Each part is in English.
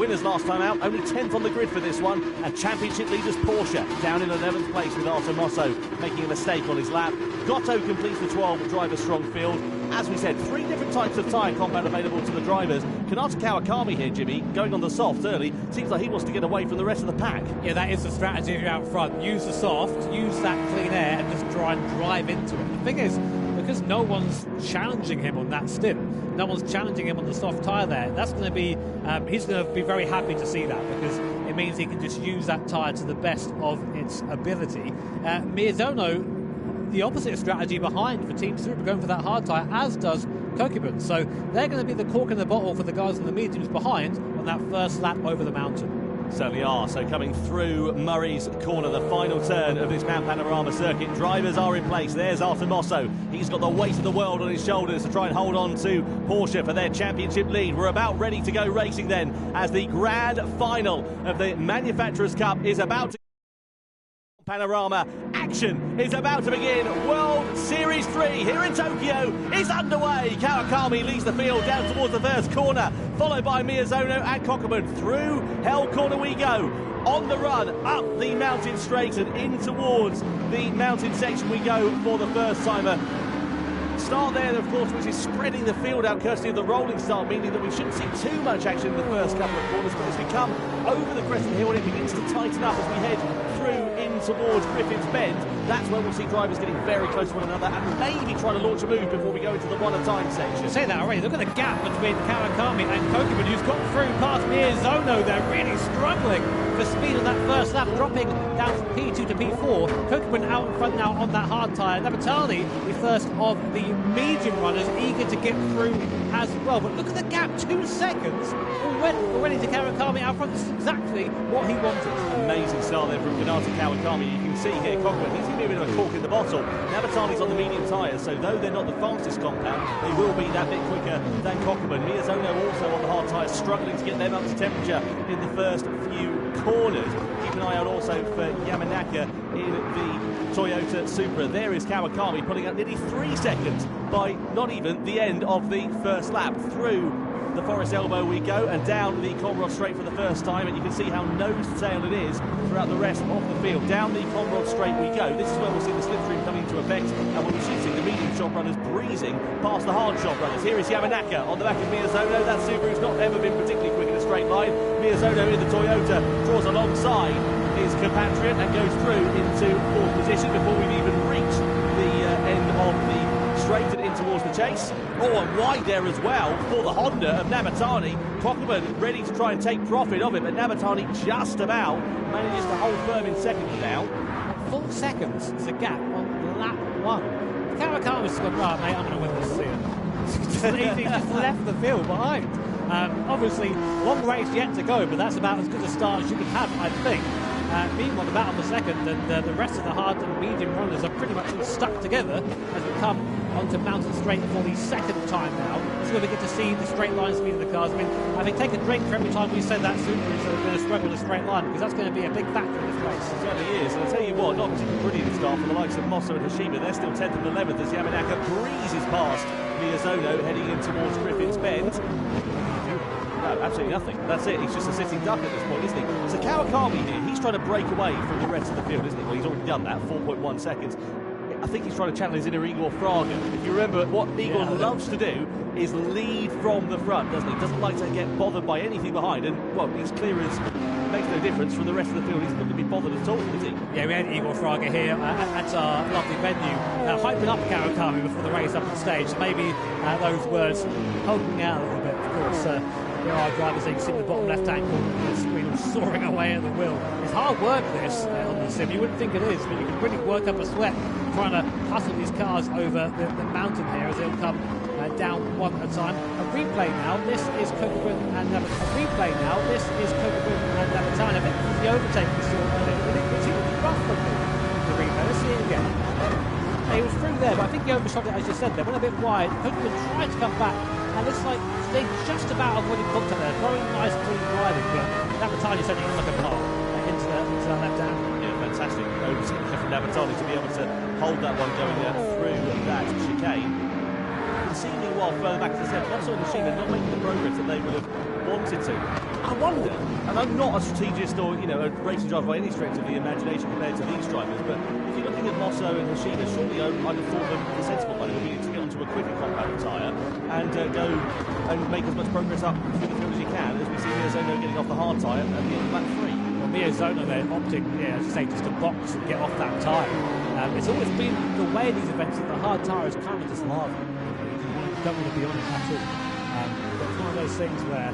winners last time out, only 10th on the grid for this one. And championship leaders Porsche down in 11th place with Arthur Mosso making a mistake on his lap. Gotto completes the 12 driver strong field. As we said, 3 different types of tyre compound available to the drivers. Kanata Kawakami here, Jimmy, going on the soft early. Seems like he wants to get away from the rest of the pack. Yeah, that is the strategy if you're out front. Use the soft, use that clean air, and just try and drive into it. The thing is, because no one's challenging him on that stint, no one's challenging him on the soft tyre there, that's going to be, he's going to be very happy to see that, because it means he can just use that tyre to the best of its ability. Miyazono, the opposite strategy behind for Team Super, going for that hard tyre, as does Kokubun. So they're going to be the cork in the bottle for the guys in the mediums behind on that first lap over the mountain. Certainly are. So coming through Murray's corner, the final turn of this Mount Panorama circuit. Drivers are in place. There's Arthur Mosso. He's got the weight of the world on his shoulders to try and hold on to Porsche for their championship lead. We're about ready to go racing then, as the grand final of the Manufacturers' Cup is about to... Panorama action is about to begin. World Series 3 here in Tokyo is underway. Kawakami leads the field down towards the first corner, followed by Miyazono and Kokubun. Through Hell Corner we go. On the run, up the mountain straight and in towards the mountain section we go for the first timer. Start there, of course, which is spreading the field out courtesy of the rolling start, meaning that we shouldn't see too much action in the first couple of corners, but as we come over the crest of the hill and it begins to tighten up as we head through in towards Griffin's Bend, that's where we'll see drivers getting very close to one another and maybe trying to launch a move before we go into the one-at-a-time section. I say that already. Look at the gap between Kawakami and Kokubun, who's got through past Miyazono. They're really struggling for speed on that first lap, dropping down from P2 to P4. Kokubun out in front now on that hard tyre. Nabatani, the first of the medium runners, eager to get through as well. But look at the gap, 2 seconds already to Kawakami out front. This is exactly what he wanted. Amazing start there from Kanata Kawakami. You can see here Kokubun, he's going to be a bit of a cork in the bottle. Nabatani's on the medium tyres, so though they're not the fastest compound, they will be that bit quicker than Kokubun. Miyazono also on the hard tyres, struggling to get them up to temperature in the first few corners. Keep an eye out also for Yamanaka in the Toyota Supra. There is Kawakami pulling up nearly 3 seconds by not even the end of the first lap. Through the Forest Elbow we go and down the Conrod Straight for the first time, and you can see how nose-to-tail it is throughout the rest of the field. Down the Conrod Straight we go. This is where we'll see the slipstream coming into effect, and we'll see the medium shot runners breezing past the hard shot runners. Here is Yamanaka on the back of Miyazono. That Subaru's not ever been particularly quick in a straight line. Miyazono in the Toyota draws alongside his compatriot and goes through into 4th position before we've even reached the end of the straight and in towards the chase. Oh, and wide there as well for the Honda of Nabatani. Kokubun ready to try and take profit of it, but Nabatani just about manages to hold firm in second now. 4 seconds is a gap on lap 1. Kawakami's gone, right, mate, I'm going to win this soon. He's just left the field behind. Obviously, long race yet to go, but that's about as good a start as you can have, I think. Meanwhile, the battle for second and the rest of the hard and medium runners are pretty much all stuck together as we come onto Mountain Straight for the second time now. This is where we get to see the straight line speed of the cars. I mean, having taken a drink for every time we said that Subaru is going to struggle in a straight line, because that's going to be a big factor in this race. It certainly is, and I'll tell you what, not particularly brilliant start for the likes of Mosso and Hashima. They're still 10th and 11th as Yamanaka breezes past Miyazono heading in towards Griffin's Bend. No, absolutely nothing. That's it. He's just a sitting duck at this point, isn't he? So Kawakami here, he's trying to break away from the rest of the field, isn't he? Well, he's already done that, 4.1 seconds. I think he's trying to channel his inner Igor Fraga. If you remember, what Igor loves to do is lead from the front, doesn't he? Doesn't like to get bothered by anything behind. And, well, he's clear as makes no difference from the rest of the field. He's not going to be bothered at all, is he? Yeah, we had Igor Fraga here at our lovely venue, hyping up Kawakami before the race up on stage. So maybe those words holding out a little bit, of course. There are drivers, you can see in the bottom left-hand corner of the screen, all soaring away at the wheel. It's hard work, this, on the sim. You wouldn't think it is, but you can really work up a sweat trying to hustle these cars over the mountain here as they'll come down one at a time. A replay now. This is Kokubun and Nabatani. I think this is the overtake we saw earlier. It seemed rough for the replay. Let's see it again. He was through there, but I think he overshot it, as you said there. Went a bit wide. Kokubun tried to come back, and it's like they just about avoided contact there. Very nice, clean driving, but Nabatani sending it like a pole into the left hand. Yeah, fantastic oversight from Nabatani to be able to hold that one going through that chicane. You can see, meanwhile, further back, as I said, Mosso and Nishida not making the progress that they would have wanted to. I wonder, and I'm not a strategist or, you know, a racing driver by any stretch of the imagination compared to these drivers, but if you're looking at Mosso and Hoshida, surely I'd have thought the sensible one would be to get onto a quicker compound tyre and go and make as much progress up through the field as you can, as we see Miyazono getting off the hard tyre at the end of lap 3. Well, Miyazono there opting, yeah, as you say, just to box and get off that tyre. It's always been the way in these events that the hard tyre is kind of just lava. You don't want to be on it at all. But it's one of those things where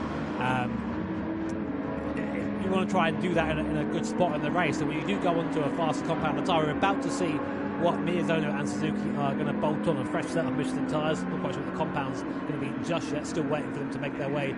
you want to try and do that in a good spot in the race. So when you do go onto a fast compound tyre, we're about to see what Miyazono and Suzuki are going to bolt on a fresh set of Michelin tyres. Not quite sure what the compound's going to be just yet. Still waiting for them to make their way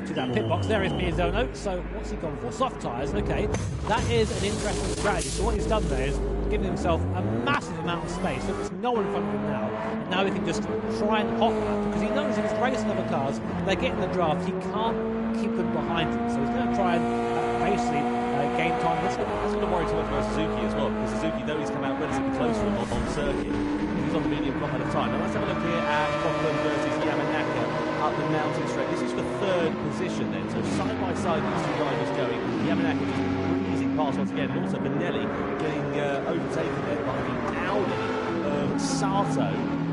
to that pit box. There is Miyazono. So what's he gone for? Soft tyres. Okay, that is an interesting strategy. So what he's done there is giving himself a massive amount of space. So there's no one in front of him now. And now he can just try and hop that, because he knows if he's racing other cars, they get in the draft, he can't keep them behind him. So he's going to try and basically gain time. That's going to worry too much about Suzuki as well, because Suzuki, though he's come out relatively close to him on circuit, he's on the medium compound of time. Now let's have a look here at Coughlin versus Yamanaka up the mountain straight. This is for third position then, so side by side these two drivers going. Yamanaka just breezing past once again, and also Benelli getting overtaken there by the Audi Sato.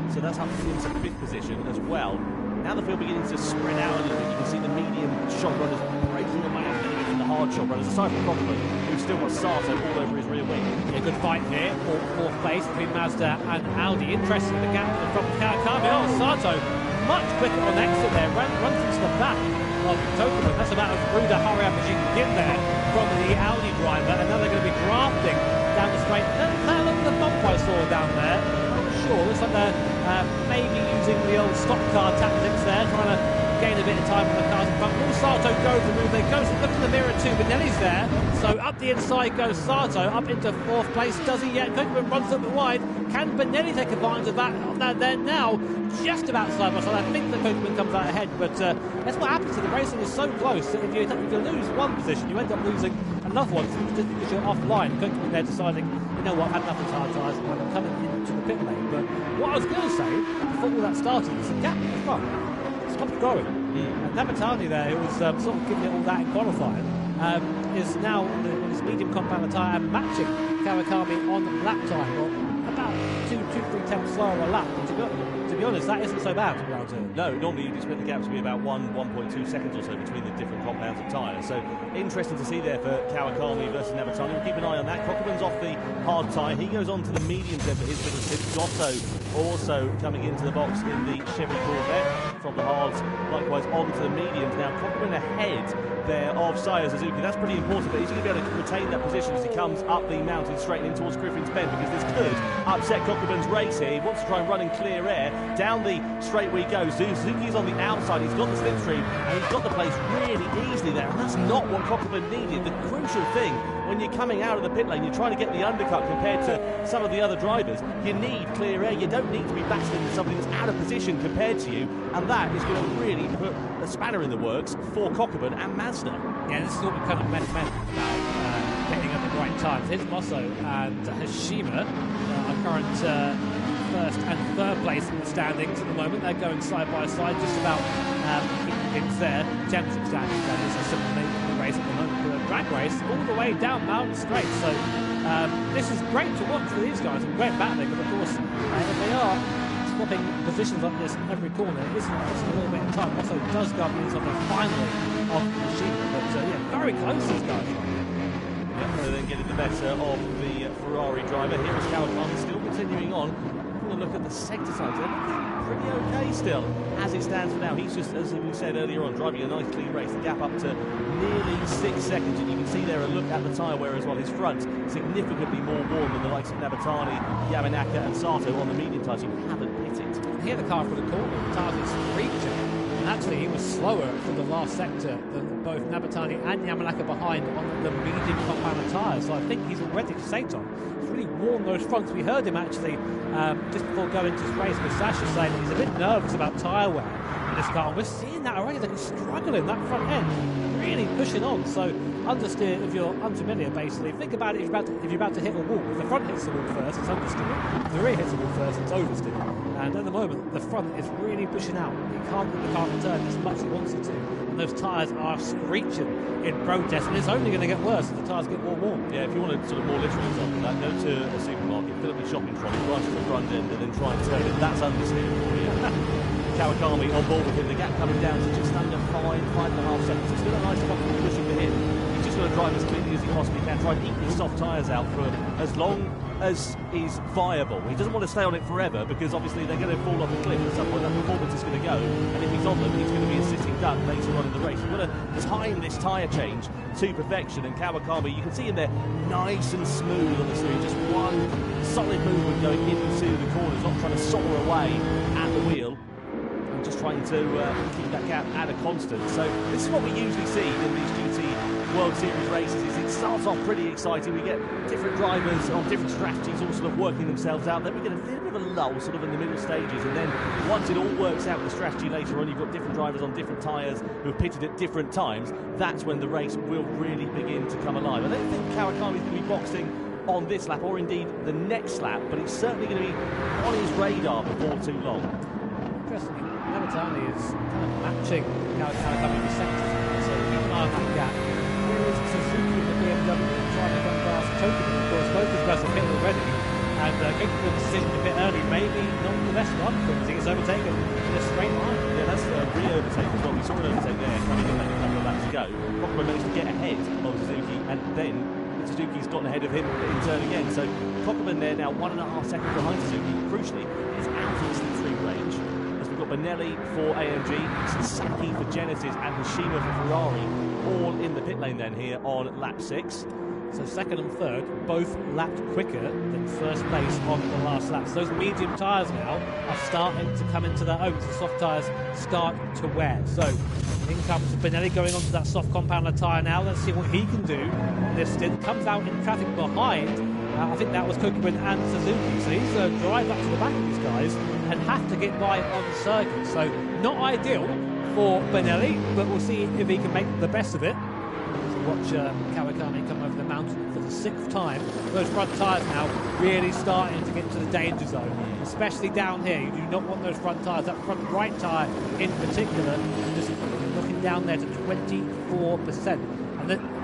So that's up into fifth position as well. Now the field beginning to spread out a little bit. You can see the medium shot runners breaking away a little bit from the hard shot runners, aside from Coughlin, who's still got Sato all over his rear wing. A good fight here for fourth place between Mazda and Audi. Interesting, the gap from Kawakami. Oh, Sato much quicker on exit there, runs into the back of Coughlin. That's about as rude a hurry up as you can get there from the Audi driver, and now they're going to be drafting down the straight. Look at the bump I saw down there. Sure, looks like they're maybe using the old stock car tactics there, trying to gain a bit of time on the cars in front. Will Sato go to move? They go to look in the mirror too, but Benelli's there. So up the inside goes Sato, up into fourth place. Does he yet? Coachman runs a bit wide. Can Benelli take advantage of that? They're now just about side by side. I think the Coachman comes out ahead, but that's what happens to the racing is so close that if you lose one position, you end up losing another one just because you're offline. Coachman there deciding, you know what, I've had enough of hard tyres, and I'm coming into the pit lane. But what I was going to say before all that started is the gap in the front stopped growing. And Namatani there, who was sort of giving it all that in qualifying, is now on his medium compound tyre and matching Kawakami on lap time. Well, about 2-3 tenths slower a lap. To be honest, that isn't so bad around here. No, normally you'd expect the gap to be about 1.2 seconds or so between the different compounds of tyres. So interesting to see there for Kawakami versus Namatani. We'll keep an eye on that. Cockburn's off the hard tyre. He goes on to the mediums then for his little tip. Giotto also coming into the box in the Chevy Corvette from the hards, likewise onto the mediums. Now Cockburn ahead there of Saya Suzuki. That's pretty important, but he's going to be able to retain that position as he comes up the mountain straight in towards Griffin's Bend, because this could upset Cockburn's race here. He wants to try and run in clear air. Down the straight we go. Suzuki's on the outside. He's got the slipstream and he's got the place really easily there, and that's not what Cockburn needed. The crucial thing when you're coming out of the pit lane, you're trying to get the undercut compared to some of the other drivers. You need clear air. You don't need to be battling with somebody that's out of position compared to you, and that is going to really put a spanner in the works for Cockburn and Mazda. Yeah, this is what we kind of meant about getting at the right times. Here's Mosso and Hashima, our current first and third place in the standings at the moment. They're going side by side, just about keeping things there. Championship standings, that is a similar race at the moment, but a drag race all the way down Mountain Straight. So this is great to watch for these guys, and great battling, but of course, if they are swapping positions like this every corner, it isn't just a little bit of time. Also does go up the inside finally off the machine, but yeah, very close these guys. Yeah, so then getting the better of the Ferrari driver. Here is Kawakami still continuing on. A look at the sector side. They're looking pretty okay still as it stands for now. He's just, as we said earlier on, driving a nice clean race. The gap up to nearly 6 seconds, and you can see there a look at the tyre wear as well. His front significantly more warm than the likes of Nabatani, Yamanaka and Sato on the medium tyres who haven't pitted. Here the car for the corner, the tyre was reaching, and actually he was slower for the last sector than both Nabatani and Yamanaka behind on the medium compound tyres. So I think he's already safe on. He's really worn those fronts. We heard him actually just before going to his race with Sasha saying that he's a bit nervous about tyre wear in this car. And we're seeing that already. They're struggling, that front end, really pushing on. So understeer, if you're unfamiliar, basically, think about it if you're about to hit a wall. If the front hits the wall first, it's understeer. If the rear hits the wall first, it's oversteer. And at the moment, the front is really pushing out. He can't get the car to turn as much as he wants it to. and those tyres are screeching in protest, and it's only going to get worse as the tyres get more warm. Yeah, if you want a sort of more literal example of that, go to a supermarket, fill up your shopping trolley, right to the front end, and then try and turn it. That's understeer for you. Kawakami on board with him. The gap coming down to just under 5.5 seconds. It's still a nice comfortable pushing for him. He's just got to drive as cleanly as he possibly can. Try and eke his soft tyres out for as long as is viable. He doesn't want to stay on it forever because obviously they're going to fall off a cliff at some point. That performance is going to go, and if he's on them, he's going to be a sitting duck later on in the race. You've got to time this tyre change to perfection, and Kawakami, you can see him there nice and smooth on the street, just one solid movement going into the corners, not trying to soar away at the wheel, and just trying to keep that gap at a constant. So this is what we usually see in these GT World Series races. Is it starts off pretty exciting. We get different drivers on different strategies all sort of working themselves out. Then we get a little bit of a lull sort of in the middle stages, and then once it all works out with the strategy later on, you've got different drivers on different tyres who have pitted at different times. That's when the race will really begin to come alive. I don't think Kawakami is going to be boxing on this lap or indeed the next lap, but it's certainly going to be on his radar before too long. Interestingly, Navatani is kind of matching Kawakami in the second, so keep an eye on that gap. Here is Suzuki in the BMW trying to come past Kokeman. Of course, both these guys have hit already, and Kokeman's decision a bit early, maybe not the best one, because he gets overtaken in a straight line. Yeah, that's a re-overtake as well. We saw an overtake there coming in like a couple of laps ago. Kokeman managed to get ahead of Suzuki, and then Suzuki's gotten ahead of him in turn again. So Kokeman there now 1.5 seconds behind Suzuki. Crucially, is out of slipstream range. Got Benelli for AMG, Sasaki for Genesis, and Hashima for Ferrari, all in the pit lane then here on lap 6. So second and third, both lapped quicker than first place on the last lap. So those medium tyres now are starting to come into their own. The soft tyres start to wear. So in comes Benelli going onto that soft compounder tyre now. Let's see what he can do in this stint. Comes out in traffic behind. I think that was Kokeman and Suzuki. So he's going to drive up to the back of these guys and have to get by on the circuit. So not ideal for Benelli, but we'll see if he can make the best of it. So watch Kawakami come over the mountain for the 6th time. Those front tyres now really starting to get to the danger zone, especially down here. You do not want those front tyres. That front right tyre in particular, just looking down there to 24%.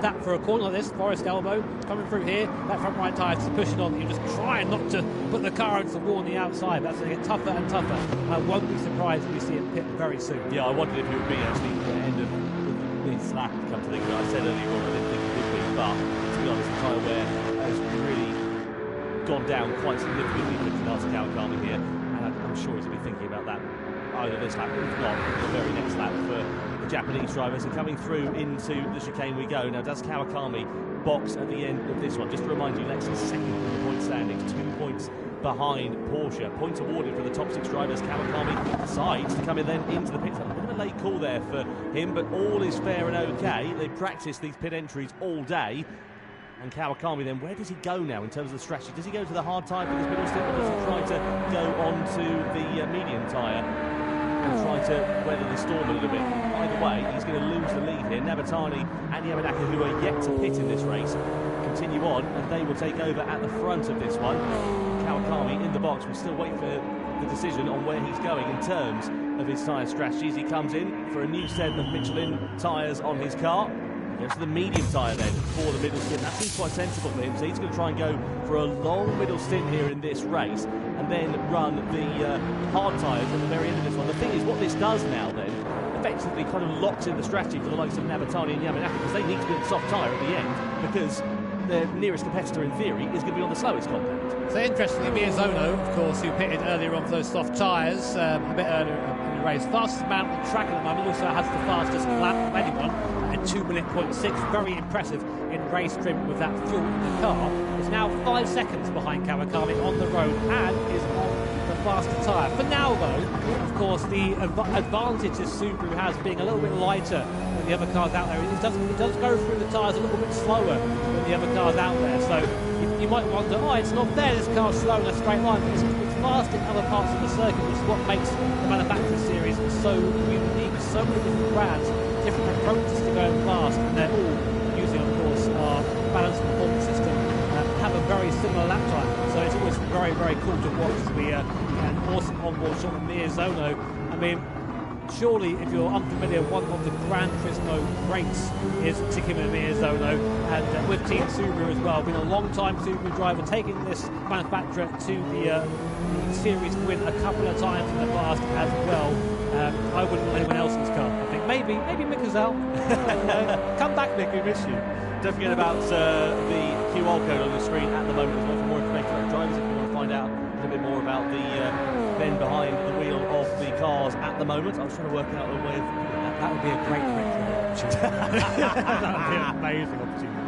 That for a corner like this, Forest Elbow coming through here, that front right tyre is pushing on. You're just trying not to put the car into the wall on the outside. That's going to get tougher and tougher. I won't be surprised if you see it pit very soon. Yeah, I wondered if it would be actually the end of this lap, come to think of it. I said earlier on I didn't think it would be, but to be honest, the tyre wear has really gone down quite significantly for Tanaka Kawakami here, and I'm sure he's going to be thinking about that either this lap, if not the very next lap for the Japanese drivers. And coming through into the chicane we go. Now, does Kawakami box at the end of this one? Just to remind you, Lex is second in the point standings, 2 points behind Porsche. Points awarded for the top 6 drivers. Kawakami decides to come in then into the pits. A bit of a late call there for him, but all is fair and okay. They practice these pit entries all day. And Kawakami then, where does he go now in terms of the strategy? Does he go to the hard tyre for this middle stint, or does he try to go on to the medium tyre and try to weather the storm a little bit? Either way, he's going to lose the lead here. Navatani and Yamanaka, who are yet to pit in this race, continue on, and they will take over at the front of this one. Kawakami in the box. We still wait for the decision on where he's going in terms of his tyre strategies. He comes in for a new set of Michelin tyres on his car. Goes to the medium tyre then for the middle stint. That seems quite sensible for him, so he's going to try and go for a long middle stint here in this race and then run the hard tyres at the very end of this one. The thing is, what this does now then effectively kind of locks in the strategy for the likes of Navatani and Yamanaka, because they need to be on the soft tyre at the end, because their nearest competitor in theory is going to be on the slowest compound. So interestingly, Miyazono, of course, who pitted earlier on for those soft tyres a bit earlier in the race, fastest man on the track at the moment, also has the fastest lap of anyone at 2:06. Very impressive in race trim with that fuel in the car. Is now 5 seconds behind Kawakami on the road and is on the faster tyre. For now, though, of course, the advantage that Subaru has being a little bit lighter than the other cars out there. It does go through the tyres a little bit slower than the other cars out there. So you might wonder, oh, it's not fair, this car's slow in a straight line, but it's fast in other parts of the circuit, which is what makes the manufacturing series so unique. So many different brands, different approaches to going fast, and they're all using, of course, our balanced performance system, have a very similar lap time. So it's always very, very cool to watch. We an awesome onboard shot with Miyazono. I mean, surely, if you're unfamiliar, one of the Gran Turismo greats is Takuma Miyazono, and with Team Subaru as well, been a long-time Subaru driver, taking this manufacturer to the series win a couple of times in the past as well. I wouldn't want anyone else's car. I think maybe Mick Gazelle. Come back, Mick, we miss you. Don't forget about the QR code on the screen at the moment as well for more information about drivers if you want to find out a little bit more about the men behind the wheel of the cars at the moment. I was trying to work out a way of that would be a great opportunity. That would be an amazing opportunity.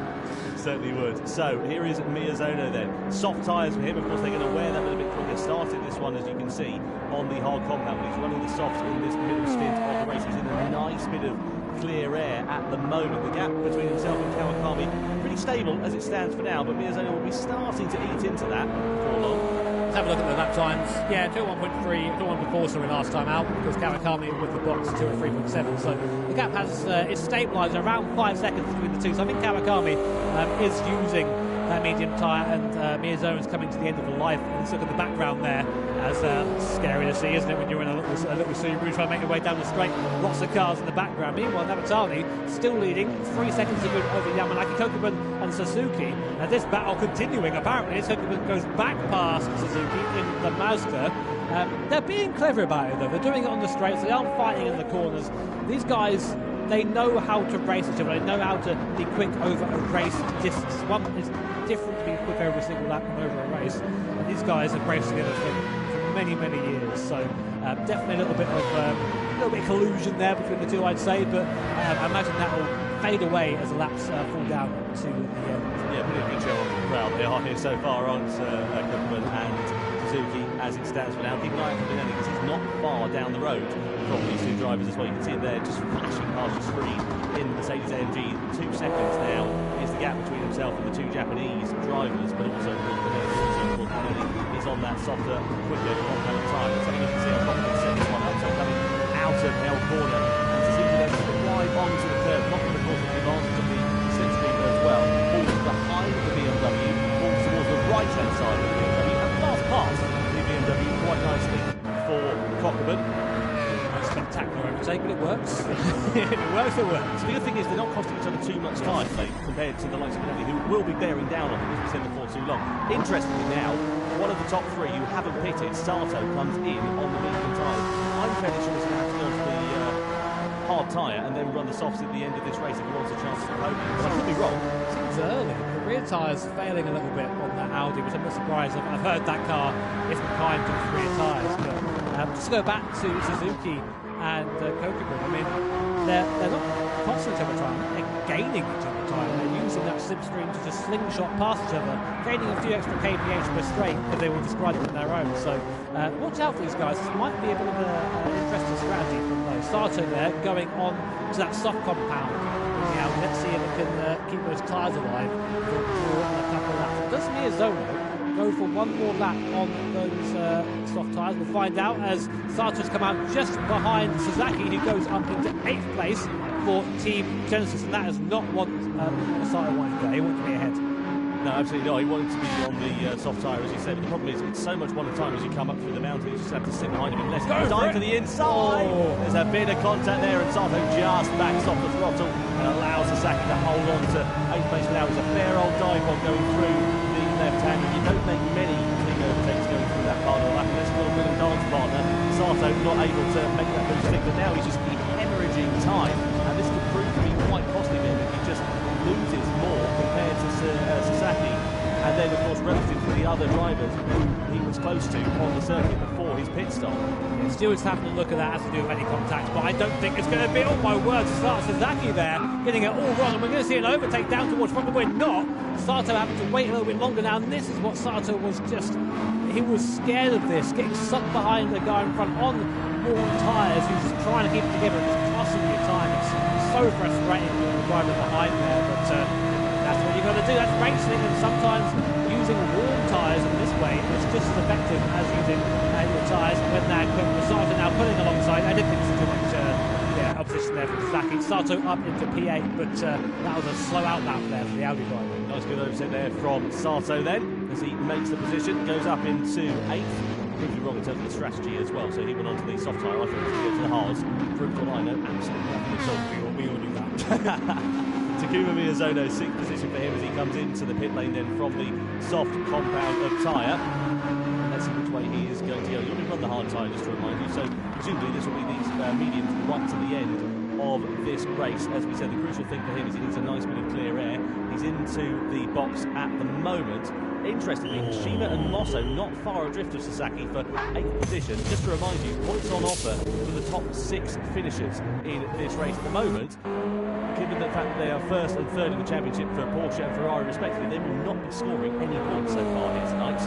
Certainly would. So here is Miyazono then. Soft tyres for him. Of course, they're going to wear that a little bit quicker. Started this one, as you can see, on the hard compound. He's running the softs in this middle stint of the race. He's in a nice bit of clear air at the moment. The gap between himself and Kawakami pretty stable as it stands for now, but Miyazono will be starting to eat into that before long. Let's have a look at the lap times. Yeah, 2:1.3, 2:1.4, sorry, last time out, because Kawakami with the box 2:3.7. So the gap has it's stabilised around 5 seconds between the two. So I think Kawakami is using that medium tyre, and Miyazono's coming to the end of the life. And let's look at the background there. As scary to see, isn't it, when you're in a little Subaru trying to make your way down the straight. Lots of cars in the background. Meanwhile, Navatani still leading, 3 seconds over Yamanaki, Kokuban and Suzuki. And this battle continuing, apparently, as Kokuban goes back past Suzuki in the Mazda. They're being clever about it, though. They're doing it on the straights. They aren't fighting in the corners. These guys, they know how to race each other. They know how to be quick over a race distance. One is different to being quick over a single lap and over a race. And these guys have raced together for many years. So definitely a little bit of collusion there between the two, I'd say. But I imagine that will fade away as the laps fall down to the end. Yeah, pretty good show on the crowd. They are here so far on Kokuban and Suzuki as it stands for now. Keep an eye out for Benelli because he's not far down the road from these two drivers as well. You can see him there just flashing past the screen in the Mercedes AMG. 2 seconds now is the gap between himself and the two Japanese drivers, but also Benelli is on that softer, quicker compound time. Let's have a look and see how Kokuban set this one up. So coming out of L corner, and Suzuki then to drive onto the curve. Kokuban, of course, with the advantage of the slipstream as well. Falls behind the BMW, falls towards the right-hand side of the BMW, and fast past the BMW quite nicely for Kokuban. Spectacular overtake, but it works. It works. The good thing is they're not costing each other too much time, compared to the likes of Benelli, who will be bearing down on them if we send them for too long. Interestingly now, one of the top three who haven't pitted, Sato, comes in on the medium tyre. I'm fairly sure he's going to have to go on the hard tyre and then run the softs at the end of this race if he wants a chance at the podium. But I could be wrong. Seems early. The rear tyre's failing a little bit on that Audi, which I'm not surprised. I've heard that car isn't kind to its rear tyres. But just to go back to Suzuki and Kokuban, I mean, they're not costing each other time, they're gaining each other time. They're using that slipstream to just slingshot past each other, gaining a few extra kph per straight because they will just ride it on their own. So watch out for these guys. This might be a bit of an interesting strategy from those. Sato there going on to that soft compound. Let's see if it can keep those tyres alive for a couple of laps. Does Miyazono go for one more lap on those soft tyres? We'll find out as Sato's come out just behind Sasaki, who goes up into 8th place for Team Genesis, and that is not what Sato wanted to do. He wanted to be ahead. No, absolutely not. He wanted to be on the soft tyre, as you said, but the problem is it's so much one at a time as you come up through the mountain. You just have to sit behind him unless you dive to the inside. Oh. There's a bit of contact there, and Sato just backs off the throttle and allows Sasaki to hold on to 8th place now. It's a fair old dive on going through the left hand. You don't make many clean overtakes going through that part of the lap unless you're a rhythm dance partner. Sato not able to make that move stick, but now he's just hemorrhaging time, and this could prove to be quite costly for him if he just loses more compared to Sasaki, and then of course relative to the other drivers who he was close to on the circuit before his pit stop. Yeah, Stewart's having to look at that as to do with any contact, but I don't think it's going to be, oh my word, Sasaki there getting it all wrong, and we're going to see an overtake down towards front, but we're not. Sato having to wait a little bit longer now, and this is what Sato was he was scared of this, getting sucked behind the guy in front on worn tyres who's just trying to keep it together and just tossing your time. It's so frustrating with the driver behind there, but that's what you've got to do. That's racing, and sometimes using warm tyres in this way is just as effective as using your tyres when they're quick. Sato now pulling alongside. I didn't think it was too much opposition there from Sasaki. Sato up into P8, but that was a slow out lap there for the Audi driver. Nice good overset there from Sato then, as he makes the position, goes up into 8th. proved wrong in terms of the strategy as well. So he went on to the soft tyre. I thought he was going to get to the hards. Proved what I know, absolutely nothing at all. We all knew that. Takuma Miyazono, 6th position for him as he comes into the pit lane then from the soft compound of tyre. Let's see which way he is going to go. You'll be run the hard tyre, just to remind you. So presumably this will be these mediums right to the end of this race. As we said, the crucial thing for him is he needs a nice bit of clear air. He's into the box at the moment. Interestingly, Shima and Mosso not far adrift of Sasaki for 8th position. Just to remind you, points on offer for the top 6 finishers in this race at the moment. Given the fact that they are 1st and 3rd in the championship for Porsche and Ferrari respectively, they will not be scoring any points so far here tonight.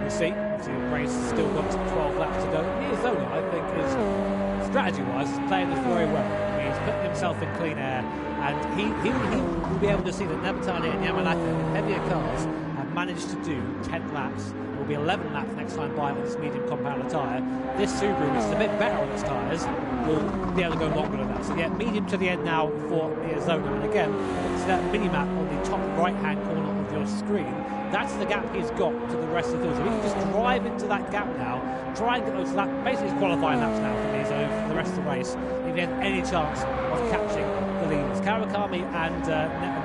We'll see. The race has still got 12 laps to go. Miyazono, I think, is strategy-wise, is playing this very well. I mean, he's putting himself in clean air, and he will be able to see that Nabatani and Yamanaka in heavier cars have managed to do 10 laps. It will be 11 laps next time by on this medium compound tyre. This Subaru, which is a bit better on its tyres, will be able to go longer than that. So yeah, medium to the end now for Miyazono. And again, it's that mini-map on the top right-hand corner of your screen. That's the gap he's got to the rest of the field. So he can just drive into that gap now, try and get those laps, basically it's qualifying laps now for Miyazono for the rest of the race, if he has any chance of catching the leaders. Kawakami and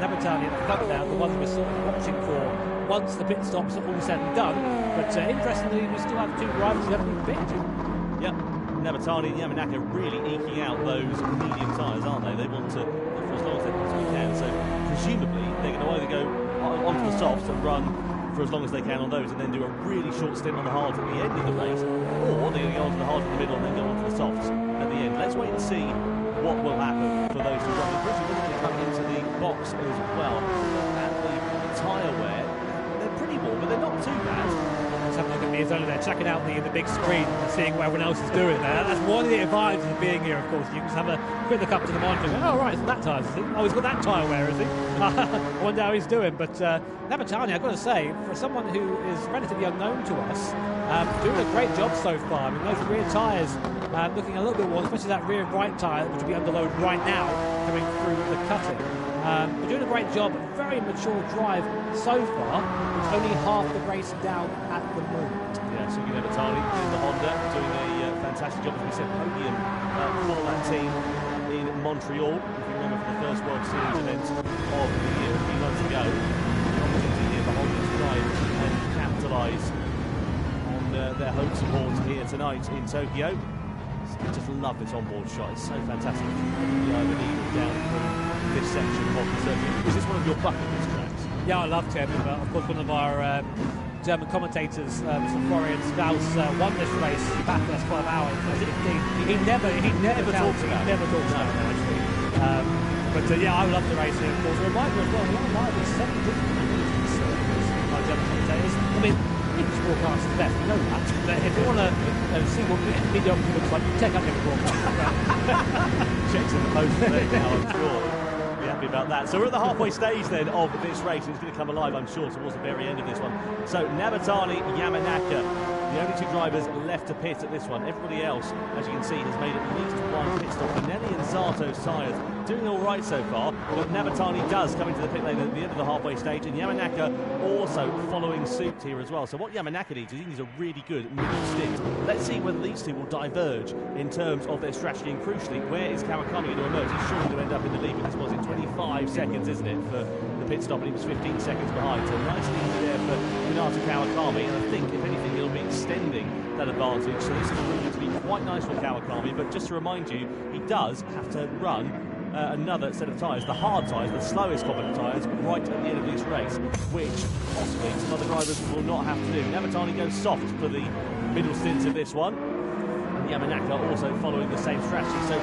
Nabatani at the front now, the ones we're sort of watching for once the pit stops are all said and done. But interestingly, we still have 2 drivers who haven't been pitted. Yep, Nabatani and Yamanaka really eking out those medium tyres, aren't they? They want to, for as long as they possibly can. So presumably they're going to either go onto the softs and run for as long as they can on those and then do a really short stint on the hards at the end of the race, or they're going to go onto the hards in the middle and then go onto the softs at the end. Let's wait and see what will happen for those 2 drivers. Presumably they're going to come into the box as well. And the tyre wear, they're pretty warm, but they're not too bad. Let's have a look at Miyazono there, checking out the big screen and seeing what everyone else is doing there. That's one of the advantages of being here, of course. You can just have a quick look up to the monitor and go, oh, right, it's that tyre, is he? Oh, he's got that tyre wear, is he? I wonder how he's doing. But Nabatani, I've got to say, for someone who is relatively unknown to us, doing a great job so far. I mean, those rear tyres looking a little bit worn, especially that rear right tyre, which will be under load right now, coming through the cutting. But doing a great job, very mature drive so far. It's only half the race down at the moment. Yeah, so you have Nabatani in the Honda doing a fantastic job, as we said, podium for that team in Montreal. If you remember from the first World Series event of the year a few months ago, the opportunity here for Honda to try and capitalise on their home support here tonight in Tokyo. I just love this onboard shot, it's so fantastic. The Ivan Eagle down through this section of the circuit. Was this one of your bucket list tracks? Yeah, I love Tim, but of course one of our German commentators, Mr. Florian Strauss, won this race back last 5 hours. He never talks about it, actually. But yeah, I love the race here, of course. A reminder as well, a lot of live is 7 different languages by German commentators. I mean, English broadcast is best, we know that. But if you want to see what mediocrity looks like, check out the broadcast. Checks in the post today now, I'm sure. Be happy about that. So we're at the halfway stage then of this race. It's going to come alive, I'm sure, towards the very end of this one. So Nabatani, Yamanaka, the only 2 drivers left to pit at this one. Everybody else, as you can see, has made at least 1 pit stop. Benelli and Zato's tyres doing all right so far, but Nabatani does come into the pit lane at the end of the halfway stage, and Yamanaka also following suit here as well. So what Yamanaka needs is he needs a really good middle stint. Let's see whether these 2 will diverge in terms of their strategy, and crucially, where is Kawakami going to emerge? He's surely going to end up in the lead, because was it 25 seconds, isn't it, for the pit stop, and he was 15 seconds behind. So nice lead there for Minato Kawakami, and I think, if anything, he'll be extending that advantage. So this is proving to be quite nice for Kawakami, but just to remind you, he does have to run another set of tyres, the hard tyres, the slowest competent tyres, right at the end of this race, which possibly some other drivers will not have to do. Nabatani goes soft for the middle stints of this one, and Yamanaka also following the same strategy. So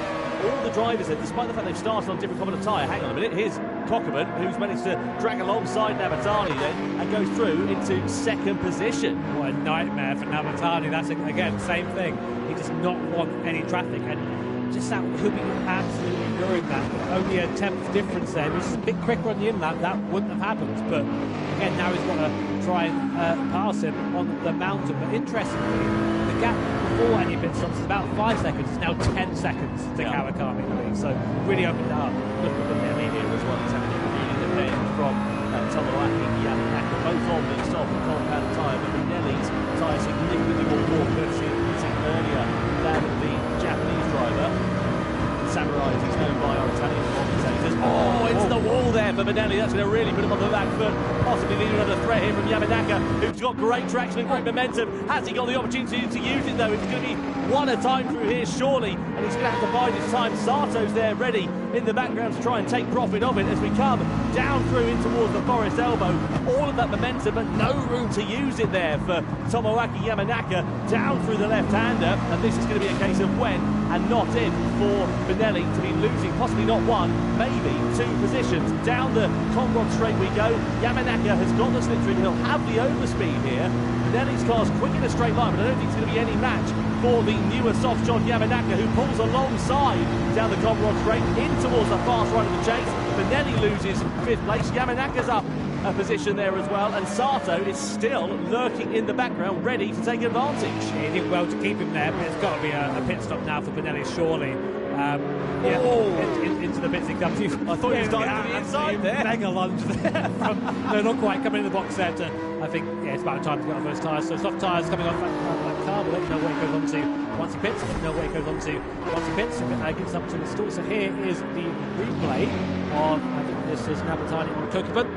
all the drivers, despite the fact they've started on different competent tyre, hang on a minute, here's Kokkerman, who's managed to drag alongside Nabatani then and goes through into 2nd position. What a nightmare for Nabatani. That's, again, same thing. He does not want any traffic, and just that could be absolutely ruined that. Only a 10th difference there, which is a bit quicker on the inlet, that wouldn't have happened. But again, now he's got to try and pass him on the mountain. But interestingly, the gap before any pit stops is about 5 seconds. It's now 10 seconds to Kawakami. So really opened it up. Look at the Benelli here as well. He's having a really good end from Tomoaki Yamanaka, both on the soft compound tyre, but Benelli's tyre for Benelli. That's going to really put him on the back foot, possibly leading another threat here from Yamanaka, who's got great traction and great momentum. Has he got the opportunity to use it, though? It's going to be one at a time through here, surely, and he's going to have to bide his time. Sato's there ready in the background to try and take profit of it as we come down through in towards the forest elbow. All of that momentum, but no room to use it there for Tomoaki Yamanaka down through the left-hander, and this is going to be a case of when and not if for Benelli to be losing possibly not one, maybe two positions. Down the Conrod straight we go. Yamanaka has got the slip through, he'll have the overspeed here. Benelli's car's quick in a straight line, but I don't think it's going to be any match for the newer soft-shod Yamanaka, who pulls alongside down the Conrod straight in towards the fast right of the chase. Benelli loses 5th place. Yamanaka's up a position there as well, and Sato is still lurking in the background, ready to take advantage. He did well to keep him there, but it's got to be a pit stop now for Benelli, surely. Into the bits he comes. I thought he was diving to the inside there. Mega lunge there. No, not quite coming in the box there. I think, it's about time to get off those tyres. So soft tyres coming off that car. We'll let you know what he goes on to once he pits. We'll let you know what he goes on to once he pits. Gets up to the stall. So here is the replay of, I think this is Nabatani on Kokubun.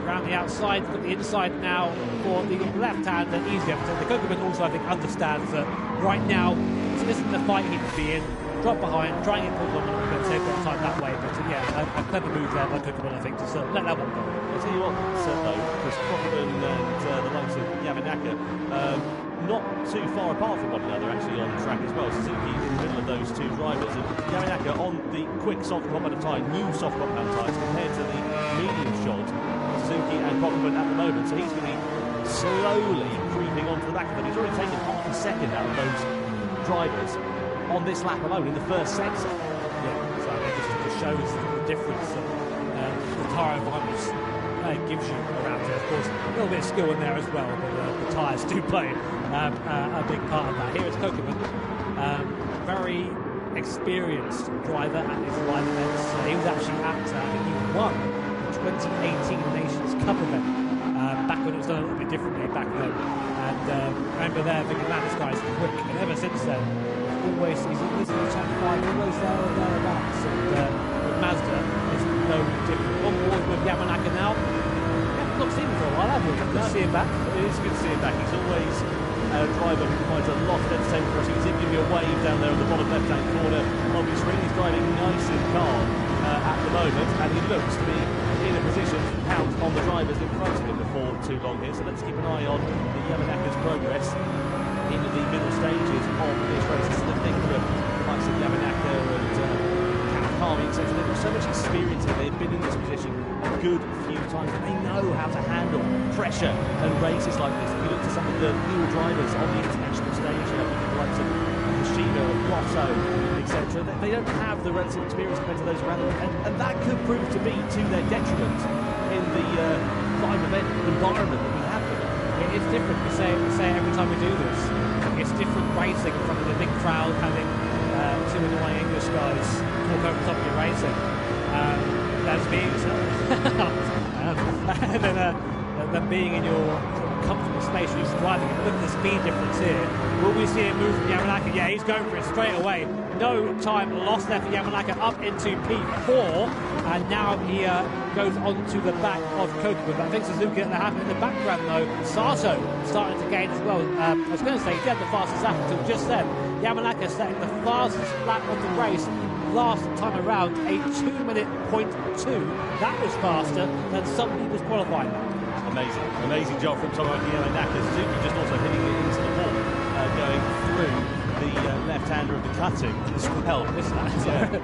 Around the outside, got the inside now for the left-hander, easier. The Kokubun also, I think, understands that right now this isn't the fight he would be in. Drop behind, try and get pulled on a little bit, save that time that way. But a clever move there by Kokubun, I think, to let that one go. I'll tell you what, though, because Kokubun and the likes of Yamanaka not too far apart from one another actually on the track as well. Suzuki in the middle of those two drivers, and Yamanaka on the quick soft compound tyre, new soft compound tyres compared to the medium shod Suzuki and Kokubun at the moment. So he's going to be slowly creeping onto the back of them. He's already taken half a second out of those drivers on this lap alone in the first sector. Yeah, so it just shows the difference that the tyre environment gives you around here. Of course, a little bit of skill in there as well, but the tyres do play a big part of that. Here is Kokubun, very experienced driver at his live events. He was actually at, I think he won the 2018 Nations Cup event back when it was done a little bit differently back then. And remember there, thinking, man, this guy's quick, and ever since then, he's always in the chat fight, always there or thereabouts. And with Mazda, it's no different. On board with Yamanaka now. Not seen him for a while, have we? Good to see him back. It is good to see him back. He's always a driver who provides a lot of entertainment for us. You can see him give you a wave down there on the bottom left-hand corner of the screen. He's driving nice and calm at the moment, and he looks to be in a position to count on the drivers in front of him before too long here. So let's keep an eye on the Yamanaka's progress into the middle stages of this race. This is the thing that the likes of Yamanaka and Kawakami, etc. They've got so much experience here. They've been in this position a good few times. They know how to handle pressure and races like this. If you look to some of the newer drivers on the international stage, you know, people like Hoshino, Rosso, etc. They don't have the relative experience compared to those around them, and that could prove to be to their detriment in the live event environment that we have here. It's different. We say it every time we do this. It's different racing in front of the big crowd, having two annoying English guys talk over top of your racing. That's being yourself. And then being in your comfortable space you're used to driving. And look at the speed difference here. Will we see a move from Yamanaka? Yeah, he's going for it straight away. No time lost there for Yamanaka up into P4. And now he goes onto the back of Kokubun. But I think Suzuki that happened in the background though. Sato starting to gain as well. I was going to say he had the fastest lap until just then. Yamanaka setting the fastest lap of the race last time around, a 2:02. That was faster than some people's qualifying lap. Amazing job from Tomoaki Yamanaka. Suzuki just also hitting it into the wall, going through the left-hander of the cutting as well.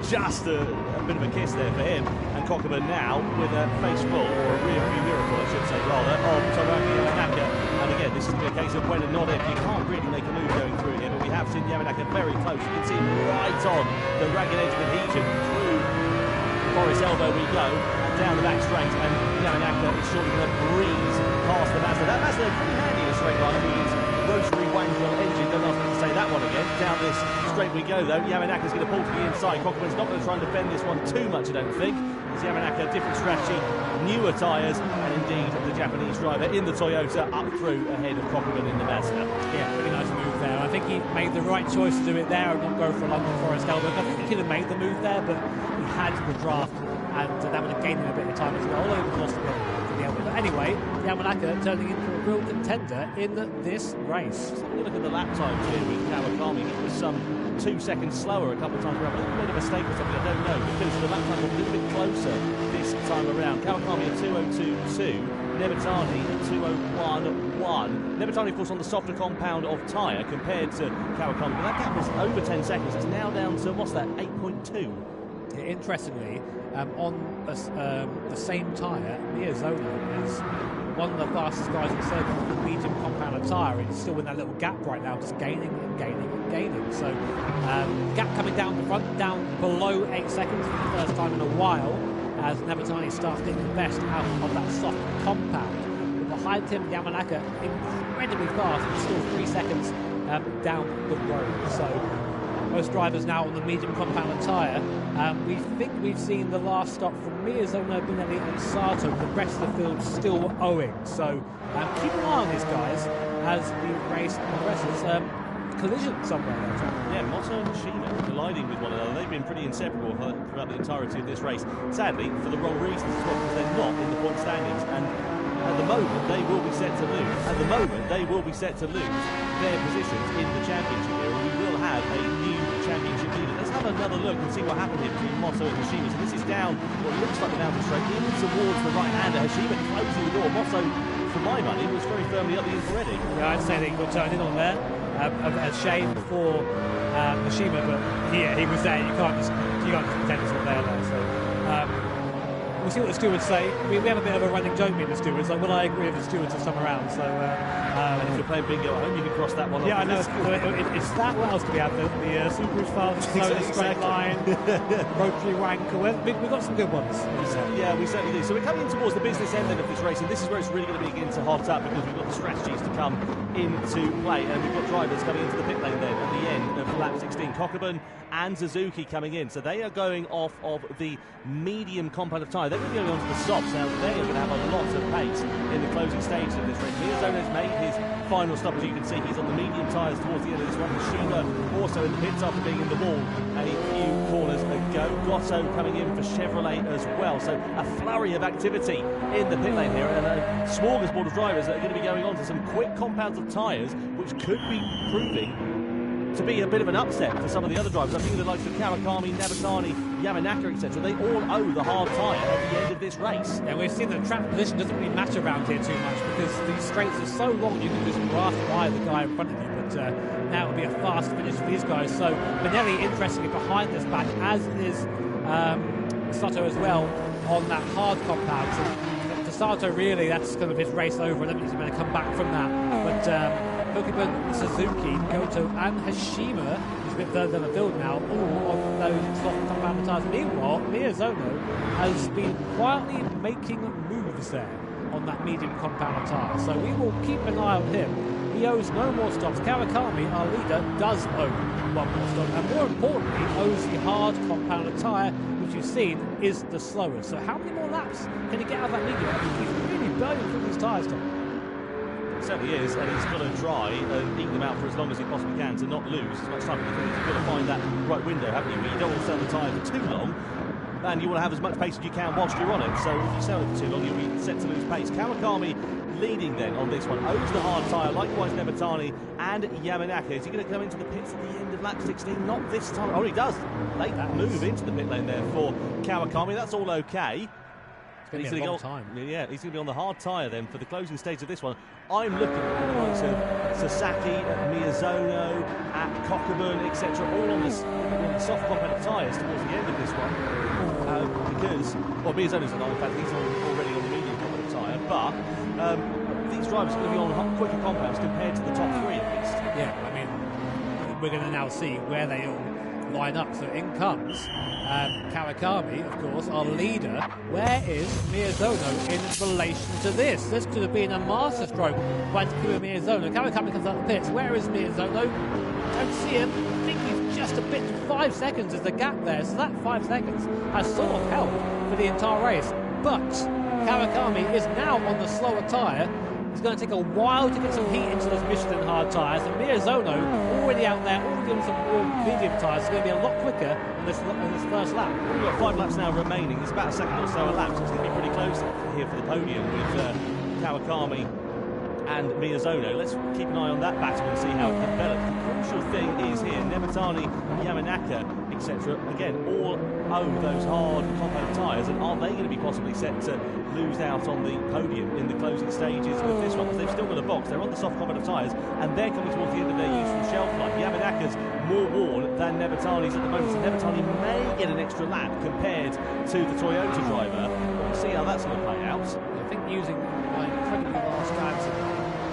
Just a bit of a kiss there for him. And Kokubun now with a face full, or a rear-view miracle, I should say, rather, of Tomoaki Yamanaka. And again, this is a case of when and not if. You can't really make a move going through here, but we have seen Yamanaka very close. You can see him right on the ragged edge of adhesion through the forest elbow we go, and down the back straight, and Yamanaka is surely going to breeze past the Mazda. That Mazda pretty handy in a straight line. I mean, it's rotary Wankel engine, don't ask me to say that one again. Down this straight we go though. Yamanaka's going to pull to the inside. Kokubun's not going to try and defend this one too much, I don't think. It's Yamanaka, different strategy, newer tyres, and indeed the Japanese driver in the Toyota up through ahead of Kokubun in the Mazda. Yeah, really nice move there. I think he made the right choice to do it there and not go for a London Forest elbow. I think he could have made the move there, but he had the draft and that would have gained him a bit of time as well, although he lost a bit to the elbow. But anyway, Yamanaka turning into a real contender in this race. Just have a look at the lap times here with Kawakami. He was some 2 seconds slower a couple of times around. I think he made a mistake or something, I don't know, because the lap time was a little bit closer this time around. Kawakami at 2:02.2, Nebatani at 2:01.1. Nebatani, of course, on the softer compound of tyre compared to Kawakami, but that gap was over 10 seconds. It's now down to, what's that, 8.2? Interestingly, on the same tyre, Miyazono is one of the fastest guys in the circuit on the medium compound tyre. He's still in that little gap right now, just gaining and gaining and gaining. So, gap coming down the front, down below 8 seconds for the first time in a while, as Nebatani starts getting the best out of that soft compound. But behind him, Yamanaka incredibly fast, and still 3 seconds down the road. So, most drivers now on the medium compound tyre. We think we've seen the last stop from Miyazono, Bonelli and Sato, with the rest of the field still owing. So keep an eye on these guys as the race progresses. Collision somewhere there. Yeah, Moto and Hashima colliding with one another. They've been pretty inseparable throughout the entirety of this race. Sadly, for the wrong reasons as well, because they're not in the point standings. And at the moment, they will be set to lose. At the moment, they will be set to lose their positions in the championship here, and we will have a new championship leader. Let's have another look and see what happened here between Moto and Hashima. So this is down what looks like the mountain straight in towards the right-hander. Hashima closing the door. Moto, for my money, was very firmly up the hill already. Yeah, I'd say they got turned in on there. A shame for Hashima, but yeah, he was there. You can't just pretend it's not there though. So we'll see what the stewards say. We have a bit of a running joke with the stewards. Like, well, I agree with the stewards this time around. So and if you're playing bingo at home, you can cross that one off. Yeah, I know. It's that. What else do we have? The Subaru's fast, exactly. Straight line, rotary wanker. We've got some good ones. Yeah, we certainly do. So we're coming in towards the business end then of this race, and this is where it's really going to begin to hot up, because we've got the strategies to come into play, and we've got drivers coming into the pit lane then at the end of lap 16. Cockburn and Suzuki coming in, so they are going off of the medium compound of tyre. They're going to be going on to the softs. Now they are going to have a lot of pace in the closing stages of this race. Miyazono's made his final stop, as you can see. He's on the medium tyres towards the end of this one. Hashima also in the pits after being in the wall a few corners ago. Gotto coming in for Chevrolet as well. So a flurry of activity in the pit lane here, and a smorgasbord of drivers that are going to be going on to some quick compounds of tyres, which could be proving to be a bit of an upset for some of the other drivers. I think the likes of Kawakami, Nabatani, Yamanaka, etc. They all owe the hard tyre at the end of this race. Yeah, we've seen that track position doesn't really matter around here too much, because these straights are so long you can just grasp by the guy in front of you. But now it'll be a fast finish for these guys. So Bonelli, interestingly, behind this back, as is Sato as well on that hard compound. So to Sato, really, that's kind of his race over. I don't think he's going to come back from that. But Pokemon, Suzuki, Goto and Hashima, who's a bit further down the field now, all on those soft compound tyres. Meanwhile, Miyazono has been quietly making moves there on that medium compound tyre. So we will keep an eye on him. He owes no more stops. Kawakami, our leader, does owe one more stop, and more importantly, owes the hard compound tyre, which you've seen is the slowest. So how many more laps can he get out of that medium? I think he's really burning through these tyres, Tom. It certainly is, and he's got to try and eke them out for as long as he possibly can to not lose as much time, because you've got to find that right window, haven't you? But you don't want to sell the tyre for too long, and you want to have as much pace as you can whilst you're on it. So if you sell it for too long, you'll be set to lose pace. Kawakami leading then on this one, owes the hard tyre, likewise Nebatani and Yamanaka. Is he going to come into the pits at the end of lap 16? Not this time. Oh, he does. Late move into the pit lane there for Kawakami. That's all okay. It's going to be a long time. Yeah, he's going to be on the hard tyre then for the closing stage of this one. I'm looking at the likes of Sasaki, at Miyazono, at Cockburn, etc., all on the soft compound tyres towards the end of this one. Because, well, Miyazono's not, in fact, he's already on the medium compound tyre, but these drivers are going to be on quicker compounds compared to the top three at least. Yeah, I mean, we're going to now see where they all line up. So in comes Kawakami, of course, our leader. Where is Miyazono in relation to this? This could have been a masterstroke by Takuma Miyazono. Kawakami comes out the pits. Where is Miyazono? Don't see him. I think he's just a bit. 5 seconds is the gap there. So that 5 seconds has sort of held for the entire race. But Kawakami is now on the slower tyre. It's going to take a while to get some heat into those Michelin hard tyres, and Miyazono already out there, already on some more medium tyres, is going to be a lot quicker on this first lap. We've got 5 laps now remaining. There's about a second or so a lap, so it's going to be pretty close here for the podium with Kawakami and Miyazono. Let's keep an eye on that battle and see how it develops. The crucial thing is here, Nematani, Yamanaka, etc. Again, all own those hard compound tyres, and are they going to be possibly set to lose out on the podium in the closing stages of this one? Because they've still got a box, they're on the soft compound tyres, and they're coming towards the end of their useful shelf life. Yamanaka's more worn than Nematani's at the moment, so Nematani may get an extra lap compared to the Toyota driver. We'll see how that's going to play out. I think using my incredibly large stance,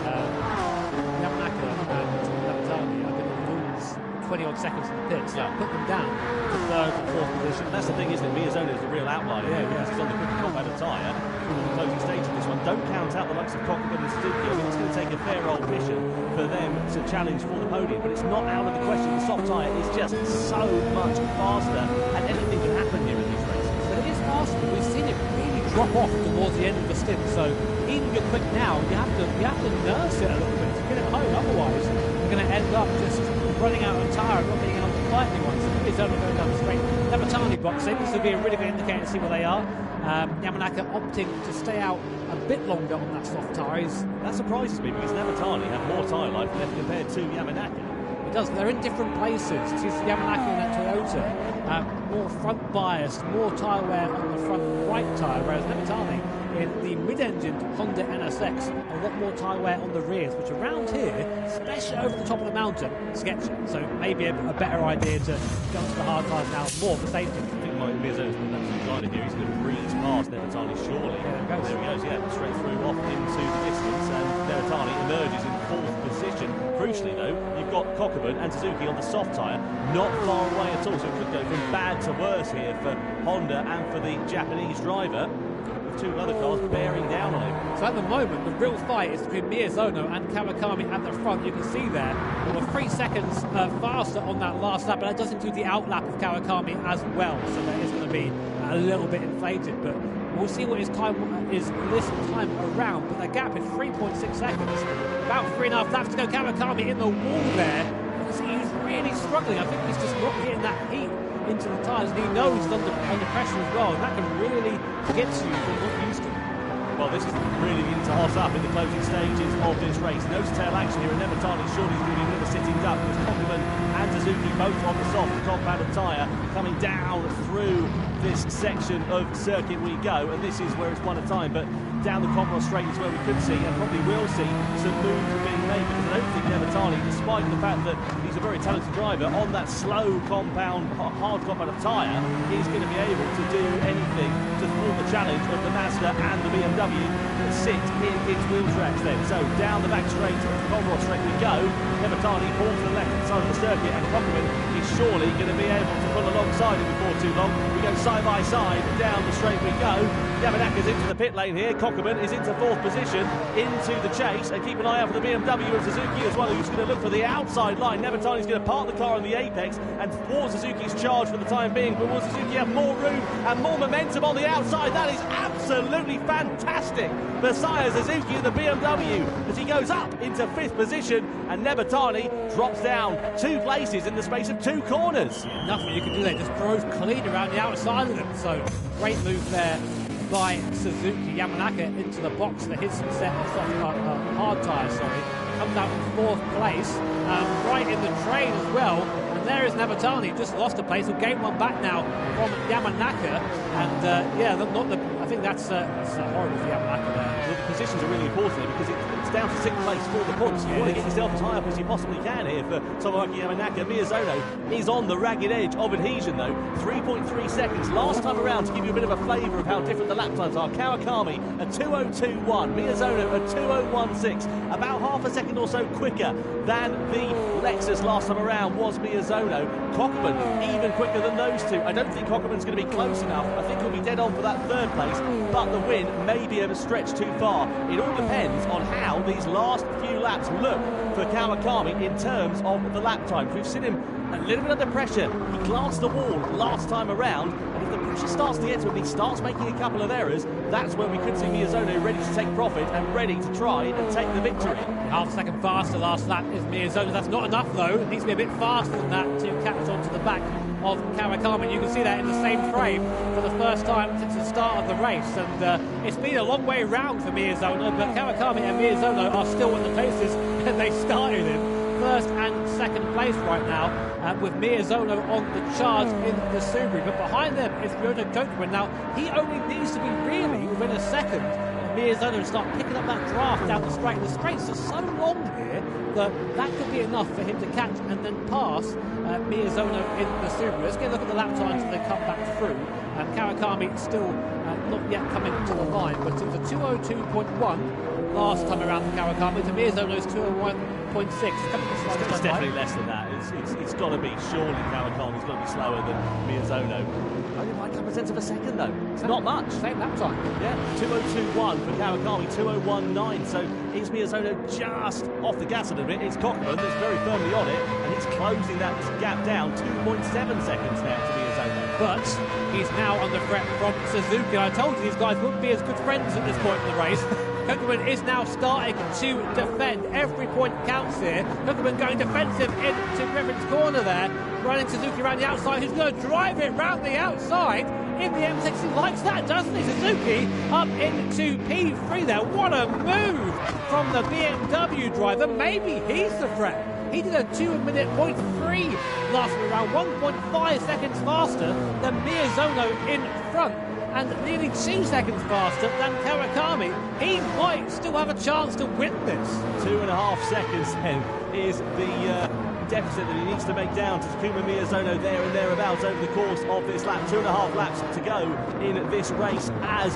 Yamanaka and Nematani are going to lose 20-odd seconds in the pits. So put them down to 3rd and 4th position. That's the thing, isn't it? Miyazono is the real outlier here because he's on the quicker compound tyre in the closing stage of this one. Don't count out the likes of Cockburn and Suzuki. I mean, it's going to take a fair old mission for them to challenge for the podium, but it's not out of the question. The soft tyre is just so much faster, and anything can happen here in these races. But it is faster. We've seen it really drop off towards the end of the stint. So even if you're quick now, you have to nurse it a little bit to get it home. Otherwise, you're going to end up just running out of tyre and not being able to fight anyone. So it's only going down the straight. Nematani boxing. This will be a really good indicator to see where they are. Yamanaka opting to stay out a bit longer on that soft tyre. That surprises me because Nematani have more tyre life left compared to Yamanaka. It does. They're in different places. It's Yamanaka and that Toyota, more front biased, more tyre wear on the front right tyre, whereas Nematani in the mid-engined Honda NSX, a lot more tyre wear on the rears, which around here, especially over the top of the mountain, sketchy. So maybe a better idea to go to the hard tyres now, more for safety. I think Mike Miyazono's got that glider here. He's going to breeze past Nematani surely. Yeah, there he goes, straight through off into the distance, and Nematani emerges in 4th position. Crucially though, you've got Cockburn and Suzuki on the soft tyre, not far away at all, so it could go from bad to worse here for Honda and for the Japanese driver. 2 other cars bearing down on him. So at the moment, the real fight is between Miyazono and Kawakami at the front. You can see there, they were 3 seconds faster on that last lap, but that does include the outlap of Kawakami as well, so that is going to be a little bit inflated, but we'll see what his time is this time around. But the gap is 3.6 seconds, about 3.5 laps to go. Kawakami in the wall there. You can see he's really struggling. I think he's just not getting that heat into the tyres, and he knows he's under pressure as well, and that can really get to you from what you used to. Well, this is really beginning to hot up in the closing stages of this race. Nose-tail action here, and Nematani surely is going to be a bit of a sitting duck because Cockburn and Suzuki both on the soft compounded tyre coming down through this section of circuit we go, and this is where it's one at a time, but down the Conroe straight is where we could see, and probably will see, some moves being made, because I don't think Nematani, despite the fact that he's a very talented driver, on that slow compound, hard compound of tyre, is going to be able to do anything to thwart the challenge of the Mazda and the BMW that sit in its wheel tracks then. So down the back straight, Conroe straight we go. Nematani pulls to the left side of the circuit, and Cockburn is surely going to be able to pull alongside him before too long. We go side by side, down the straight we go. Yamanaka's into the pit lane here. Cockburn is into 4th position, into the chase, and keep an eye out for the BMW and Suzuki as well, who's going to look for the outside line. Nematani's going to park the car on the apex and thwart Suzuki's charge for the time being, but will Suzuki have more room and more momentum on the outside? That is absolutely fantastic for Saya Suzuki and the BMW as he goes up into 5th position, and Nematani drops down 2 places in the space of 2 corners. Nothing you can do there, just drove clean around the outside of them, so great move there by Suzuki. Yamanaka into the box for his set of hard tyres, comes out in 4th place, right in the train as well, and there is Nematani, just lost a place, will gain one back now from Yamanaka, and I think that's horrible for Yamanaka there. Well, the positions are really important here because it's down to 6th place for the points. You want to get yourself as high up as you possibly can here for Tomoaki Yamanaka. Miyazono is on the ragged edge of adhesion though. 3.3 seconds last time around to give you a bit of a flavour of how different the lap times are. Kawakami a 2:02.1, Miyazono a 2:01.6, about half a second or so quicker than the Lexus last time around was Miyazono. Cockburn even quicker than those two. I don't think Cockburn's going to be close enough. I think he'll be dead on for that 3rd place, but the win may be a stretch too far. It all depends on how these last few laps look for Kawakami in terms of the lap times. We've seen him a little bit under pressure. He glanced the wall last time around, and if the Porsche starts to get to him, he starts making a couple of errors, that's when we could see Miyazono ready to take profit and ready to try and take the victory. Half a second faster last lap is Miyazono. That's not enough though. It needs to be a bit faster than that to catch on to the back of Kawakami. You can see that in the same frame for the first time since the start of the race. And it's been a long way round for Miyazono, but Kawakami and Miyazono are still in the places that they started in. First and second place right now, with Miyazono on the charge in the Subaru. But behind them is Ryota Kokuman. Now, he only needs to be really within a second of Miyazono to start picking up that draft down the straight. The straights are so long here that could be enough for him to catch and then pass Miyazono in the Subaru. Let's get a look at the lap times as they come back through. Kawakami still not yet coming to the line, but it was a 202.1 last time around for Kawakami. To Miyazono's 201.6. It's definitely less than that. It's got to be, surely Kawakami's got to be slower than Miyazono. Only by a couple of tenths of a second though. It's not much. Same lap time. Yeah, 202.1 for Kawakami, 201.9. So is Miyazono just off the gas a little bit? It's Kokuman that's very firmly on it, and it's closing that gap down 2.7 seconds now to Miyazono. But he's now under threat from Suzuki. I told you these guys wouldn't be as good friends at this point in the race. Kokuman is now starting to defend. Every point counts here. Kokuman going defensive into Griffin's corner there. Running Suzuki around the outside, who's going to drive it round the outside in the M6. He likes that, doesn't he? Suzuki up into P3 there. What a move from the BMW driver. Maybe he's the threat. He did a 2-minute 0.3 last around 1.5 seconds faster than Miyazono in front, and nearly 2 seconds faster than Kawakami. He might still have a chance to win this. 2.5 seconds then is the deficit that he needs to make down to Takuma Miyazono there and thereabouts over the course of this lap. 2.5 laps to go in this race as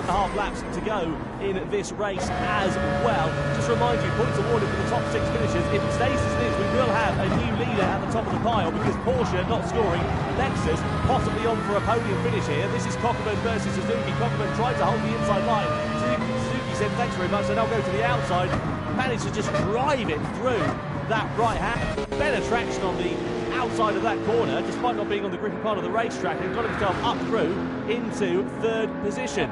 well. Just remind you, points awarded for the top 6 finishers. If it stays as it is, we will have a new leader at the top of the pile because Porsche not scoring, Lexus possibly on for a podium finish here. This is Kokuman versus Suzuki. Kokuman tried to hold the inside line. Suzuki said thanks very much, and I'll go to the outside. Managed to just drive it through that right hand. Better traction on the outside of that corner, despite not being on the grippy part of the racetrack, and got himself up through into third position.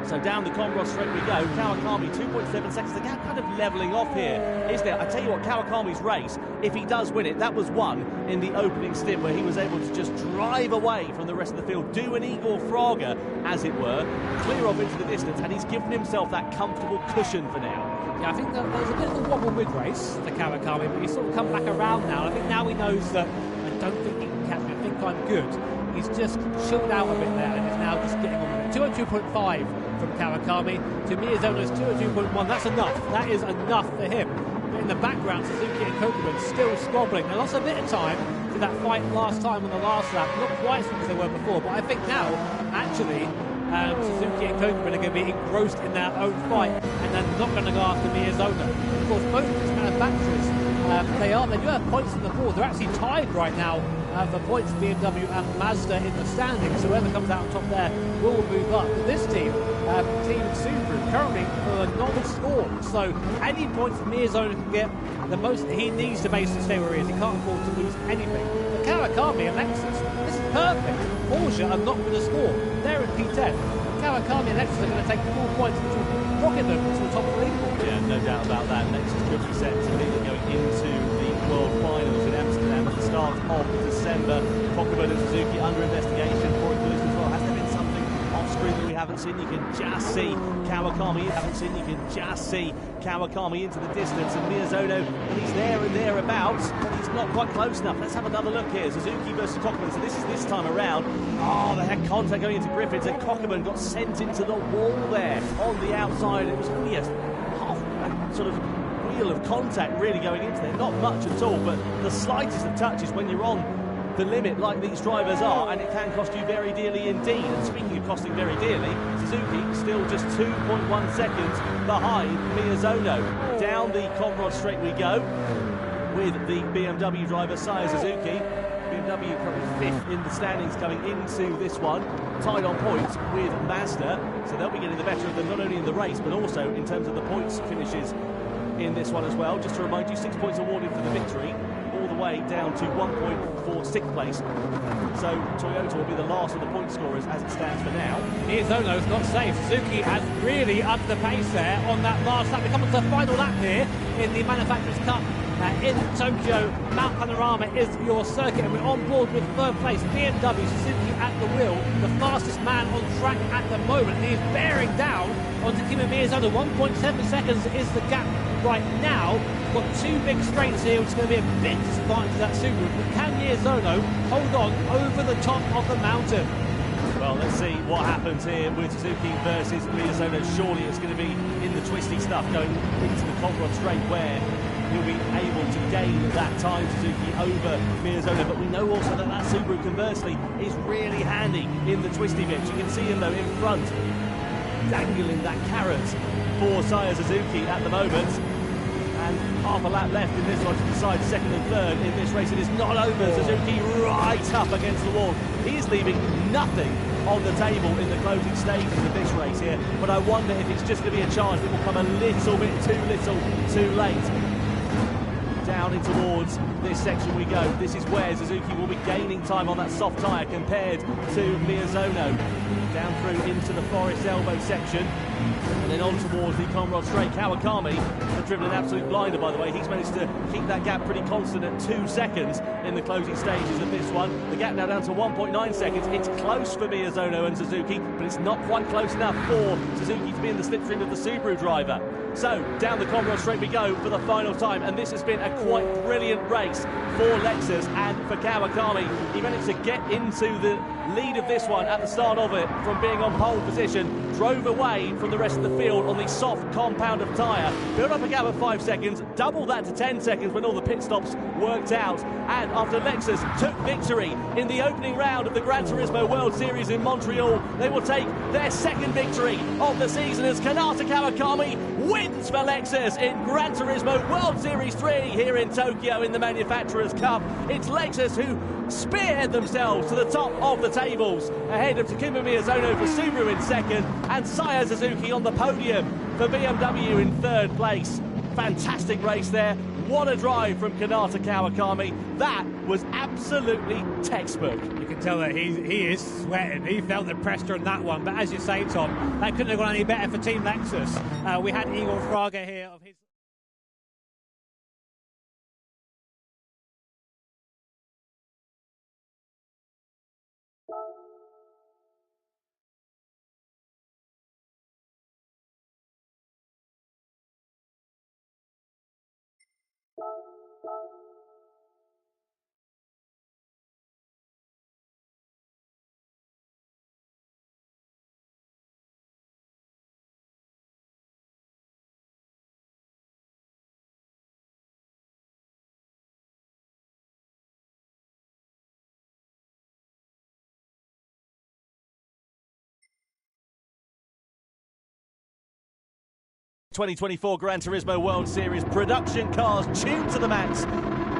So down the Conrod straight we go. Kawakami 2.7 seconds. The gap kind of levelling off here, isn't it? I tell you what, Kawakami's race, if he does win it, that was won in the opening stint where he was able to just drive away from the rest of the field, do an Igor Fraga, as it were, clear off into the distance, and he's given himself that comfortable cushion for now. Yeah, I think that there's a bit of a wobble mid-race for Kawakami, but he's sort of come back around now. I think now he knows that I don't think he can catch me. I think I'm good. He's just chilled out a bit there and is now just getting on with it. 202.5 from Kawakami to Miyazono's 202.1. That's enough. That is enough for him. But in the background, Suzuki and Kokuman still squabbling. They lost a bit of time to that fight last time on the last lap. Not quite as much as they were before, but I think now, actually, Suzuki and Kokuman are going to be engrossed in their own fight, and they're not going to go after Miyazono. Of course, both of these manufacturers, they do have points on the board. They're actually tied right now for points, BMW and Mazda in the standings. So whoever comes out on top there will move up. But this team, Team Subaru, currently for a non-score. So any points that Miyazono can get, the most he needs to basically stay where he is. He can't afford to lose anything. But Kawakami and Lexus, this is perfect. Porsche are not going to score. They're in P10. Kawakami and Lexus are going to take 4 points, which will rocket them to the top of the leaderboard. Yeah, no doubt about that. Lexus could be set to lead going into the World Finals in Amsterdam at the start of December. Kokuman and Suzuki under investigation for collision as well. Has there been something off screen that we haven't seen? You can just see Kawakami. Into the distance, and Miyazono, and he's there and thereabouts, but he's not quite close enough. Let's have another look here. Suzuki versus Kokuman. So this time around. Oh, they had contact going into Griffiths, and Kokuman got sent into the wall there on the outside. It was only a half sort of wheel of contact really going into there. Not much at all, but the slightest of touches when you're on the limit like these drivers are, and it can cost you very dearly indeed. And speaking of costing very dearly, Suzuki still just 2.1 seconds behind Miyazono. Down the Conrod straight we go with the BMW driver Saya Suzuki. BMW probably 5th in the standings coming into this one, tied on points with Mazda, so they'll be getting the better of them not only in the race but also in terms of the points finishes in this one as well. Just to remind you, 6 points awarded for the victory, all the way down to 1 point for 6th place. So Toyota will be the last of the point scorers as it stands for now. Miyazono's not safe. Suzuki has really upped the pace there on that last lap. We come on to the final lap here in the Manufacturers' Cup in Tokyo. Mount Panorama is your circuit, and we're on board with 3rd place BMW, Suzuki at the wheel, the fastest man on track at the moment. He is bearing down on Takuma Miyazono. 1.7 seconds is the gap right now. We've got 2 big straights here, which is going to be a big disadvantage to that Subaru. But can Miyazono hold on over the top of the mountain? Well, let's see what happens here with Suzuki versus Miyazono. Surely it's going to be in the twisty stuff going into the Conrod straight where he'll be able to gain that time, Suzuki, over Miyazono. But we know also that that Subaru, conversely, is really handy in the twisty bits. You can see him, though, in front, dangling that carrot for Saya Suzuki at the moment. And half a lap left in this one to decide 2nd and 3rd in this race. It is not over. Suzuki right up against the wall. He is leaving nothing on the table in the closing stages of this race here. But I wonder if it's just going to be a chance that will come a little bit too little, too late. Down in towards this section we go. This is where Suzuki will be gaining time on that soft tyre compared to Miyazono. Down through into the Forest Elbow section. And then on towards the Conrod straight. Kawakami has driven an absolute blinder, by the way. He's managed to keep that gap pretty constant at 2 seconds in the closing stages of this one. The gap now down to 1.9 seconds. It's close for Miyazono and Suzuki, but it's not quite close enough for Suzuki to be in the slipstream of the Subaru driver. So, down the Conrod straight we go for the final time, and this has been a quite brilliant race for Lexus and for Kawakami. He managed to get into the lead of this one at the start of it from being on pole position, drove away from the rest of the field on the soft compound of tyre, built up a gap of 5 seconds, doubled that to 10 seconds when all the pit stops worked out, and after Lexus took victory in the opening round of the Gran Turismo World Series in Montreal, they will take their 2nd victory of the season as Kanata Kawakami wins for Lexus in Gran Turismo World Series 3 here in Tokyo in the Manufacturers' Cup. It's Lexus who spearhead themselves to the top of the tables ahead of Takuma Miyazono for Subaru in 2nd and Saya Suzuki on the podium for BMW in 3rd place. Fantastic race there. What a drive from Kanata Kawakami. That was absolutely textbook. You can tell that he is sweating. He felt the pressure on that one. But as you say, Tom, that couldn't have gone any better for Team Lexus. We had Igor Fraga here of his... ...2024 Gran Turismo World Series production cars tuned to the max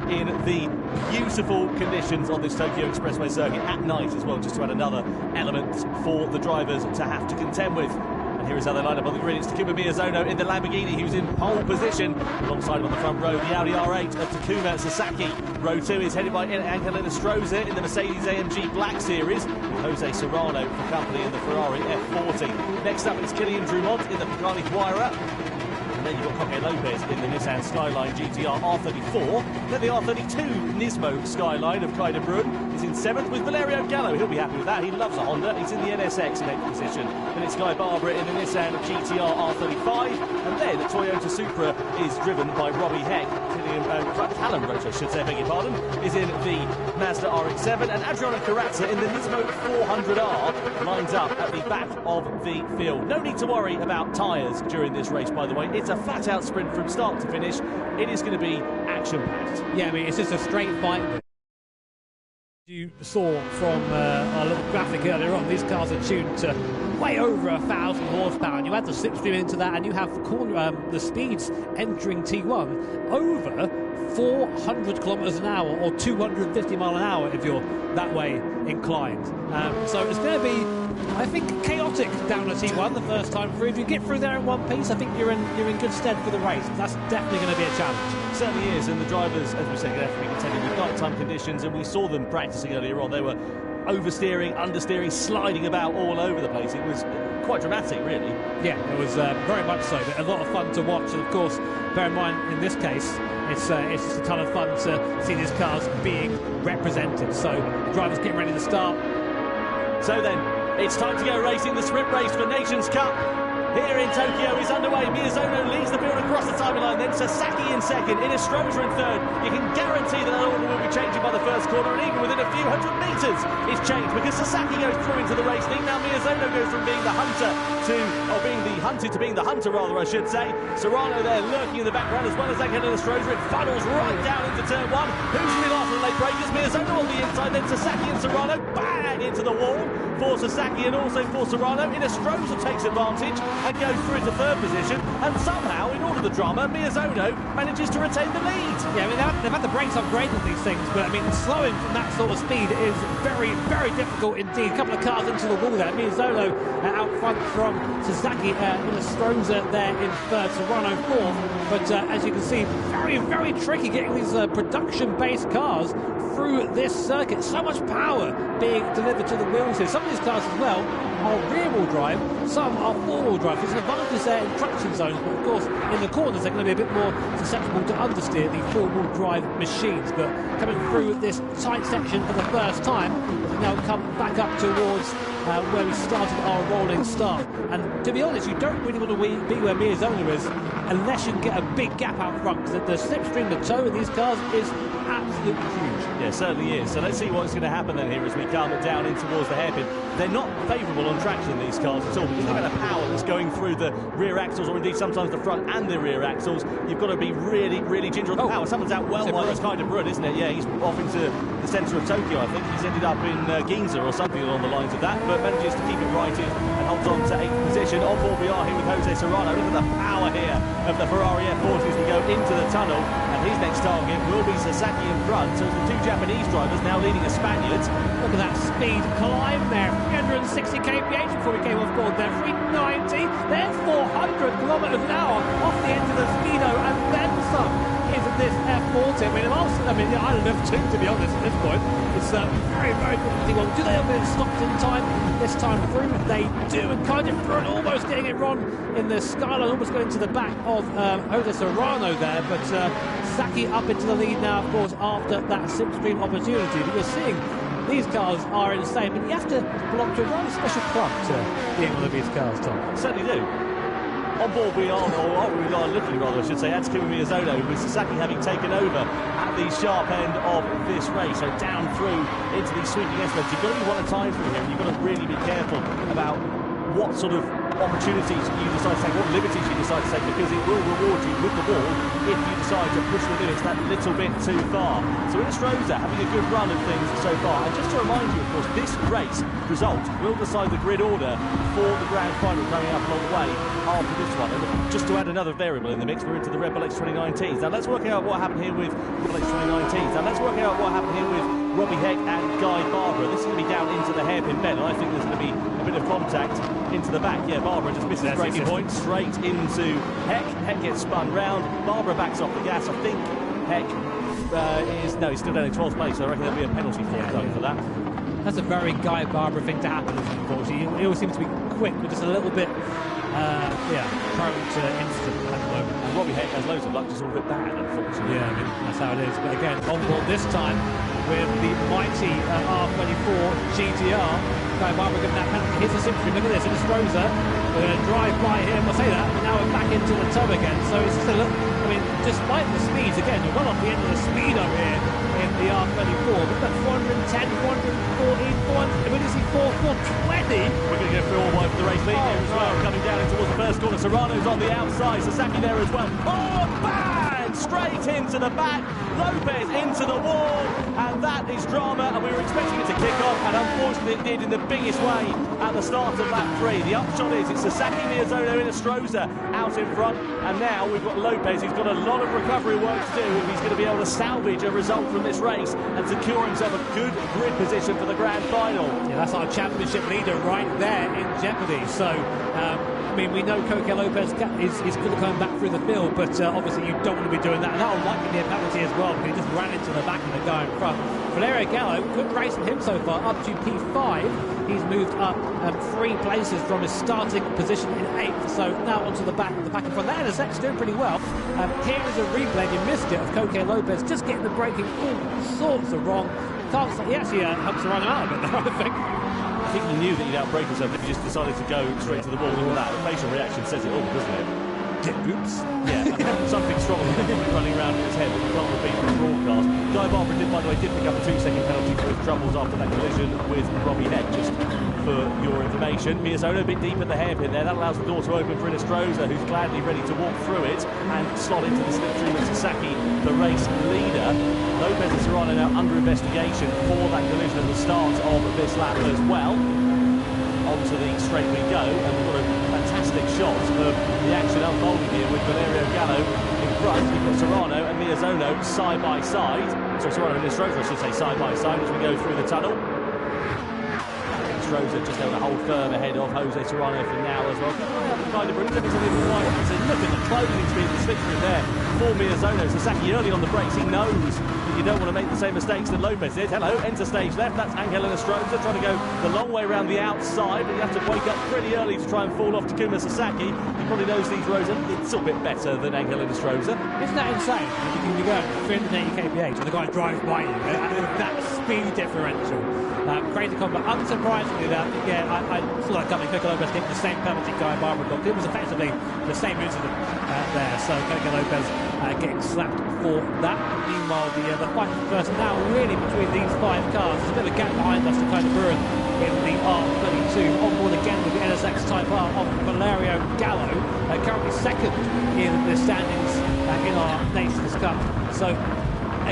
in the beautiful conditions on this Tokyo Expressway circuit at night as well, just to add another element for the drivers to have to contend with. And here is how they line up on the grid. It's Takuma Miyazono in the Lamborghini, who's in pole position. Alongside him on the front row, the Audi R8 of Takuma Sasaki. Row 2 is headed by Angelina Stroza in the Mercedes-AMG Black Series, with Jose Serrano for company in the Ferrari F40. Next up is Kylian Drumont in the Pagani Huayra. And then you've got Jorge Lopez in the Nissan Skyline GTR R34. Then the R32 Nismo Skyline of Kaida Brun is in 7th with Valerio Gallo. He'll be happy with that. He loves a Honda. He's in the NSX in 8th position. Then it's Guy Barbara in the Nissan GTR R35. And then Toyota Supra is driven by Robbie Heck. Callum Roach, I should say, beg your pardon, is in the Mazda RX-7. And Adriano Carrazza in the Nismo 400R lines up at the back of the field. No need to worry about tyres during this race, by the way. It's a flat-out sprint from start to finish. It is going to be action-packed. Yeah, I mean, it's just a straight fight. You saw from our little graphic earlier on, these cars are tuned to way over 1,000 horsepower, and you add the slipstream into that, and you have the speeds entering T1 over 400 kilometers an hour or 250 mile an hour if you're that way inclined. So it's going to be, I think, chaotic down at T1 the first time through. If you get through there in one piece, I think you're in good stead for the race. That's definitely going to be a challenge. Certainly is, and the drivers, as we said, are going to have to be contending with nighttime conditions, and we saw them practicing earlier on. They were oversteering, understeering, sliding about all over the place. It was quite dramatic, really. Yeah, it was very much so, but a lot of fun to watch. And of course, bear in mind, in this case, it's just a ton of fun to see these cars being represented. So the drivers getting ready to start. So then, it's time to go racing. The sprint race for Nations Cup here in Tokyo is underway. Miyazono leads the field across the timing line, then Sasaki in second, Inestrosa in third. You can guarantee that order will be changing by the first corner, and even within a few hundred metres it's changed because Sasaki goes through into the race lead. Now Miyazono goes from being the hunter or being the hunted to being the hunter, rather, I should say. Serrano there lurking in the background, as well as Egan and Inestrosa. It funnels right down into turn one. Who's going to be last on the late breakers? Miyazono on the inside, then Sasaki and Serrano bang into the wall for Sasaki and also for Serrano. Inestrosa takes advantage and goes through into third position, and somehow, in all of the drama, Miyazono manages to retain the lead. Yeah, I mean, they've had the brakes upgraded on these things, but I mean, slowing from that sort of speed is very, very difficult indeed. A couple of cars into the wall there. Miyazono out front from Sasaki, Inestrosa there in third, Serrano fourth. But as you can see, very, very tricky getting these production-based cars through this circuit. So much power being delivered to the wheels here. Some of these cars as well are rear-wheel drive, some are four-wheel drive. There's an advantage there in traction zones, but of course in the corners they're going to be a bit more susceptible to understeer the four-wheel drive machines. But coming through this tight section for the first time, we now come back up towards where we started our rolling start. And to be honest, you don't really want to be where Miyazono is unless you can get a big gap out front, because the slipstream, the toe in these cars is absolutely huge. Yeah, certainly is. So let's see what's going to happen then here as we come down in towards the hairpin. They're not favourable on traction, these cars, at all, because the amount of power that's going through the rear axles, or indeed sometimes the front and the rear axles. You've got to be really, really ginger on the power. Someone's out well by this kind of run, isn't it? Yeah, he's off into the centre of Tokyo, I think. He's ended up in Ginza or something along the lines of that, but manages to keep it righted and holds on to 8th position. On board we are here with Jose Serrano. Look at the power here of the Ferrari F40 as we go into the tunnel, and his next target will be Sasaki in front. So it's the two Japanese drivers now leading a Spaniard. Look at that speed climb there, 360 kph before we came off board there, 390, then 400 kilometers an hour off the end of the speedo, and then some into this F40. I mean, I don't know to be honest at this point. It's very, very difficult. Well, do they have been stopped in time this time through? They do, and kind of through, almost getting it wrong in the skyline, almost going to the back of Jose Serrano there, but Sasaki up into the lead now, of course, after that slipstream opportunity. But you're seeing these cars are insane, but you have to belong to a rather special club to being one of these cars, Tom. Certainly do. On board we are, or we are looking rather, I should say, Takuma Miyazono, with Sasaki having taken over at the sharp end of this race. So down through into these sweeping S-bends. You've got to be one at a time through here, and you've got to really be careful about what sort of opportunities you decide to take, what liberties you decide to take, because it will reward you with the ball if you decide to push the limits that little bit too far. So Inestrosa having a good run of things so far. And just to remind you, of course, this race result will decide the grid order for the grand final coming up along the way after this one. And just to add another variable in the mix, we're into the Red Bull X 2019s. Now let's work out what happened here with Red Bull X 2019s. Now let's work out what happened here with Robbie Heck and Guy Barbara. This is going to be down into the hairpin bend, and I think there's going to be a bit of contact into the back. Yeah, Barbara just misses braking point straight into Heck. Heck gets spun round. Barbara backs off the gas. I think Heck he's still down in 12th place, so I reckon there'll be a penalty for that. That's a very Guy Barbara thing to happen, unfortunately. He always seems to be quick, but just a little bit prone to incident at the moment. And Robbie Heck has loads of luck, just all a bit bad, unfortunately. Yeah, I mean, that's how it is. But again, on board this time with the mighty R24 GTR. Guy Barbara giving that penalty. Here's the slipstream. Look at this. Inestrosa. We're going to drive by him. I'll say that. But now we're back into the toe again. So it's just a look. I mean, despite the speeds, again, you're well off the end of the speed over here in the R24. We've got 410, 414, 400. When you see 420. We're going to go through all wide for the race lead here as well. Coming down in towards the first corner. Serrano's on the outside. Sasaki there as well. Oh, bang! then straight into the back. Lopez into the wall, and that is drama, and we were expecting it to kick off, and unfortunately it did in the biggest way at the start of lap 3. The upshot is it's Sasaki, Miyazono, Inestrosa out in front, and now we've got Lopez, who's got a lot of recovery work to do if he's going to be able to salvage a result from this race and secure himself a good grid position for the grand final. Yeah, that's our championship leader right there in jeopardy. So, I mean, we know Coque Lopez is good at coming back through the field, but obviously you don't want to be doing that. And that will likely be a penalty as well, because he just ran into the back of the guy in front. Valerio Gallo, good race from him so far, up to P5. He's moved up 3 places from his starting position in 8th. So now onto the back in front. That NSX doing pretty well. Here is a replay, if you missed it, of Coque Lopez just getting the braking all sorts of wrong. He actually helps to run out a bit there, I think. I think he knew that he'd outbrake himself if he just decided to go straight to the wall with that. The facial reaction says it all, doesn't it? Oops. Yeah, something strong running around in his head, but we can't repeat on the broadcast. Guy Barber did, by the way, pick up a 2-second penalty for his troubles after that collision with Robbie Head, just for your information. Miyazono a bit deep at the hairpin there. That allows the door to open for Inestrosa, who's gladly ready to walk through it and slot into the slipstream of Sasaki, the race leader. Lopez and Serrano now under investigation for that collision at the start of this lap as well. Onto the straight we go, and we've got a fantastic shot of the action unfolding here with Valerio Gallo in front. We've got Serrano and Miyazono side by side. So Serrano and Inestrosa, I should say, side by side as we go through the tunnel. Inestrosa just able to hold firm ahead of Jose Serrano for now as well. Kind of brings everything a little wide. So look at the closing speed of the slipstream there for Miyazono. Sasaki early on the brakes, he knows that you don't want to make the same mistakes that Lopez did. Hello, enter stage left. That's Angel Inestrosa trying to go the long way around the outside, but you have to wake up pretty early to try and fall off Takuma Sasaki. He probably knows these roads a little bit better than Angel Inestrosa. Isn't that insane? You go 380 kph and the guy drives by you with that speed differential. Crazy combat. Unsurprisingly, I saw that coming. Coque Lopez getting the same penalty Guy Barber got. It was effectively the same incident there. So Coque Lopez getting slapped for that. Meanwhile, the fight for first now really between these 5 cars. There's a bit of a gap behind us to kind of ruin in the R32. On board again with the NSX Type R of Valerio Gallo, currently second in the standings in our Nations Cup. So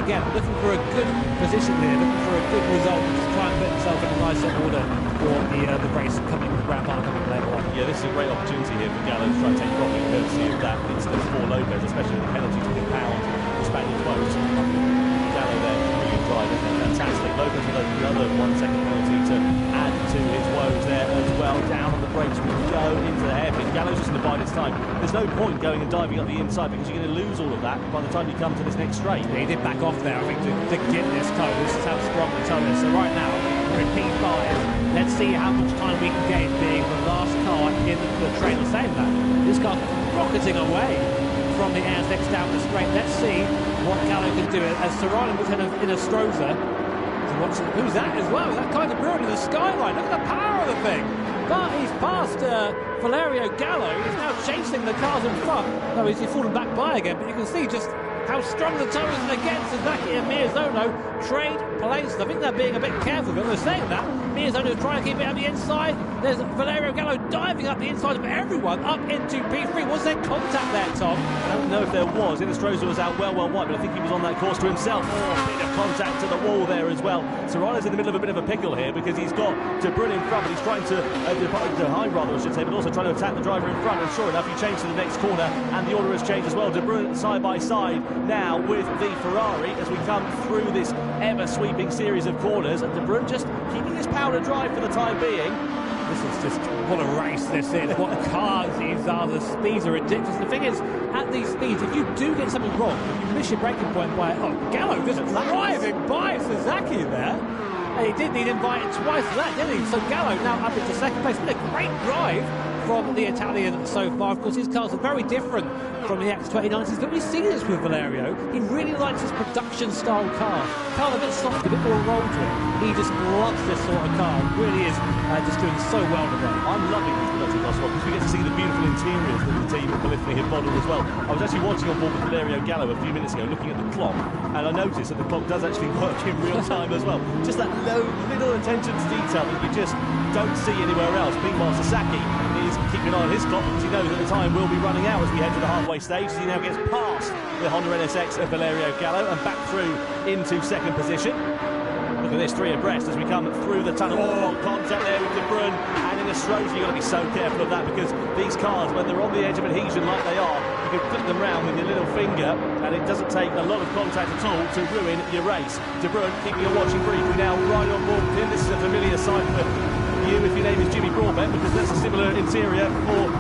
again, looking for a good position here, looking for a good result to try and put himself in a nice order for the race coming, the grand final coming later on. Yeah, this is a great opportunity here for Gallo to try and take profit courtesy of that incident for Lopez, especially the penalty to impound the Spaniard vote. Gallo there, brilliant drive, isn't it? Fantastic. Lopez with another 1-second penalty to add to his woes there as well. Down on the brakes we go into the hairpin. Gallo's just going to bide his time. There's no point going and diving up the inside because you're going to lose all of that by the time you come to this next straight. Yeah, he did back off there, I think, to get this toe. This is how strong the toe is. So right now, we're in P5. Let's see how much time we can gain being the last car in the train. I'm saying that. This car's rocketing away from the NSX down the straight. Let's see what Gallo can do. As Serrano was kind of in Inestrosa. Who's that as well? That kind of ruining the skyline. Look at the power of the thing. But he's past Valerio Gallo. He's now chasing the cars in front. No, he's fallen back by again, but you can see just how strong the toe is. And again, Sasaki and Miyazono trade places. I think they're being a bit careful, but they're saying that. Miyazono trying to keep it on the inside. There's Valerio Gallo diving up the inside of everyone up into P3. Was there contact there, Tom? I don't know if there was. Inestrosa was out well wide, but I think he was on that course to himself. Oh, a bit of contact to the wall there as well. Serrano's in the middle of a bit of a pickle here because he's got De Bruyne in front, but he's trying to hide rather, I should say, but also trying to attack the driver in front. And sure enough, he changed to the next corner, and the order has changed as well. De Bruyne side by side now with the Ferrari as we come through this ever-sweeping series of corners, and De Bruyne just keeping his powder dry for the time being. This is just, what a race this is. What cars these are. The speeds are ridiculous. The thing is, at these speeds, if you do get something wrong, if you miss your braking point by, Gallo just driving by Sasaki there. And he did need invited twice for that, didn't he? So Gallo now up into second place. What a great drive from the Italian so far. Of course, his cars are very different from the X2090s, but we see this with Valerio. He really likes his production-style car. Car a bit soft, a bit more roll to it. He just loves this sort of car. He really is just doing so well today. I'm loving these production cars because we get to see the beautiful interiors that the team at Polyphony have modelled as well. I was actually watching on board with Valerio Gallo a few minutes ago, looking at the clock, and I noticed that the clock does actually work in real time as well. Just that little attention to detail that you just don't see anywhere else. Meanwhile, Sasaki is keeping keeping an eye on his clock because he knows that the time will be running out as we head to the halfway stage. As he now gets past the Honda NSX of Valerio Gallo and back through into second position. Look at this, 3 abreast as we come through the tunnel. Oh, contact there with De Bruyne and in Estrosa. You've got to be so careful of that because these cars, when they're on the edge of adhesion like they are, you can flick them round with your little finger and it doesn't take a lot of contact at all to ruin your race. De Bruyne keeping a watching brief. We now right on board with him. This is a familiar sight for you if your name is Jimmy Broadbent because that's a similar interior for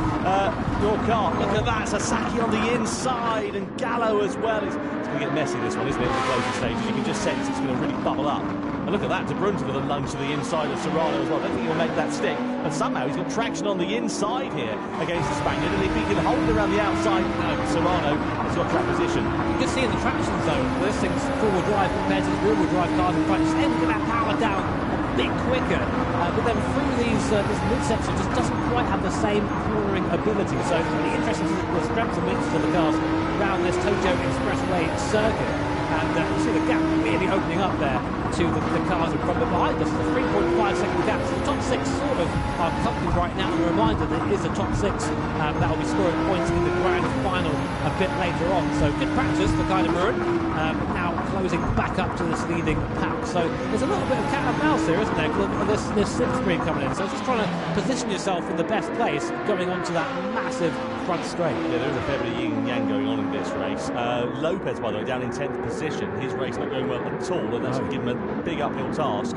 your car. Look at that, Sasaki on the inside and Gallo as well. It's going to get messy this one, isn't it, at the closing stages? You can just sense it's going to really bubble up. And look at that, De Bruyne's with a lunge to the inside of Serrano as well. I don't think he'll make that stick. But somehow he's got traction on the inside here against the Spaniard. And if he can hold it around the outside, Serrano has got track position. You can see in the traction zone, this thing's four-wheel drive compared to the rear-wheel drive cars in front. It's able to get that power down a bit quicker. But then through this mid-section just doesn't quite have the same cornering ability. So it's really interesting to see the strengths and weaknesses of the cars around this Tokyo Expressway circuit. And you see the gap really opening up there to the cars in front, but behind us, the 3.5 second gap. So the top 6 sort of are comfortable right now. A reminder that it is a top 6 that will be scoring points in the grand final a bit later on. So good practice for Kai de Bruyne, now closing back up to this leading pack. So there's a little bit of cat and mouse here, isn't there? This slipstream coming in. So it's just trying to position yourself in the best place going onto that massive front straight. Yeah, there is a fair bit of yin and yang going on in this race. Lopez, by the way, down in 10th position. His race not going well at all, and that's going to give him a big uphill task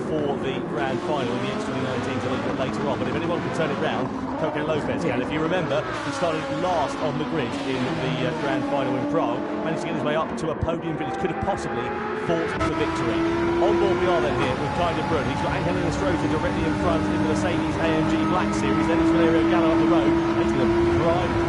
for the grand final in the X2019 a little bit later on. But if anyone can turn it round, Coco Lopez can. If you remember, he started last on the grid in the grand final in Prague, managed to get his way up to a podium finish, could have possibly fought for victory. On board we are then here with Kai de Bruyne. He's got Angel Estrosa directly in front in the Mercedes AMG Black Series. Then it's Valerio Gallo up the road. He's going to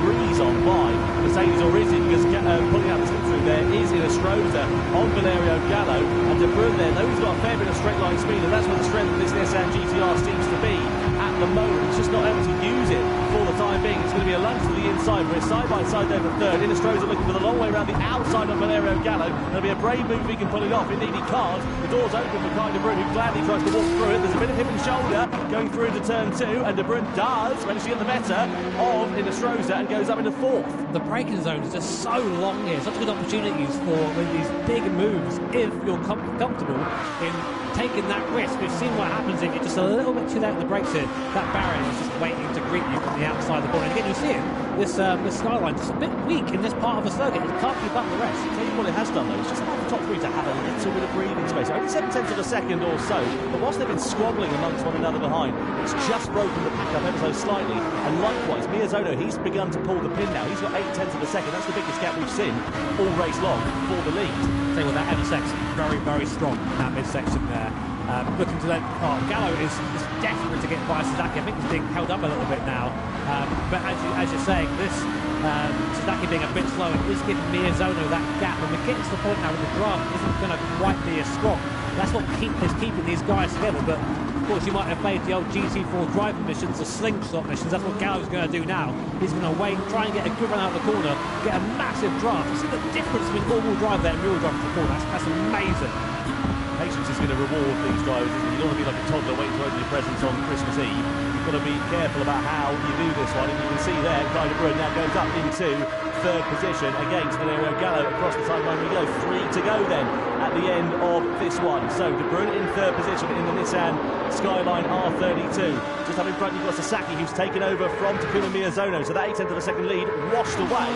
breeze on by Mercedes, or is he? Because pulling out the slip through there is in Estrosa on Valerio Gallo, and De Bruyne there, though he's got a fair bit of straight line speed, and that's where the strength of this Nissan GTR seems to be at the moment. He's just not able to use it for the time being. It's going to be a lunge to the inside. We're side by side there for third. In Estrosa looking for the long way around the outside of Valerio Gallo. There'll be a brave move if he can pull it off. Indeed he can't. The door's open for Kai de Bruyne, who gladly tries to walk through it. There's a bit of hip and shoulder going through into turn 2, and De Bruyne does manage to get the better of Estrosa and goes up into 4th. The braking zone is just so long here. Such good opportunities for these big moves if you're comfortable in taking that risk. We've seen what happens if you're just a little bit too late on the brakes here. That barrier is just waiting to greet you from the outside of the corner. And again, you see it. This skyline just a bit weak in this part of the circuit. It can't keep up the rest. I'll tell you what it has done though, it's just allowed the top 3 to have a little bit of breathing space. Only 7/10 of a second or so, but whilst they've been squabbling amongst one another behind, it's just broken the pack up ever so slightly. And likewise, Miyazono, he's begun to pull the pin now. He's got 8/10 of a second. That's the biggest gap we've seen all race long for the lead. Tell you what, that NSX very, very strong in that midsection there. Looking to then, Gallo is desperate to get by Sasaki. I think he's being held up a little bit now. But as you're saying, this Sasaki being a bit slow is giving Miyazono that gap. And we're getting to the point now where the draft isn't going to quite be as strong. That's what is keeping these guys together. But of course, you might have played the old GT4 driving missions, the slingshot missions. That's what Gallo's going to do now. He's going to wait, try and get a good run out of the corner, get a massive draft. You see the difference between all-wheel drive there and rear-wheel drive to the corner. That's amazing. Patience is going to reward these drivers, isn't it? You don't want to be like a toddler waiting to open your presents on Christmas Eve. You've got to be careful about how you do this one, and you can see there, Kai de Bruyne now goes up into 3rd position against Valerio Gallo across the timeline we go. 3 to go then at the end of this one. So De Bruyne in 3rd position in the Nissan Skyline R32. Just up in front you've got Sasaki, who's taken over from Takuma Miyazono. So that 8/10 of a second lead washed away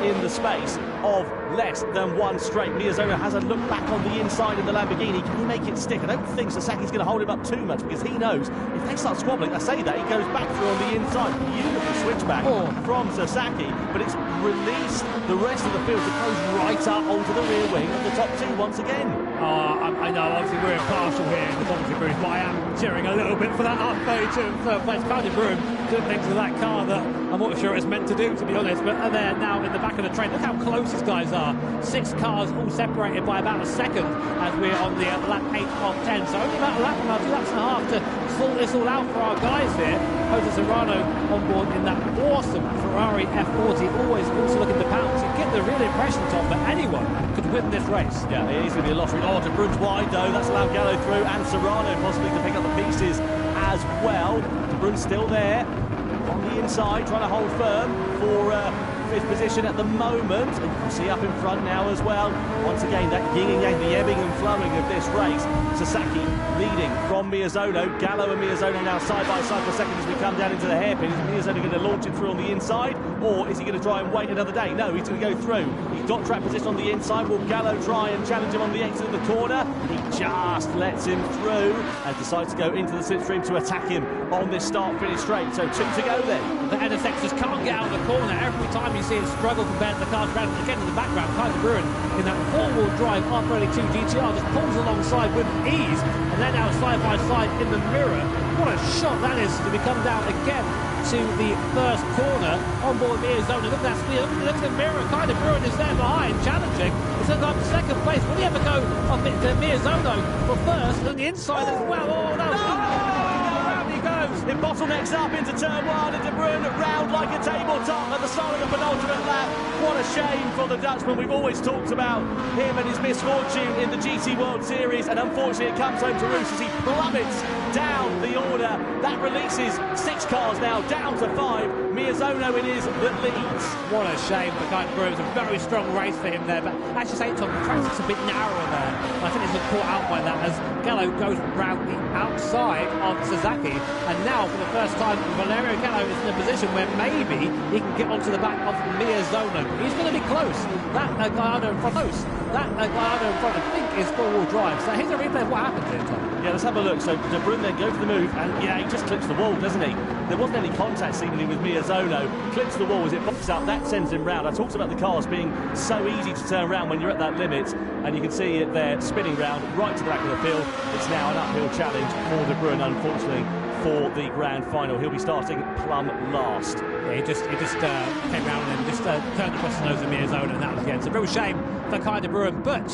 in the space of less than 1 straight. Miyazono has a look back on the inside in the Lamborghini. Can he make it stick? I don't think Sasaki's going to hold him up too much because he knows if they start squabbling, I say that, he goes back through on the inside. Beautiful switchback from Sasaki, but it's released the rest of the field to close right up onto the rear wing of the top 2 once again. I know, obviously we're impartial here in the commentary booth, but I am cheering a little bit for that R32 in 3rd place. Kai de Bruyne doing things to that car that I'm not sure it's meant to do, to be honest, but they're now in the back of the train. Look how close these guys are. 6 cars all separated by about a second as we're on the lap 8 of 10. So only about a lap and about 2 laps and a half to sort this all out for our guys here. Jose Serrano on board in that awesome Ferrari F40, always also looking to pounce. You get the real impression, Tom, that anyone could win this race. Yeah, it is going to be a lottery. De Bruyne's wide though, that's allowed Gallo through, and Serrano possibly to pick up the pieces as well. De Bruyne's still there on the inside, trying to hold firm for fifth position at the moment. And you can see up in front now as well. Once again, that yin and yang, the ebbing and flowing of this race. Sasaki leading from Miyazono. Gallo and Miyazono now side by side for second as we come down into the hairpin. Is Miyazono going to launch it through on the inside, or is he going to try and wait another day? No, he's going to go through. He's got track position on the inside. Will Gallo try and challenge him on the exit of the corner? He just lets him through and decides to go into the slipstream to attack him on this start-finish straight. So 2 to go then. The NSX just can't get out of the corner. Every time you see it struggle compared to the cars around again in the background. Kyle Bruin in that four-wheel drive R32 GTR just pulls alongside with ease, and they're now side by side in the mirror. What a shot that is to be come down again to the first corner on board Miyazono. Look at that speed, look at the mirror. Kyle Bruin is there behind, challenging. He's going to go up to second place. Will he ever go on Miyazono for first on the inside as well? Oh, that was It bottlenecks up into turn one, and De Bruyne round like a tabletop at the start of the penultimate lap. What a shame for the Dutchman. We've always talked about him and his misfortune in the GT World Series, and unfortunately it comes home to roost as he plummets down the order. That releases 6 cars now down to 5. Miyazono it is that leads. What a shame for Kyle Bruin. It was a very strong race for him there, but actually same time the track's a bit narrower there. I think he's been caught out by that as Gallo goes round the outside of Sasaki, and now for the first time Valerio Gallo is in a position where maybe he can get onto the back of Miyazono. He's going to be close. That Gallardo in front, I think is four-wheel drive. So here's a replay of what happened here, Tom. Yeah, let's have a look. So De Bruyne then goes for the move, and yeah, he just clips the wall, doesn't he? There wasn't any contact seemingly with Miyazono. Clips the wall as it pops up. That sends him round. I talked about the cars being so easy to turn around when you're at that limit, and you can see it there spinning round right to the back of the field. It's now an uphill challenge for De Bruyne, unfortunately, for the grand final. He'll be starting plumb last. Yeah, he just came round and just turned across the nose of Miyazono, and that was the end. It's a real shame for Kyle De Bruyne, but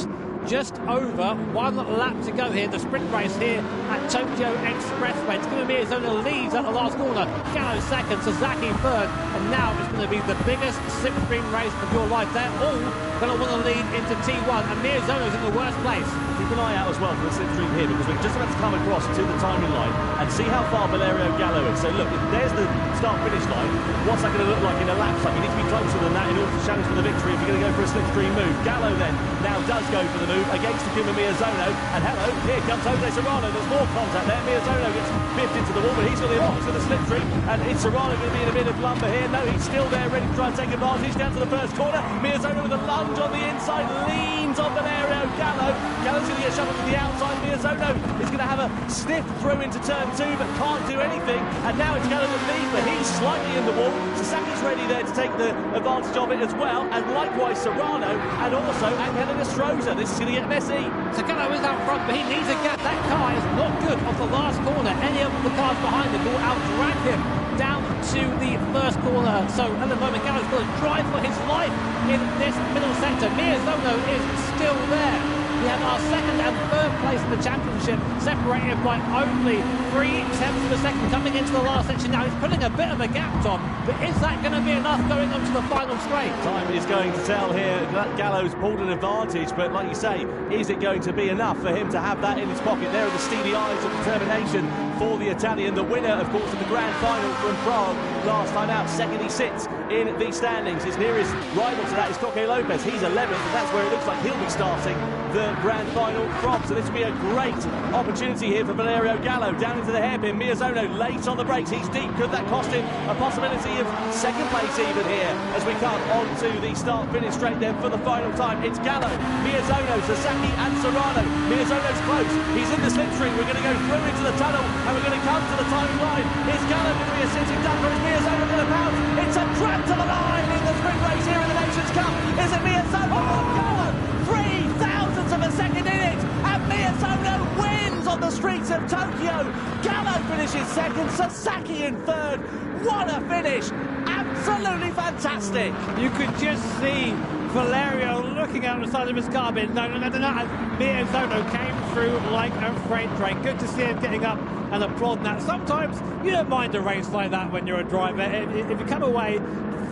just over 1 lap to go here, the sprint race here at Tokyo Expressway. It's going to be Miyazono leads at the last corner, Gallo second, Sasaki third, and now it's going to be the biggest slipstream race of your life. They're all going to want to lead into T1, and Miyazono's in the worst place. Keep an eye out as well for the slipstream here, because we're just about to come across to the timing line and see how far Valerio Gallo is. So look, if there's the start-finish line, what's that going to look like in a lap time? You need to be closer than that in order to challenge for the victory if you're going to go for a slipstream move. Gallo then now does go for the move against Takuma Miyazono, and hello, here comes Jose Serrano. There's more contact there. Miyazono gets biffed into the wall, but he's got the advantage for the slipstream, and is Serrano going to be in a bit of lumber here? No, he's still there, ready to try and take advantage down to the first corner. Miyazono with a lunge on the inside, leans on Valerio Gallo. Gallo's going to get shuffled to the outside. Miyazono is going to have a sniff through into turn 2, but can't do anything, and now it's Gallo that leads, but he's slightly in the wall. Sasaki's ready there to take the advantage of it as well, and likewise Serrano, and also Angel Estrada. This is going to get messy. So Gallo is out front, but he needs a gap. That car is not good off the last corner. Any of the cars behind him will out-drag him down to the first corner. So at the moment, Gallo's got to drive for his life in this middle sector. Miyazono is still there. We have our second and third place in the championship, separated by only 0.3 of a second coming into the last section. Now he's putting a bit of a gap, Tom, but is that going to be enough going on to the final straight? Time is going to tell here. Gallo's pulled an advantage, but like you say, is it going to be enough for him to have that in his pocket? There are the steely eyes of determination for the Italian. The winner, of course, of the grand final from Prague last time out. Second he sits in the standings. His nearest rival to that is Coque Lopez. He's 11th, and that's where it looks like he'll be starting the grand final from. So this will be a great opportunity here for Valerio Gallo. Down into the hairpin. Miyazono late on the brakes. He's deep. Could that cost him a possibility of second place even here as we come on to the start-finish straight then for the final time? It's Gallo, Miyazono, Sasaki and Serrano. Miyazono's close. He's in the slipstream. We're going to go through into the tunnel and we're going to come to the timing line. Is Gallo going to be a sitting duck, or is Miyazono going to pounce? It's a trap to the line in the sprint race here in the Nations Cup. Is it Miyazono? Oh, Gallo! 0.003 of a second in it, and Miyazono wins on the streets of Tokyo. Gallo finishes second, Sasaki in third. What a finish! Absolutely fantastic. You could just see Valerio looking out the side of his car, but no, and Miyazono came through like a freight train. Good to see him getting up and applauding that. Sometimes you don't mind a race like that when you're a driver. If you come away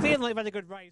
feeling like you've had a good race.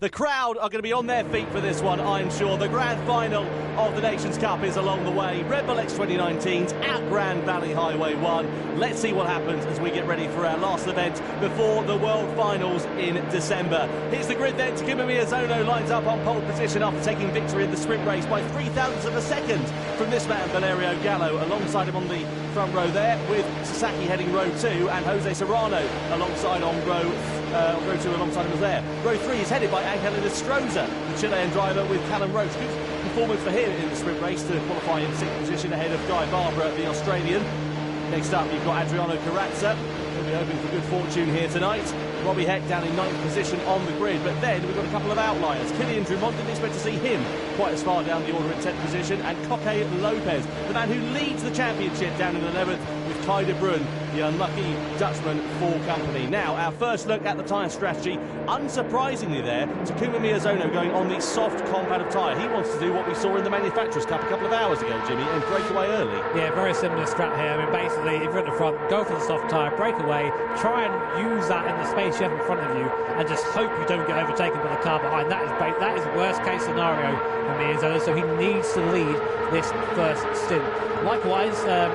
The crowd are going to be on their feet for this one, I'm sure. The grand final of the Nations Cup is along the way. Red Bull X 2019's at Grand Valley Highway 1. Let's see what happens as we get ready for our last event before the World Finals in December. Here's the grid then. Takuma Miyazono lines up on pole position after taking victory in the sprint race by 0.03 of a second from this man, Valerio Gallo. Alongside him on the front row there, with Sasaki heading row 2 and Jose Serrano alongside on row 2 alongside him was there. Row 3 is headed by Angel Estrosza, the Chilean driver, with Callum Roach. Good performance for him in the sprint race to qualify in 6th position ahead of Guy Barbara, the Australian. Next up, you've got Adriano Carrazza. He'll be hoping for good fortune here tonight. Robbie Heck down in 9th position on the grid, but then we've got a couple of outliers. Kylian Drumont, didn't expect to see him quite as far down the order in 10th position, and Coque Lopez, the man who leads the championship, down in 11th, with Kai de Bruyne, the unlucky Dutchman, for company. Now, our first look at the tyre strategy. Unsurprisingly there, Takuma Miyazono going on the soft compound of tyre. He wants to do what we saw in the Manufacturers' Cup a couple of hours ago, Jimmy, and break away early. Yeah, very similar strat here. I mean, basically, if you're at the front, go for the soft tyre, break away, try and use that in the space you have in front of you, and just hope you don't get overtaken by the car behind. That is worst case scenario for Miyazono, so he needs to lead this first stint. Likewise, the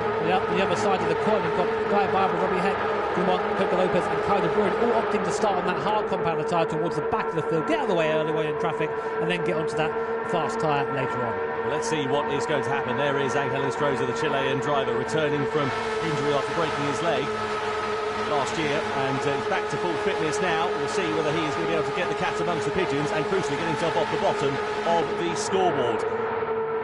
other side of the coin, we've got Guy Barbara, Robbie Heck, Coque Lopez and Kai de Bruyne all opting to start on that hard compound of tyre towards the back of the field, get out of the way early while you're in traffic, and then get onto that fast tyre later on. Well, let's see what is going to happen. There is Angel Estrosza, the Chilean driver, returning from injury after breaking his leg last year, and he's back to full fitness now. We'll see whether he is going to be able to get the cat amongst the pigeons and crucially get himself off the bottom of the scoreboard.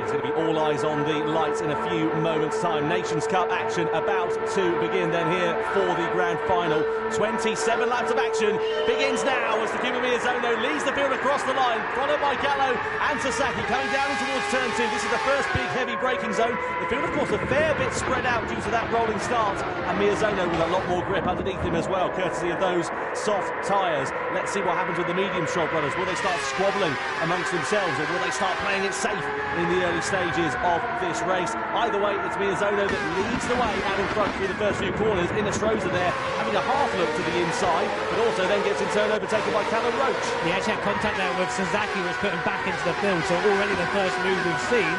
It's going to be all eyes on the lights in a few moments' time. Nations Cup action about to begin then here for the grand final. 27 laps of action begins now as Takuma Miyazono leads the field across the line, followed by Gallo and Sasaki coming down towards turn 2. This is the first big heavy braking zone. The field, of course, a fair bit spread out due to that rolling start, and Miyazono with a lot more grip underneath him as well, courtesy of those soft tyres. Let's see what happens with the medium shod runners. Will they start squabbling amongst themselves, or will they start playing it safe in the early stages of this race? Either way, it's Miyazono that leads the way out in front through the first few corners. Estrosza there having a half look to the inside, but also then gets in turn overtaken by Callum Roach. The edge had contact there with Sasaki, was put him back into the field, so already the first move we've seen,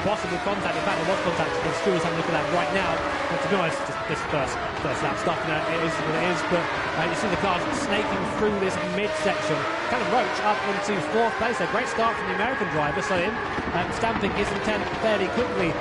possible contact. In fact, there was contact. The stewards having a look at that right now. But to be honest, this first lap stuff, it is what it is, but you see the cars snaking through this mid-section. Callum Roach up into 4th place. A great start from the American driver, so him stamping his intent fairly quickly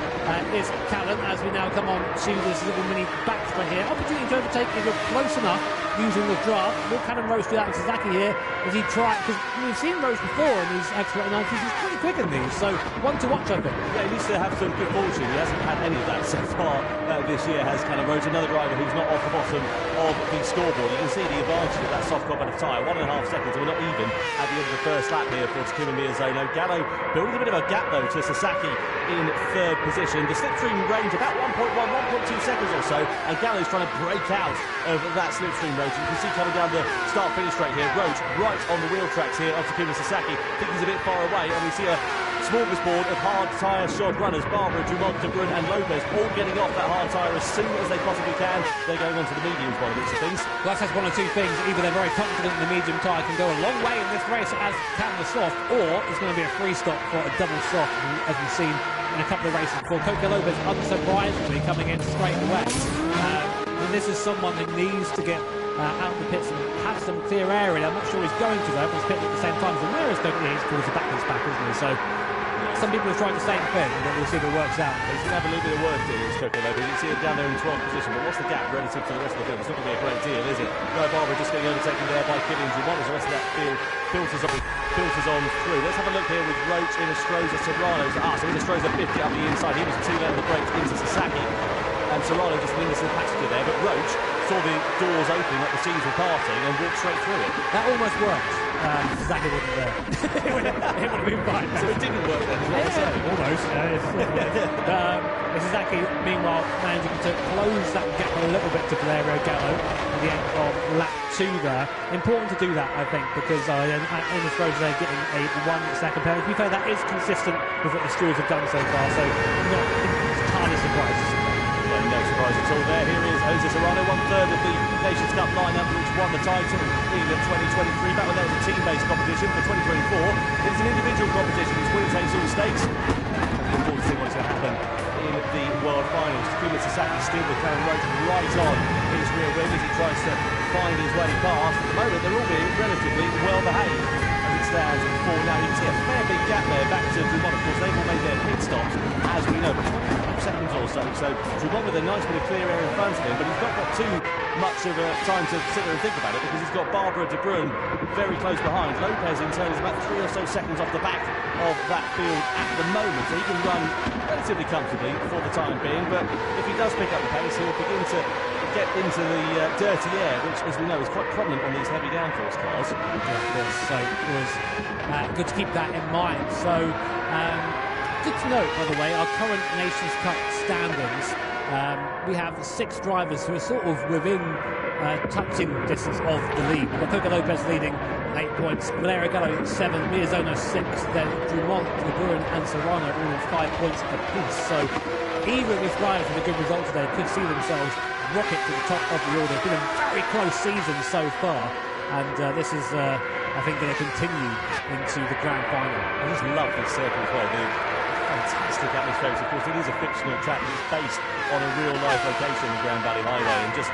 is Callum, as we now come on to this little mini backstraight here. Opportunity to overtake if you're close enough using the draft. Will Callum Roach do that with Sasaki here as he tries? Because we've seen Roach before in these X-90s. He's pretty quick in these, so one to watch, I think. Yeah, he needs to have some good fortune. He hasn't had any of that so far this year, has Callum Roach, another driver who's not off the bottom of the scoreboard. You can see the advantage of that soft compound of tyre. 1.5 seconds, and we're not even at the end of the first lap here for Takuma Miyazono. Gallo building a bit of a gap, though, to Sasaki in 3rd position. The slipstream range about 1.2 seconds or so, and Gallo's trying to break out of that slipstream range. You can see coming down the start-finish straight here, Roach right on the wheel tracks here of Takuma Sasaki. I think he's a bit far away, and we see a smorgasbord of hard tyre shod runners. Barbara, Drumont, De Bruyne and Lopez all getting off that hard tyre as soon as they possibly can. They're going on to the mediums by the looks of things. Well, that says one or two things. Either they're very confident the medium tyre can go a long way in this race as can the soft, or it's going to be a free stop for a double soft, as we've seen in a couple of races before. Coque Lopez unsurprisingly coming in straight away. And this is someone who needs to get out of the pits and have some clear area. I'm not sure he's going to, though, but he's pitting at the same time. So where is Coque? He's towards the back of his back, isn't he? So some people are trying the same thing, but we'll see if it works out. He's going to have a little bit of work doing this, Coque Lopez. You can see him down there in 12th position, but what's the gap relative to the rest of the field? It's not going to be a great deal, is it? Guy Barbara just getting overtaken there by Kylian Drumont as the rest of that field filters on through. Let's have a look here with Roach, Estrosza, Serrano. So Estrosza 50 up the inside. He was too late on the brakes into Sasaki, and Serrano just an innocent passenger there, but Roach saw the doors opening like the scenes were parting and walked straight through it. That almost worked. Sasaki wasn't there. It would have been fine. So it didn't work then, is what I'm saying. Almost. Sasaki, meanwhile, managing to close that gap a little bit to Valerio Gallo at the end of lap 2 there. Important to do that, I think, because Estrosza there getting a 1 second penalty. To be fair, that is consistent with what the stewards have done so far, so not entirely surprised. No surprise at all there. Here is Jose Serrano, 1/3 of the Nations Cup lineup, which won the title in 2023, back when that was a team-based competition. For 2024, it's an individual competition. It's winner takes all stakes. Looking forward to see what's going to happen in the World Finals. Takuma Sasaki still with Cameron Roach right on his rear wing as he tries to find his way past. At the moment, they're all being relatively well behaved as it stands for now. You can see a fair big gap there back to Drummond. Of course, they've all made their pit stops, as we know, but 25 seconds or so. So Drummond with a nice bit of clear air in front of him, but he's not got too much of a time to sit there and think about it because he's got Barbara de Bruyne very close behind. Lopez in turn is about 3 or so seconds off the back of that field at the moment, so he can run relatively comfortably for the time being, but if he does pick up the pace, he'll begin to get into the dirty air, which, as we know, is quite prominent on these heavy downforce cars. So it was good to keep that in mind. So good to note, by the way, our current Nations Cup standings. We have 6 drivers who are sort of within touching distance of the lead. We've got Coco Lopez leading 8 points, Valerio Gallo 7, Miyazono 6, then Drummond, De Bruyne and Serrano all 5 points apiece. So even if riders with a good result today could see themselves rocket to the top of the order. It's been a very close season so far, and this is, I think, going to continue into the grand final. I just love this circle as well. The fantastic atmosphere. Of course, it is a fictional track that's based on a real-life location, the Grand Valley Highway, and just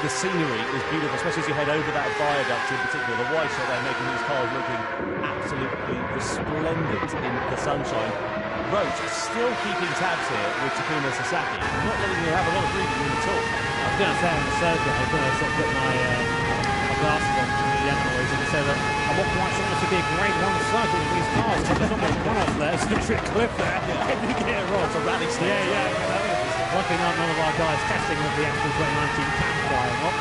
the scenery is beautiful, especially as you head over that viaduct in particular. The wide shot there making these cars looking absolutely resplendent in the sunshine. Roach still keeping tabs here with Takuma Sasaki, not letting you have a lot of breathing room at all. I was going to say on the circuit, I was going to sort of put my glasses on to the noise and say that I'm not quite sure this would be a great one circle with these cars. There's not much one-off there, it's literally a cliff there. Yeah. You get it wrong, it's a rally stage. Yeah. Luckily not none of our guys testing with the actual 2019 campfire not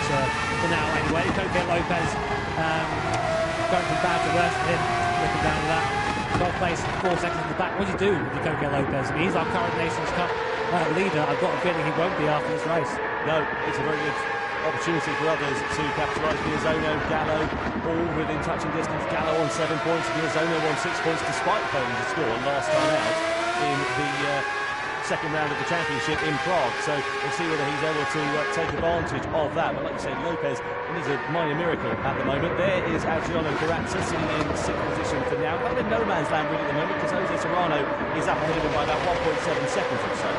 for now anyway. Coco Lopez going from bad to worse for him, looking down at that. 12th place, 4 seconds in the back. What do you do with Coco Lopez? I mean, he's our current Nations Cup leader. I've got a feeling he won't be after this race. No, it's a very good opportunity for others to capitalise. Miyazono, Gallo, all within touching distance. Gallo on 7 points, Miyazono on 6 points, despite failing to score last time out in the second round of the championship in Prague. So we'll see whether he's able to take advantage of that. But like you say, Lopez needs a minor miracle at the moment. There is Adriano Carrazza sitting in 6th position for now. Kind of in no man's land really at the moment because Jose Serrano is up ahead of him by about 1.7 seconds or so.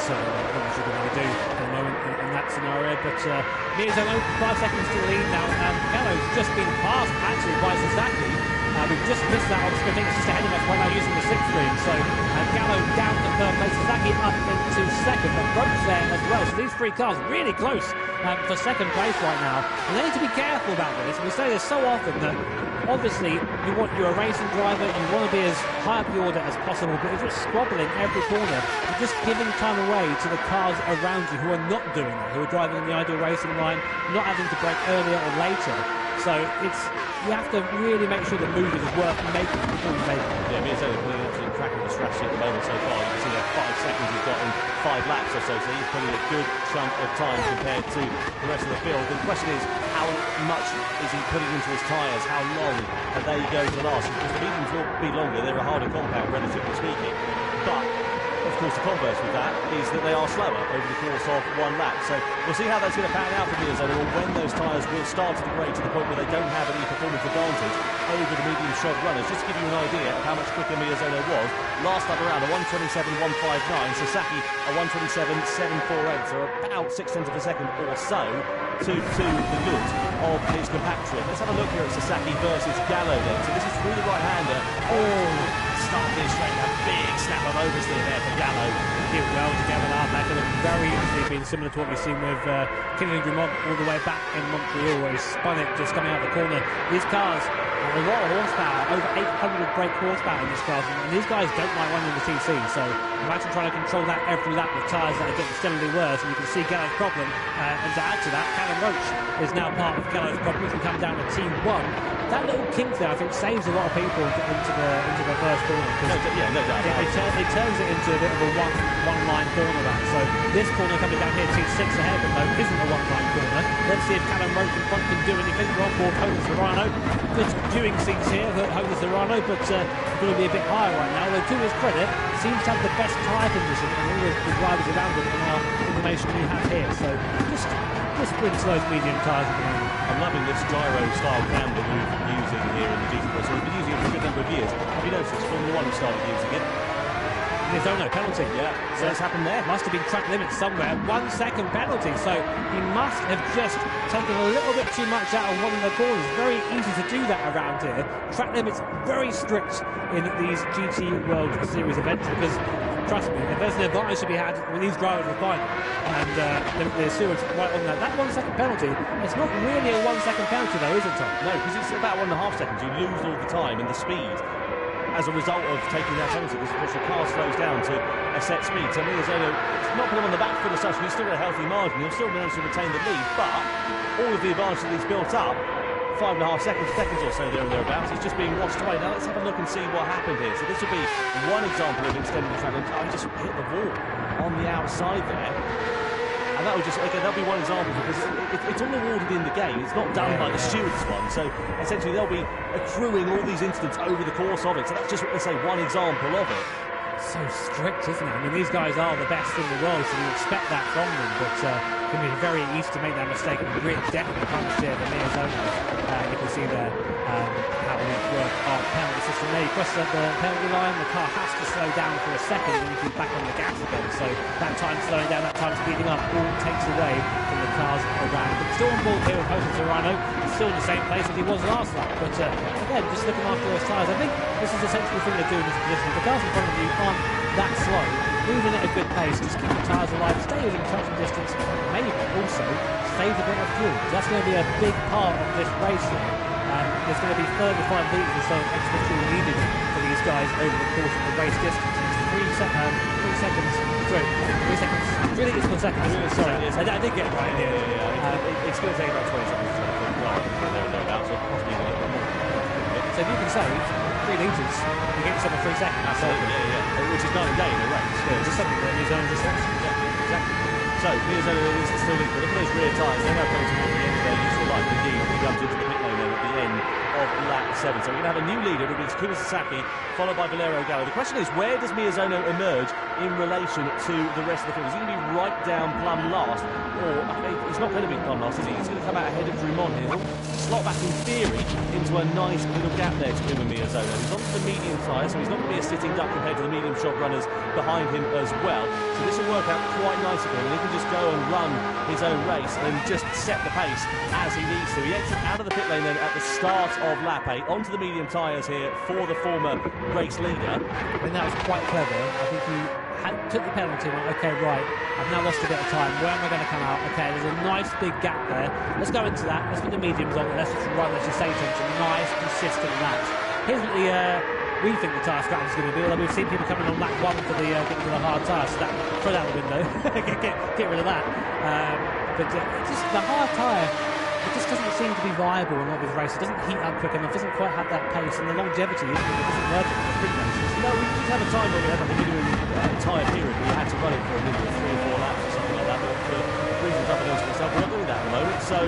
So not much you can really do at the moment in that scenario. But Miyazono 5 seconds to the lead now. Gallo's just been passed actually by Sasaki. We've just missed that. I think it's just ahead of us while now using the 6th screen. So Gallo down to 3rd place, Sasaki up into 2nd, but Roach there as well. So these 3 cars really close for 2nd place right now. And they need to be careful about this. We say this so often that obviously you're a racing driver, you want to be as high up the order as possible, but if you're squabbling every corner, you're just giving time away to the cars around you who are not doing that, who are driving in the ideal racing line, not having to brake earlier or later. So you have to really make sure the move is worth making before you make it. Yeah, Miyazono putting an absolute crack of the strategy at the moment so far. You can see there 5 seconds he's got in 5 laps or so, so he's putting a good chunk of time compared to the rest of the field. The question is, how much is he putting into his tyres? How long are they going to last? Because the mediums will be longer, they're a harder compound, relatively speaking. But of course, the converse with that is that they are slower over the course of 1 lap. So we'll see how that's going to pan out for Miyazono, or when those tyres will start to degrade to the point where they don't have any performance advantage over the medium shod runners. Just to give you an idea of how much quicker Miyazono was, last time around a 1:27.159, Sasaki a 1:27.748, so about 0.6 of a second or so to the good of his compatriot. Let's have a look here at Sasaki versus Gallo then. So this is through the right-hander. Start this straight, a big snap of oversteer there for Gallo. Did well together that. That could have very easily been similar to what we've seen with Kylian Drummond all the way back in Montreal, where he spun it just coming out of the corner. These cars have a lot of horsepower, over 800 brake horsepower in these cars, and these guys don't like running the TC, so imagine trying to control that every lap with tyres that are getting steadily worse, and you can see Gallo's problem, and to add to that, Callum Roach is now part of Gallo's problem. He can come down to Team 1. That little kink there, I think, saves a lot of people into the first corner. No doubt. It turns it into a bit of a one-line corner that. So this corner coming down here, T6 ahead, but no, isn't a one-line corner. Let's see if Callum Roach in front can do anything. We're on board Jose Serrano. Good viewing seats here for Jose Serrano, but going to be a bit higher right now. Though to his credit, seems to have the best tyre condition and all the drivers around him in our information we have here. So just to sprint to those medium tyres at the moment. I'm loving this gyro-style cam that we've been using here in the GT Pro. So we've been using it for a good number of years. Have you noticed Formula 1 started using it? There's no penalty. Yeah, so it's happened there. Must have been track limits somewhere. 1 second penalty. So he must have just taken a little bit too much out of one of the corners. Very easy to do that around here. Track limits very strict in these GT World Series events because, trust me, if there's an advantage to be had when these drivers are fine and the stewards right on that 1 second penalty, it's not really a 1 second penalty though, is it, Tom? No, because it's about 1.5 seconds. You lose all the time and the speed as a result of taking that penalty, because the car slows down to a set speed. So Miyazano, it's not put him on the back foot as such, he's still got a healthy margin, he'll still manage to retain the lead, but all of the advantage that he's built up, 5.5 seconds or so there and thereabouts, he's just being washed away. Now let's have a look and see what happened here. So this will be one example of extending the track. I just hit the wall on the outside there. And that will just, again, that'll be one example because it's all awarded in the game. It's not done by the stewards one. So essentially they'll be accruing all these incidents over the course of it. So that's just, let's say, one example of it. So strict, isn't it? I mean, these guys are the best in the world, so you expect that from them, but it can be very easy to make that mistake, and really definitely punished here for Miyazano. You can see there how we work our penalty system there. You cross the penalty line, the car has to slow down for a second, and you can back on the gas again. So that time slowing down, that time speeding up, all takes away from the cars around. But still on board here with Jose Serrano, still in the same place as he was last lap. But again, just looking after those tyres, I think this is the sensible thing to do in this position. The cars in front of you aren't that slow, moving at a good pace, just keep the tyres alive, stay within touching distance, maybe also save a bit of fuel. That's going to be a big part of this race here. There's going to be 35 litres or so of extra fuel needed for these guys over the course of the race distance. It's 3 seconds, 3 seconds, 3 litres per second. Sorry, I did get it right here. It's going to take about 20 seconds to put the car there and thereabouts, so possibly a little bit more. So if you can save 3 litres, you get yourself a 3 seconds. Absolutely, which is night and day in a race. Yeah, just something that Miyazano just wants. Yeah, exactly. So Miyazano is still leading, but look at those rear tyres. They're now coming towards the end of their useful life. Indeed, he comes into the pit lane then at the end of lap 7. So we're going to have a new leader. It'll be Takuma Sasaki, followed by Valerio Gallo. The question is, where does Miyazano emerge in relation to the rest of the field? Is he going to be right down plumb last? Or, he's not going to be plumb last, is he? He's going to come out ahead of Drummond here. He'll slot back, in theory, into a nice little gap there to Takuma Miyazano. He's on the medium tyre, so he's not going to be a sitting duck compared to the medium shot runners behind him as well. So this will work out quite nicely for him, and he can just go and run his own race and just set the pace as he needs to. He exits out of the pit lane then at the start of lap 8, onto the medium tyres here for the former race leader. I think that was quite clever. I think he took the penalty and went, okay, right, I've now lost a bit of time. Where am I going to come out? Okay, there's a nice big gap there. Let's go into that. Let's put the mediums on and let's just run, let's just say some nice, consistent laps. Here's what we think the tyre strategy is going to be, although we've seen people coming on lap 1 for the getting to the hard tyre, so that, throw that out the window, get rid of that. But just the hard tyre, it just doesn't seem to be viable in a lot of his races. It doesn't heat up quick enough, doesn't quite have that pace, and the longevity it doesn't work in the sprint races. No, we did have a time when we had like a minimum tyre period where you had to run it for a minimum of 3 or 4 laps or something like that, but for reasons unbeknownst to myself, we're not doing that at the moment, so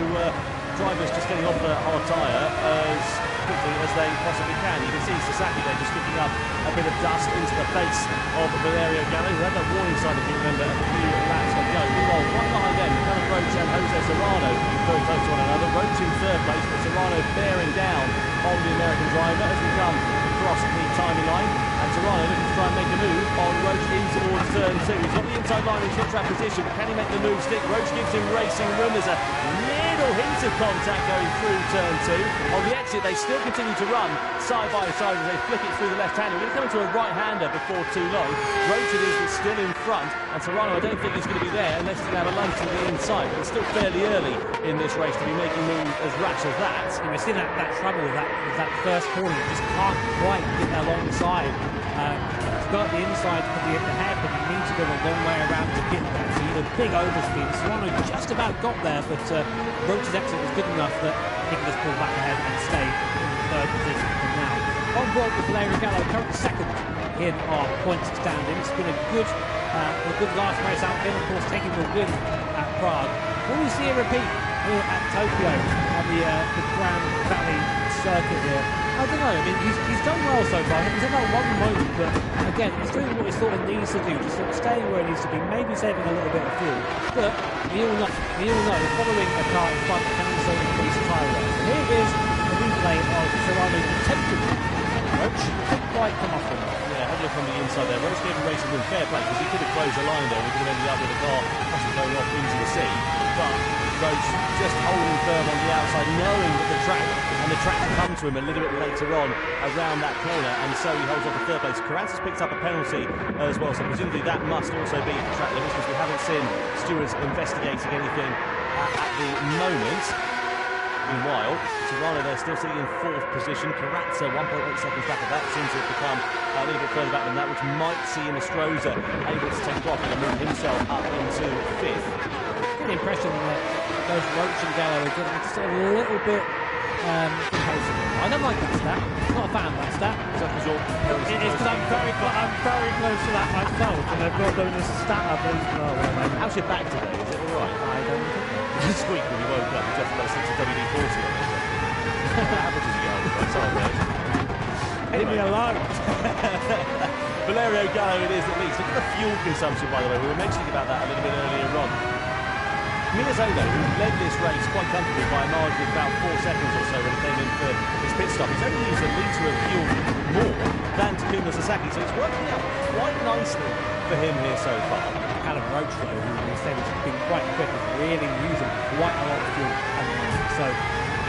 drivers just getting off the hard tyre as quickly as they possibly can. You can see Sasaki there just kicking up a bit of dust into the face of Valerio Gallo, who had that warning sign, if you remember, a few laps ago. Meanwhile, right behind them, Callum Roach and Jose Serrano very close to one another. Roach in 3rd place, but Serrano bearing down on the American driver as we come across the timing line. And Serrano looking to try and make a move on Roach in towards turn 2. He's got the inside line, he's got track position, but can he make the move stick? Roach gives him racing room. There's a little hint of contact going through turn 2. On the exit, they still continue to run side by side as they flick it through the left-hander. We're going to come into a right-hander before too long. Roach it is, but still in front. And Serrano, I don't think he's going to be there unless he's going to have a lunge to the inside. But it's still fairly early in this race to be making moves as rash as that. And we're seeing that trouble with that first corner. It just can't quite get there alongside. It's got the inside for the hairpin. You need to go a long way around to get there. So you need a big overspeed. Serrano just about got there, but Roach's exit was good enough that he can just pull back ahead and stay in 3rd position for now. On board with Valerio Gallo, current 2nd in our points standing. It's been a good last race out there, of course, taking the win at Prague. Will we see a repeat here at Tokyo on the Grand Valley circuit here. I don't know. I mean, he's done well so far. He's had that one moment, but again, he's doing what he sort of needs to do, just sort of staying where he needs to be, maybe saving a little bit of fuel. But we all know, following a car in front can also increase tyre wear. So here is a replay of Serrano's attempted approach. Didn't quite come off him. Yeah, have a look on the inside there. Roach gave him racing with fair play because he could have closed the line there. We could have ended up with the car possibly going off into the sea. But Roach just holding firm on the outside, knowing that the track will come to him a little bit later on around that corner, and so he holds on to third place. Carranza's picked up a penalty as well, so presumably that must also be the track limits because we haven't seen stewards investigating anything at the moment. Meanwhile, Serrano there still sitting in 4th position. Carranza 1.8 seconds back of that. Seems to have become a little bit further back than that, which might see MrWLAD able to take off and move himself up into 5th. Get the impression that both Roach and Gallo are getting sort of a little bit impatient. I don't like that stat. I'm not a fan of that stat. It is because I'm very close to that myself, and I've got this stat up as well. How's your back today? Is it all right? I don't think. This week when you woke up, you just about to WD-40 on it. What happens as you get older? Sorry, mate. Leave me alone. Valerio Gallo it is at least. Look at the fuel consumption, by the way. We were mentioning about that a little bit earlier on. Miyazono, who led this race quite comfortably by a margin of about 4 seconds or so when he came in for his pit stop, he's only used a litre of fuel more than Takuma Sasaki, so it's working out quite nicely for him here so far. Callum Roach, though, who we said has been quite quick, is really using quite a lot of fuel at the moment, so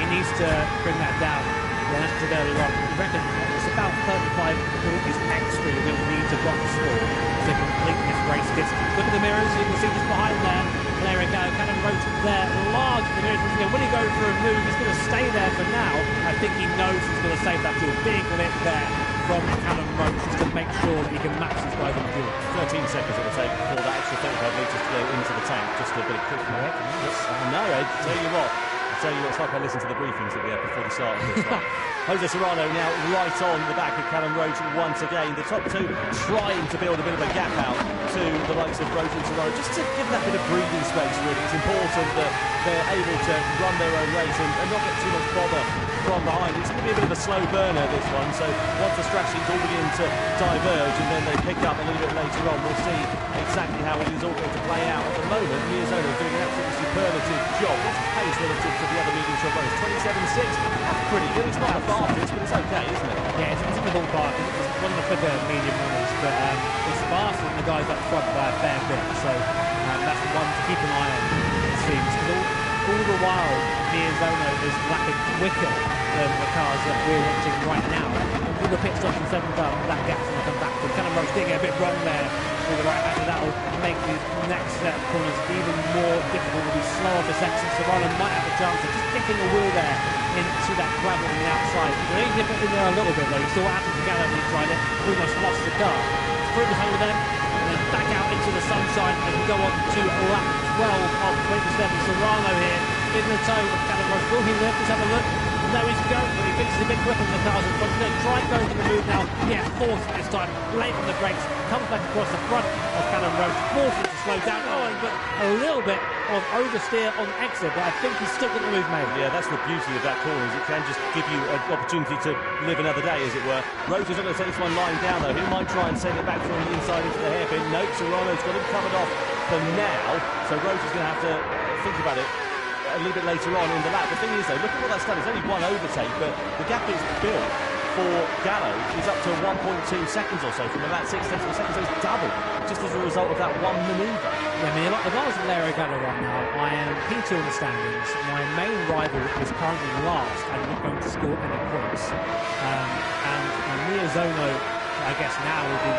he needs to bring that down. Then as I said earlier on, I reckon it's about 35 is extra you're going to need to box for to complete this race distance. Look at the mirrors, you can see just behind there. There we go, Callum Roach there, large in the mirrors. Will he go for a move? He's going to stay there for now. I think he knows he's going to save that fuel. Big lift there from Callum Roach just to make sure that he can match his guys on fuel. 13 seconds it will take for that extra 35 litres to go into the tank. Just a bit of quick work. No, Ed, tell you what, it's like I listened to the briefings that we had before the start of this one. Jose Serrano now right on the back of Callum Roach once again. The top two trying to build a bit of a gap out to the likes of Roach and Serrano, just to give that bit of breathing space, really. It's important that they're able to run their own race and not get too much bother from behind. It's going to be a bit of a slow burner, this one, so once the strategies all begin to diverge and then they pick up a little bit later on, we'll see exactly how it is all going to play out. At the moment, Miyazono is doing an absolutely superlative job. What's the pace relative to the other medium shot runners? 27.6. That's pretty good. It's not the fastest, but it's okay, isn't it? Yeah, it's in the ballpark. It's one of the quicker medium runners, but it's faster than the guys up front by a fair bit. So that's the one to keep an eye on, it seems. All the while, Miyazono is lapping quicker than the cars that we're watching right now. And with the pit stop in 7th up, that gap's going to come back. So Callum Roach getting a bit wrong there with the right hand, and that'll make the next set of corners even more difficult. It'll be slower for sections. Serrano might have a chance of just picking a wheel there into that gravel on the outside. He only dip it in there a little bit though. You saw what happened to Gallo when he tried it. Pretty much lost the car. Through the hole there, and then back out into the sunshine as we go on to lap 12 of 27. Serrano here in the toe of Callum Roach. Will he lift? Let's have a look. No, he's going, but he thinks he's a bit quicker than the cars in front. He's going to try and go into the move now. Yeah, forced this time. Late on the brakes. Comes back across the front of Callum Roach. Forced it to slow down. Oh, but a little bit of oversteer on exit, but I think he's still got the move made. Yeah, that's the beauty of that corner, is it can just give you an opportunity to live another day, as it were. Roach is not going to take this one lying down, though. He might try and send it back from the inside into the hairpin. Nope, Serrano's got him covered off for now. So Roach is going to have to think about it a little bit later on in the lap. The thing is, though, look at what that's done. It's only one overtake, but the gap is built for Gallo is up to 1.2 seconds or so, from about 6 tenths of a second, so it's doubled just as a result of that one manoeuvre. Yeah, I mean, if I was Valerio Gallo right now, I am P2 in the standings. My main rival is currently last and not going to score any points. And Miyazono, I guess now, will be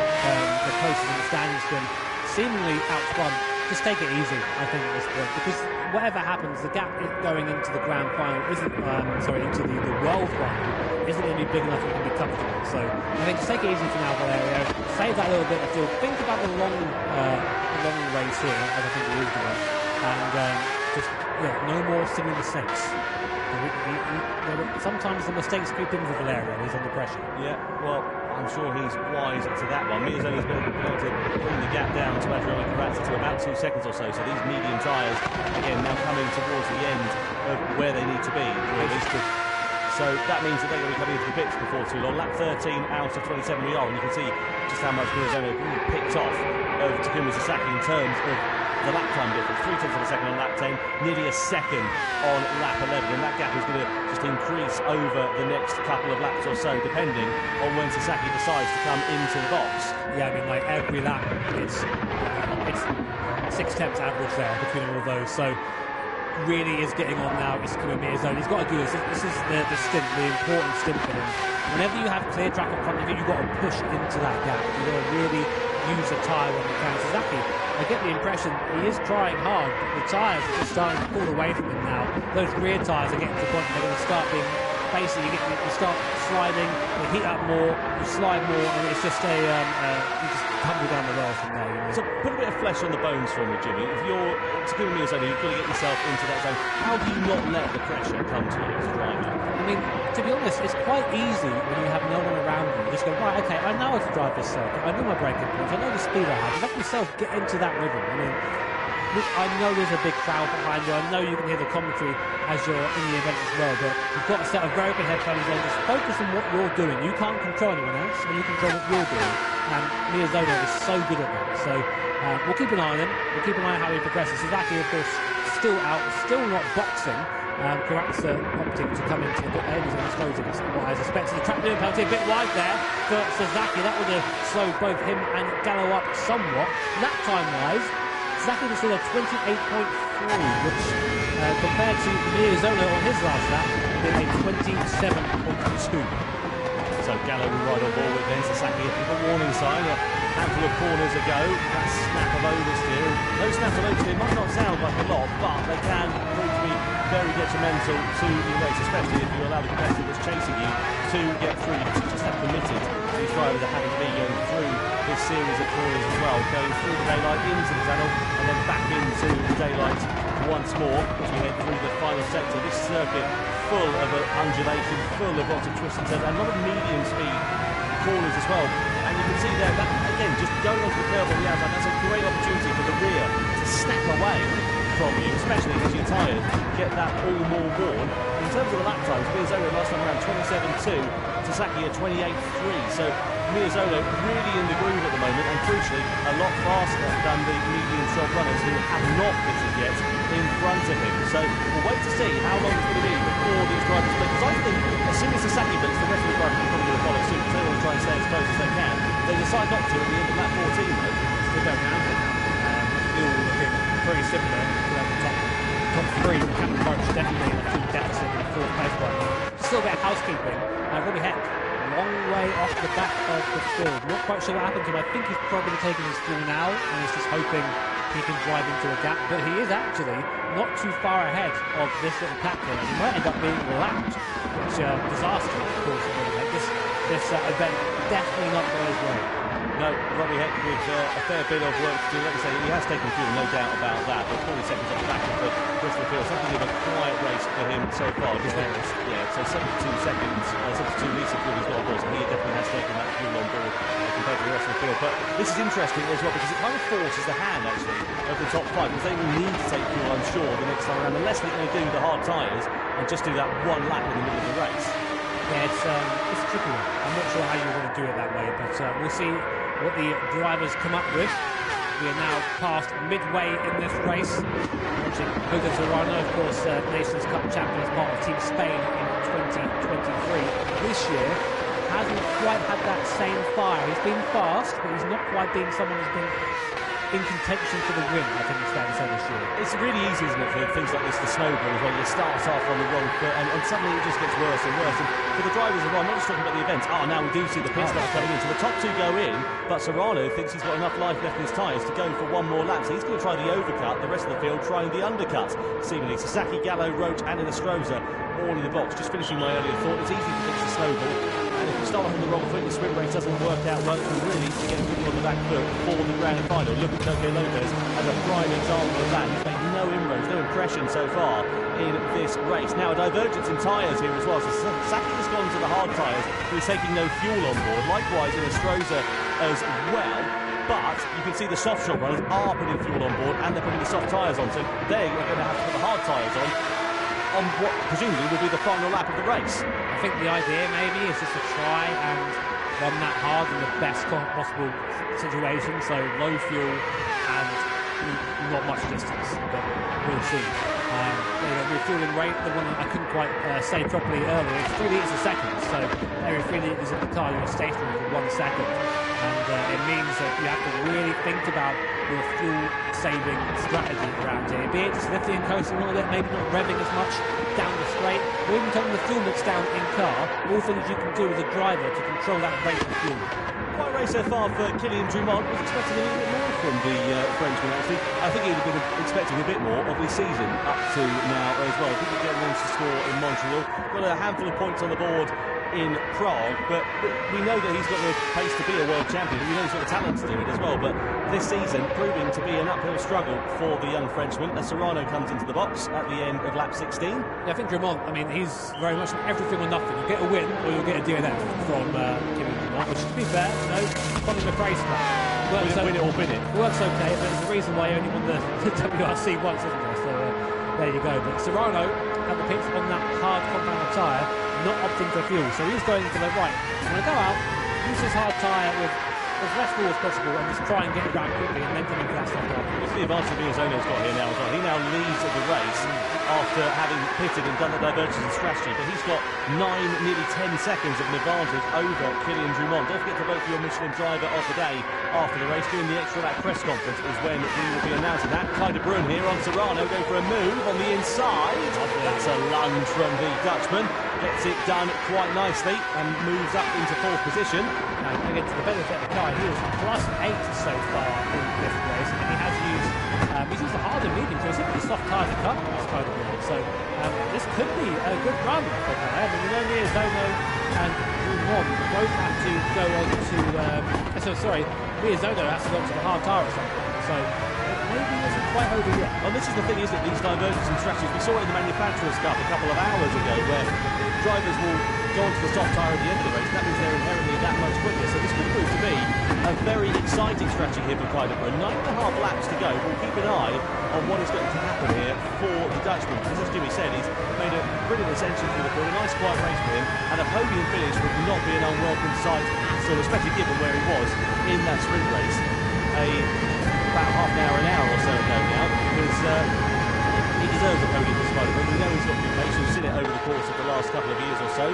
the closest in the standings to him, seemingly out front. Just take it easy, I think, at this point, because whatever happens, the gap going into the grand final isn't, into the world final isn't going to be big enough for it to be comfortable. So I think just take it easy for now, Valerio. Save that little bit of fuel. Think about the long race here, as I think it is doing, and no more silly mistakes. Sometimes the mistakes creep in for Valerio. He's under pressure. Yeah, well, I'm sure he's wise to that one. Miyazono's been able to bring the gap down to Adriano Carranza to about 2 seconds or so. So these medium tyres, again, now coming towards the end of where they need to be, or at least to So that means that they're going to be coming into the pits before too long. Lap 13 out of 27 we are, and you can see just how much Miyazono picked off over Takuma Sasaki in terms of the lap time difference. 0.3 of a second on lap 10, nearly a second on lap 11, and that gap is going to just increase over the next couple of laps or so, depending on when Sasaki decides to come into the box. Yeah, I mean, like every lap, it's 6/10 average there between all of those. So really is getting on now. It's coming Miyazono. He's got to do this. This is the stint, the important stint for him. Whenever you have clear track in front of you, you've got to push into that gap. You've got to really use the tyre when you can. Sasaki, I get the impression he is trying hard, but the tyres are just starting to pull away from him now. Those rear tyres are getting to the point where they're going to start being, basically, you start sliding, they heat up more, you slide more, and it's just you just tumble down the rails from there. You know? So put a bit of flesh on the bones for me, Jimmy. If you're Takuma Miyazono, you've got to get yourself into that zone. How do you not let the pressure come to you as a driver? I mean, to be honest, it's quite easy when you have no one around you. You just go, right, okay, I know how to drive this circuit. I know my braking points. I know the speed I have. Let myself get into that rhythm. I mean, I know there's a big crowd behind you. I know you can hear the commentary as you're in the event as well, but you've got a set of very good headphones on. Just focus on what you're doing. You can't control anyone else, and you control what you're doing. And Miyazono is so good at that. So we'll keep an eye on him. We'll keep an eye on how he progresses. Sasaki, of course, still out, still not boxing. Karatsa opting to come into the pit lane. He's exposing what I suspected. The track doing penalty a bit wide there for Sasaki. That would have slowed both him and Gallo up somewhat. Lap time-wise, Sasaki was still a 28.3, which compared to Miyazono on his last lap, did a 27.2. So Gallo will ride on board with then. Sasaki a warning sign. A handful of corners ago. That snap of oversteer. Those snaps of oversteer might not sound like a lot, but they can prove to be very detrimental to your race, especially if you allow the competitor that's chasing you to get through. You just have committed these drivers are having to be going through this series of corners as well, going through the daylight into the tunnel and then back into the daylight once more as we head through the final sector. This circuit full of undulation, full of lots of twists and turns, and a lot of medium speed corners as well. And you can see there that again, just going onto the curve on the outside, that's a great opportunity for the rear to snap away from you, especially as you're tired, get that all more worn. In terms of the lap times, Miyazono last time around 27.2, Sasaki a 28.3, so Miyazono really in the groove at the moment, and crucially a lot faster than the medium soft runners who have not pitted yet in front of him. So we'll wait to see how long it's going to be before these drivers split, because I think as soon as Sasaki blitz, the rest of the drivers are probably going to follow suit, so they want to try and stay as close as they can. They decide not to at the end of lap 14 though. Still going round it now. Still looking very similar to the top three. Captain Roach definitely in a full deficit in the fourth place right now. Still a bit of housekeeping. Robbie Heck, long way off the back of the field. Not quite sure what happened to him. I think he's probably taking his fuel now and he's just hoping he can drive into a gap. But he is actually not too far ahead of this little captain. He might end up being lapped, which disaster, of course. This event definitely not going his way. No, Robbie Heck with a fair bit of work to do. Like I say, he has taken fuel, no doubt about that. But 40 seconds off the back of the rest of the field. Something of a quiet race for him so far. So 72 seconds, 72 litres of fuel he's got on board. So he definitely has taken that fuel on board compared to the rest of the field. But this is interesting as well because it kind of forces the hand actually of the top five, because they will need to take fuel, I'm sure, the next time around, unless they're going to do the hard tyres and just do that one lap in the middle of the race. Yeah, it's a tricky one. I'm not sure how you want to do it that way, but we'll see what the drivers come up with. We are now past midway in this race. Watching Hugo Serrano, of course, Nations Cup champion as part of Team Spain in 2023. This year hasn't quite had that same fire. He's been fast, but he's not quite been someone who's been in contention for the win, I think it's fair to say this year. It's really easy, isn't it, for things like this to snowball when you start off on the wrong foot and suddenly it just gets worse and worse. And for the drivers as well, I'm not just talking about the events. Now we do see the pit stop coming in. So the top two go in, but Serrano thinks he's got enough life left in his tyres to go for one more lap. So he's going to try the overcut, the rest of the field trying the undercut. Seemingly Sasaki, Gallo, Roach and Inestrosa all in the box. Just finishing my earlier thought, it's easy to fix the snowball. And if you start off on the wrong foot, your sprint race doesn't work out well, you really get people on the back foot for the grand final. Look at Tokyo Lopez as a prime example of that. He's made no inroads, no impression so far in this race. Now a divergence in tyres here as well. So Sasaki has gone to the hard tyres, but he's taking no fuel on board. Likewise Inestrosa as well. But you can see the soft shop runners are putting fuel on board and they're putting the soft tyres on, so they are going to have to put the hard tyres on on what presumably will be the final lap of the race. I think the idea maybe is just to try and run that hard in the best possible situation, so low fuel and not much distance, but we'll see. The refueling rate, the one I couldn't quite say properly earlier, it's 3 litres a second, so every 3 litres of the car you're stationary for 1 second, and it means that you have to really think about your fuel saving strategy around here, be it just lifting and coasting a little bit, maybe not revving as much down the straight, or even turning the fuel mix down in car, all things you can do as a driver to control that rate of fuel. Quite a race so far for Kylian Drumont. Was expecting a little bit more from the Frenchman, actually. I think he'd have been expecting a bit more of his season up to now as well. I think he'd get one to score in Montreal. Got a handful of points on the board in Prague, but we know that he's got the pace to be a world champion. We know he's got the talent to do it as well, but this season proving to be an uphill struggle for the young Frenchman as Serrano comes into the box at the end of lap 16. Yeah, I think Drumont, I mean, he's very much everything or nothing. You'll get a win or you'll get a DNF from Kylian Drumont, which, to be fair, you know, following the race back. Win it or bin it. It works okay, but there's a reason why he only won the WRC once, isn't there? So there you go. But Serrano had the pits on that hard compound tyre, not opting for fuel, so he's going to the right. He's going to go out, use his hard tyre with as less fuel as possible and just try and get it down quickly and then come into that stop. What's the advantage Miazono's got here now as well? He now leads the race after having pitted and done the divergence and strategy, but he's got 9, nearly 10 seconds of an advantage over Kylian Drumont. Don't forget to vote for your Michelin driver of the day after the race. During the extra lap press conference is when we will be announcing that. Kai de Bruyne here on Serrano, going for a move on the inside. That's a lunge from the Dutchman. Gets it done quite nicely and moves up into 4th position. And again, to the benefit of the car, he was +8 so far in this race, and he has used he's used the harder medium, so he's simply soft tyres to cover this kind of road. So this could be a good run for him. I mean, we know Miazono and Drumont both have to go on to Miazono has to go on to the hard tyre at some point. So maybe it isn't quite over yet. Well, this is the thing, isn't it? These divergence and strategies. We saw it in the Manufacturers' Cup a couple of hours ago, where drivers will go onto the soft tyre at the end of the race. That means they're inherently that much quicker. So this could prove to be a very exciting strategy here for Kai de Bruyne. 9.5 laps to go. We'll keep an eye on what is going to happen here for the Dutchman. Because as Jimmy said, he's made a brilliant ascension through the field. A nice quiet race for him. And a podium finish would not be an unwelcome sight at all, especially given where he was in that sprint race. About half an hour or so ago now, because he deserves a podium for Spider-Man. We know he's got good pace. We've seen it over the course of the last couple of years or so.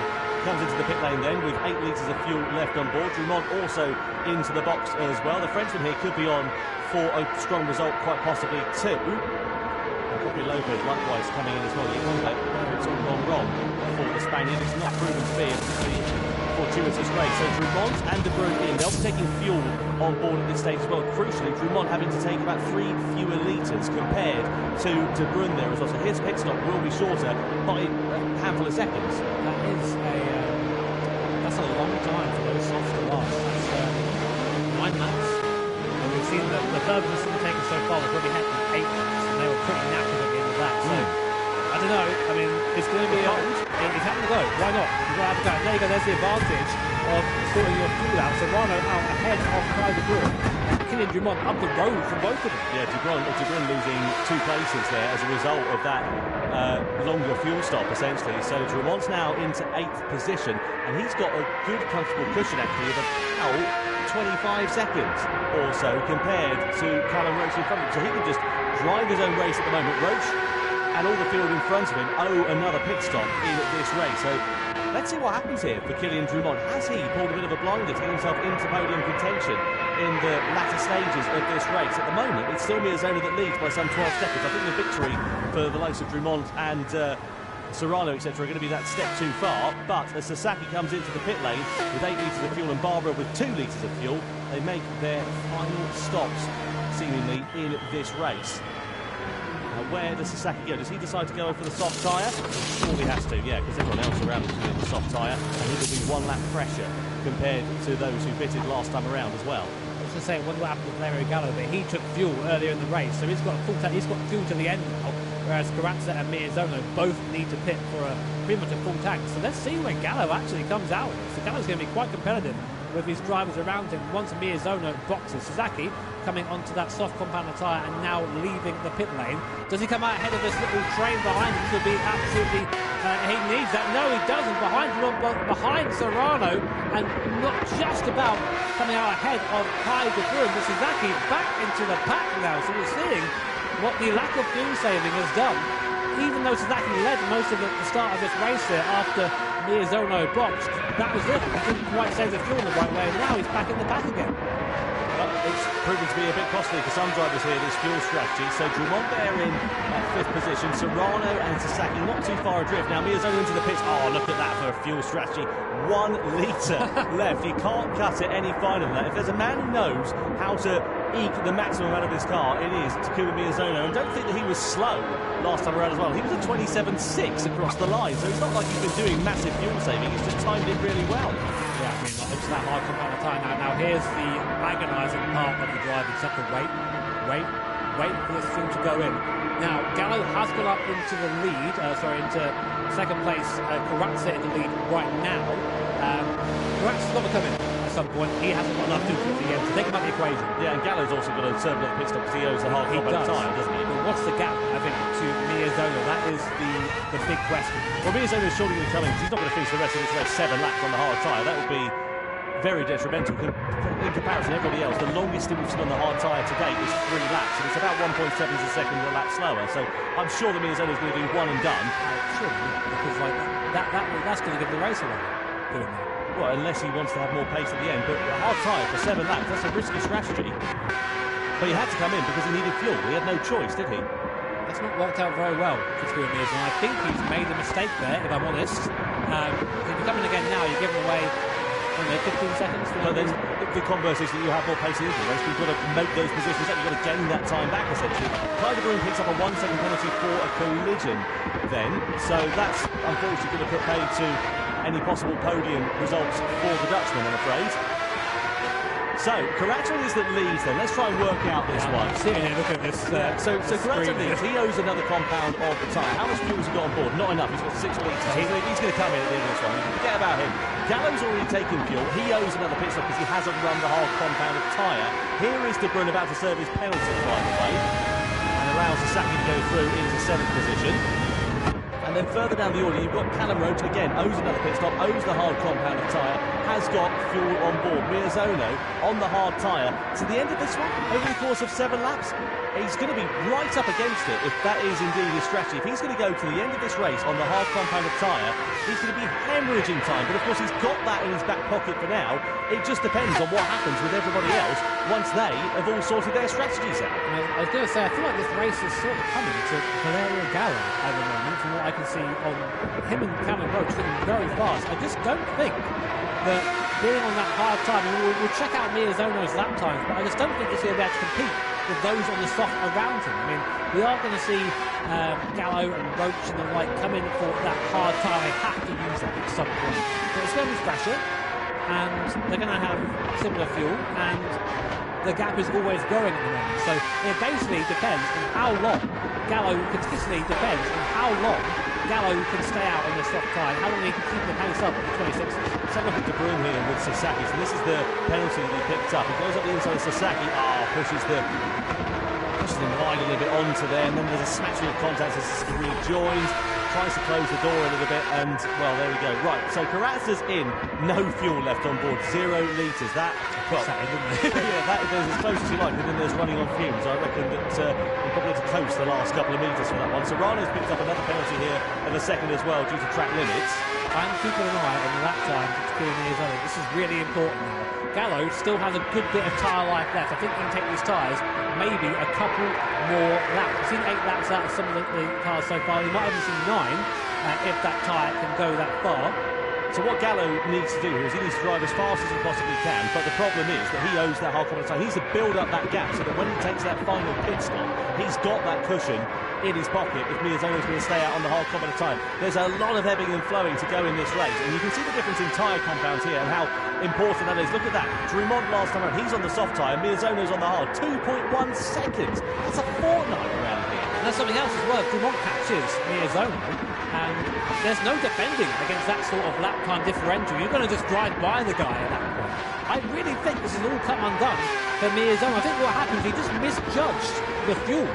Comes into the pit lane then with 8 litres of fuel left on board. Drumont also into the box as well. The Frenchman here could be on for a strong result, quite possibly too. And Coppy Lopez likewise coming in as well. It's all gone wrong for the Spaniard. It's not proven to be a particularly fortuitous race. So Drumont and de Bruyne in. They'll be taking fuel on board at this stage as well. Crucially, Drumont having to take about 3 fewer litres compared to de Bruyne there as well. So his pit stop will be shorter by a handful of seconds. That's a long time for those softs to last. That's 9 laps. And we've seen the furthest they've taken so far was probably had 8 laps, and they were pretty knackered at the end of that. So I don't know. I mean, it's going to be it's having to go. Why not? You've got to have a go. And there you go. There's the advantage of sorting your fuel out. So Serrano out ahead of Kai de Bruyne. Kylian Drumont up the road from both of them. Yeah, de Bruyne losing 2 places there as a result of that longer fuel stop, essentially. So Drumont's now into 8th position, and he's got a good, comfortable cushion, actually, of about 25 seconds or so compared to Callum Roach in front of him. So he can just drive his own race at the moment. Roach and all the field in front of him owe another pit stop in this race. So let's see what happens here for Kylian Drumont. Has he pulled a bit of a blinder to get himself into podium contention in the latter stages of this race? At the moment, it's still Miazono that leads by some 12 seconds. I think the victory for the likes of Drumont and Serrano, etc., are going to be that step too far. But as Sasaki comes into the pit lane with 8 litres of fuel and Barbara with 2 litres of fuel, they make their final stops, seemingly, in this race. Where does Sasaki go? Does he decide to go for the soft tyre? Well, he has to, yeah, because everyone else around him is doing the soft tyre, and he will be 1 lap fresher compared to those who fitted last time around as well. I was going to say, what happened to Valerio Gallo there? He took fuel earlier in the race, so he's got fuel to the end now, whereas Carrazza and Miazono both need to pit for pretty much a full tank. So let's see when Gallo actually comes out. So Gallo's going to be quite competitive. with his drivers around him. Once Miyazono boxes Sasaki, coming onto that soft compound tyre and now leaving the pit lane. Does he come out ahead of this little train behind him? This would be absolutely... he needs that. No, he doesn't. Behind Serrano, and not just about coming out ahead of Kai de Bruyne, but Sasaki back into the pack now. So we're seeing what the lack of fuel saving has done. Even though Sasaki led most of the start of this race here after Miyazono boxed, that was it. He didn't quite save the fuel in the right way, and now he's back in the pack again. It's proven to be a bit costly for some drivers here, this fuel strategy. So Drummond there in fifth position, Serrano and Sasaki not too far adrift. Now Miyazono into the pits. Oh, look at that for a fuel strategy. 1 litre left. You can't cut it any finer than that. If there's a man who knows how to eke the maximum out of this car, it is Takuma Miyazono. And don't think that he was slow last time around as well. He was a 27.6 across the line, so it's not like he's been doing massive fuel saving. He's just timed it really well. Yeah, I mean, it's that hard compound of time now. Now here's the agonising part of the drive. You just have to wait for this fuel to go in. Now, Gallo has got up into the lead, into second place. Corazza in the lead right now. Corazza's got to come in at some point. He hasn't got enough fuel to the end to take him out of the equation. Yeah, and Gallo's also got to serve the pit stop because he owes the hard compound time, doesn't he? But what's the gap, I think, to Miyazono? That is the big question. Well, Miyazono's surely going to come in because he's not going to finish the rest of this race 7 laps on the hard tyre. That would be very detrimental in comparison to everybody else. The longest stint we've seen on the hard tyre to date is 3 laps, and it's about 1.7 seconds a lap slower. So I'm sure that Miyazono's going to do one and done. Sure, yeah, because like that's going to give the race away. Doing that. Well, unless he wants to have more pace at the end. But a hard tyre for 7 laps, that's a risky strategy. But he had to come in because he needed fuel. He had no choice, did he? That's not worked out very well for Takuma Miyazono. I think he's made a mistake there, if I'm honest. If you come in again now, you're giving away 15 seconds. But then the converse is that you have more pace in the race. You've got to make those positions up. You've got to gain that time back, essentially. Kai de Bruyne picks up a 1-second penalty for a collision then. So that's unfortunately going to put paid to any possible podium results for the Dutchman, I'm afraid. So, Corazza is that leads then. Let's try and work out this one. Seriously, look at this. So Corazza leads. He owes another compound of the tyre. How much fuel has he got on board? Not enough. He's got 6 litres. He's going to come in at the end of this one. Forget about him. Gallo's already taken fuel. He owes another pit stop because he hasn't run the hard compound of tyre. Here is De Bruyne about to serve his penalty, by the way, and allows Sasaki to go through into 7th position. And then further down the order, you've got Callum Roach, again, owes another pit stop, owes the hard compound of tyre, has got fuel on board. Miyazono on the hard tyre. To the end of this one, over the course of 7 laps, he's going to be right up against it if that is indeed his strategy. If he's going to go to the end of this race on the hard compound of tyre, he's going to be hemorrhaging time. But of course, he's got that in his back pocket for now. It just depends on what happens with everybody else once they have all sorted their strategies out. I was going to say, I feel like this race is sort of coming to Valerio Gallo at the moment, from what I can see on him and Callum Roach looking very fast. I just don't think that being on that hard time, and we'll check out Miyazono's lap times, but I just don't think he's going to be able to compete with those on the soft around him. I mean, we are going to see Gallo and Roach and the like come in for that hard time. They have to use that at some point. But it's going to be fresher, and they're going to have similar fuel, and the gap is always growing at the moment. So it basically depends on how long Gallo consistently depends on how long Gallo can stay out in the soft tyre, how long he can keep the pace up at the 26s. Let's have a look at De Bruyne here with Sasaki. So this is the penalty that he picked up. He goes up the inside of Sasaki. Pushes the line a little bit onto there, and then there's a smattering of contact as Sasaki rejoins. Tries to close the door a little bit, and, well, there we go. Right, so Corazza's in. No fuel left on board. 0 litres. That, well, yeah, that is as close as you like, and then there's running on fumes. I reckon that we'll probably have to coast the last couple of metres for that one. Serrano's picked up another penalty here at the second as well, due to track limits. I'm keeping an eye on the lap time to Takuma Miyazono. This is really important now. Gallo still has a good bit of tyre life left. I think he can take these tyres maybe a couple more laps. We've seen 8 laps out of some of the cars so far. We might even see 9 if that tyre can go that far. So what Gallo needs to do here is he needs to drive as fast as he possibly can, but the problem is that he owes that hard compound time. He needs to build up that gap so that when he takes that final pit stop, he's got that cushion in his pocket if Miyazono's going to stay out on the hard compound time. There's a lot of ebbing and flowing to go in this race, and you can see the difference in tyre compounds here and how important that is. Look at that. Drummond last time around, he's on the soft tyre, Miyazono's on the hard. 2.1 seconds. That's a fortnight around here. And that's something else as well. Dumont catches Miyazono, and there's no defending against that sort of lap time differential. You're going to just drive by the guy at that point. I really think this has all come undone for Miyazono. I think what happened, he just misjudged the fuel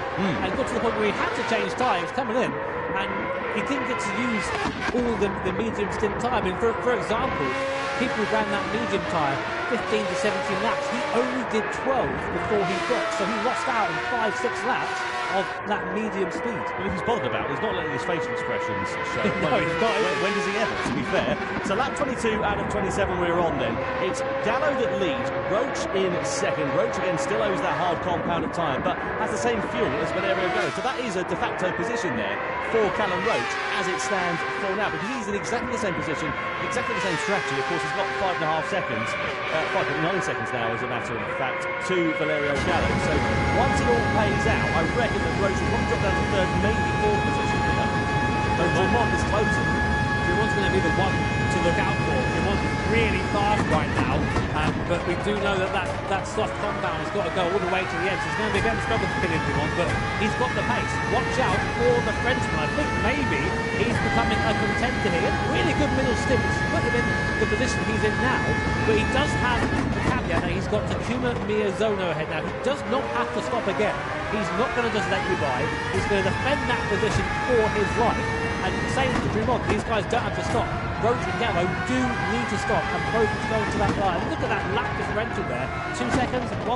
and got to the point where he had to change tyres coming in, and he didn't get to use all the medium stint tyre. I mean, for example, people ran that medium tyre 15 to 17 laps. He only did 12 before he booked, so he lost out in 5-6 laps of that medium speed. Well, if he's bothered about it, he's not letting his facial expressions show. No, he's not. When does he ever, to be fair? So lap 22 out of 27 we're on then. It's Gallo that leads, Roach in second. Roach again still owes that hard compounded tyre, but has the same fuel as Valerio goes. So that is a de facto position there for Callum Roach as it stands for now, because he's in exactly the same position, exactly the same strategy. Of course, he's got 5.5 seconds, 5.9 seconds now as a matter of fact, to Valerio Gallo. So once it all pays out, I reckon that Roach will probably drop down to third, maybe fourth position here. But Dumont is closing. Dumont's going to be the one to look out for. Dumont is really fast right now, but we do know that soft compound has got to go all the way to the end. So it's going to be again struggling to pin in Dumont, but he's got the pace. Watch out for the Frenchman. I think maybe he's becoming a contender here. Really good middle stint. It's put him in the position he's in now, but he does have the caveat that he's got Takuma Miyazono ahead now. He does not have to stop again. He's not going to just let you by. He's going to defend that position for his life. And same to Dumont, these guys don't have to stop. Roach and Gallo do need to stop, and both go to that line. Look at that lap differential there. 2 seconds, 1.7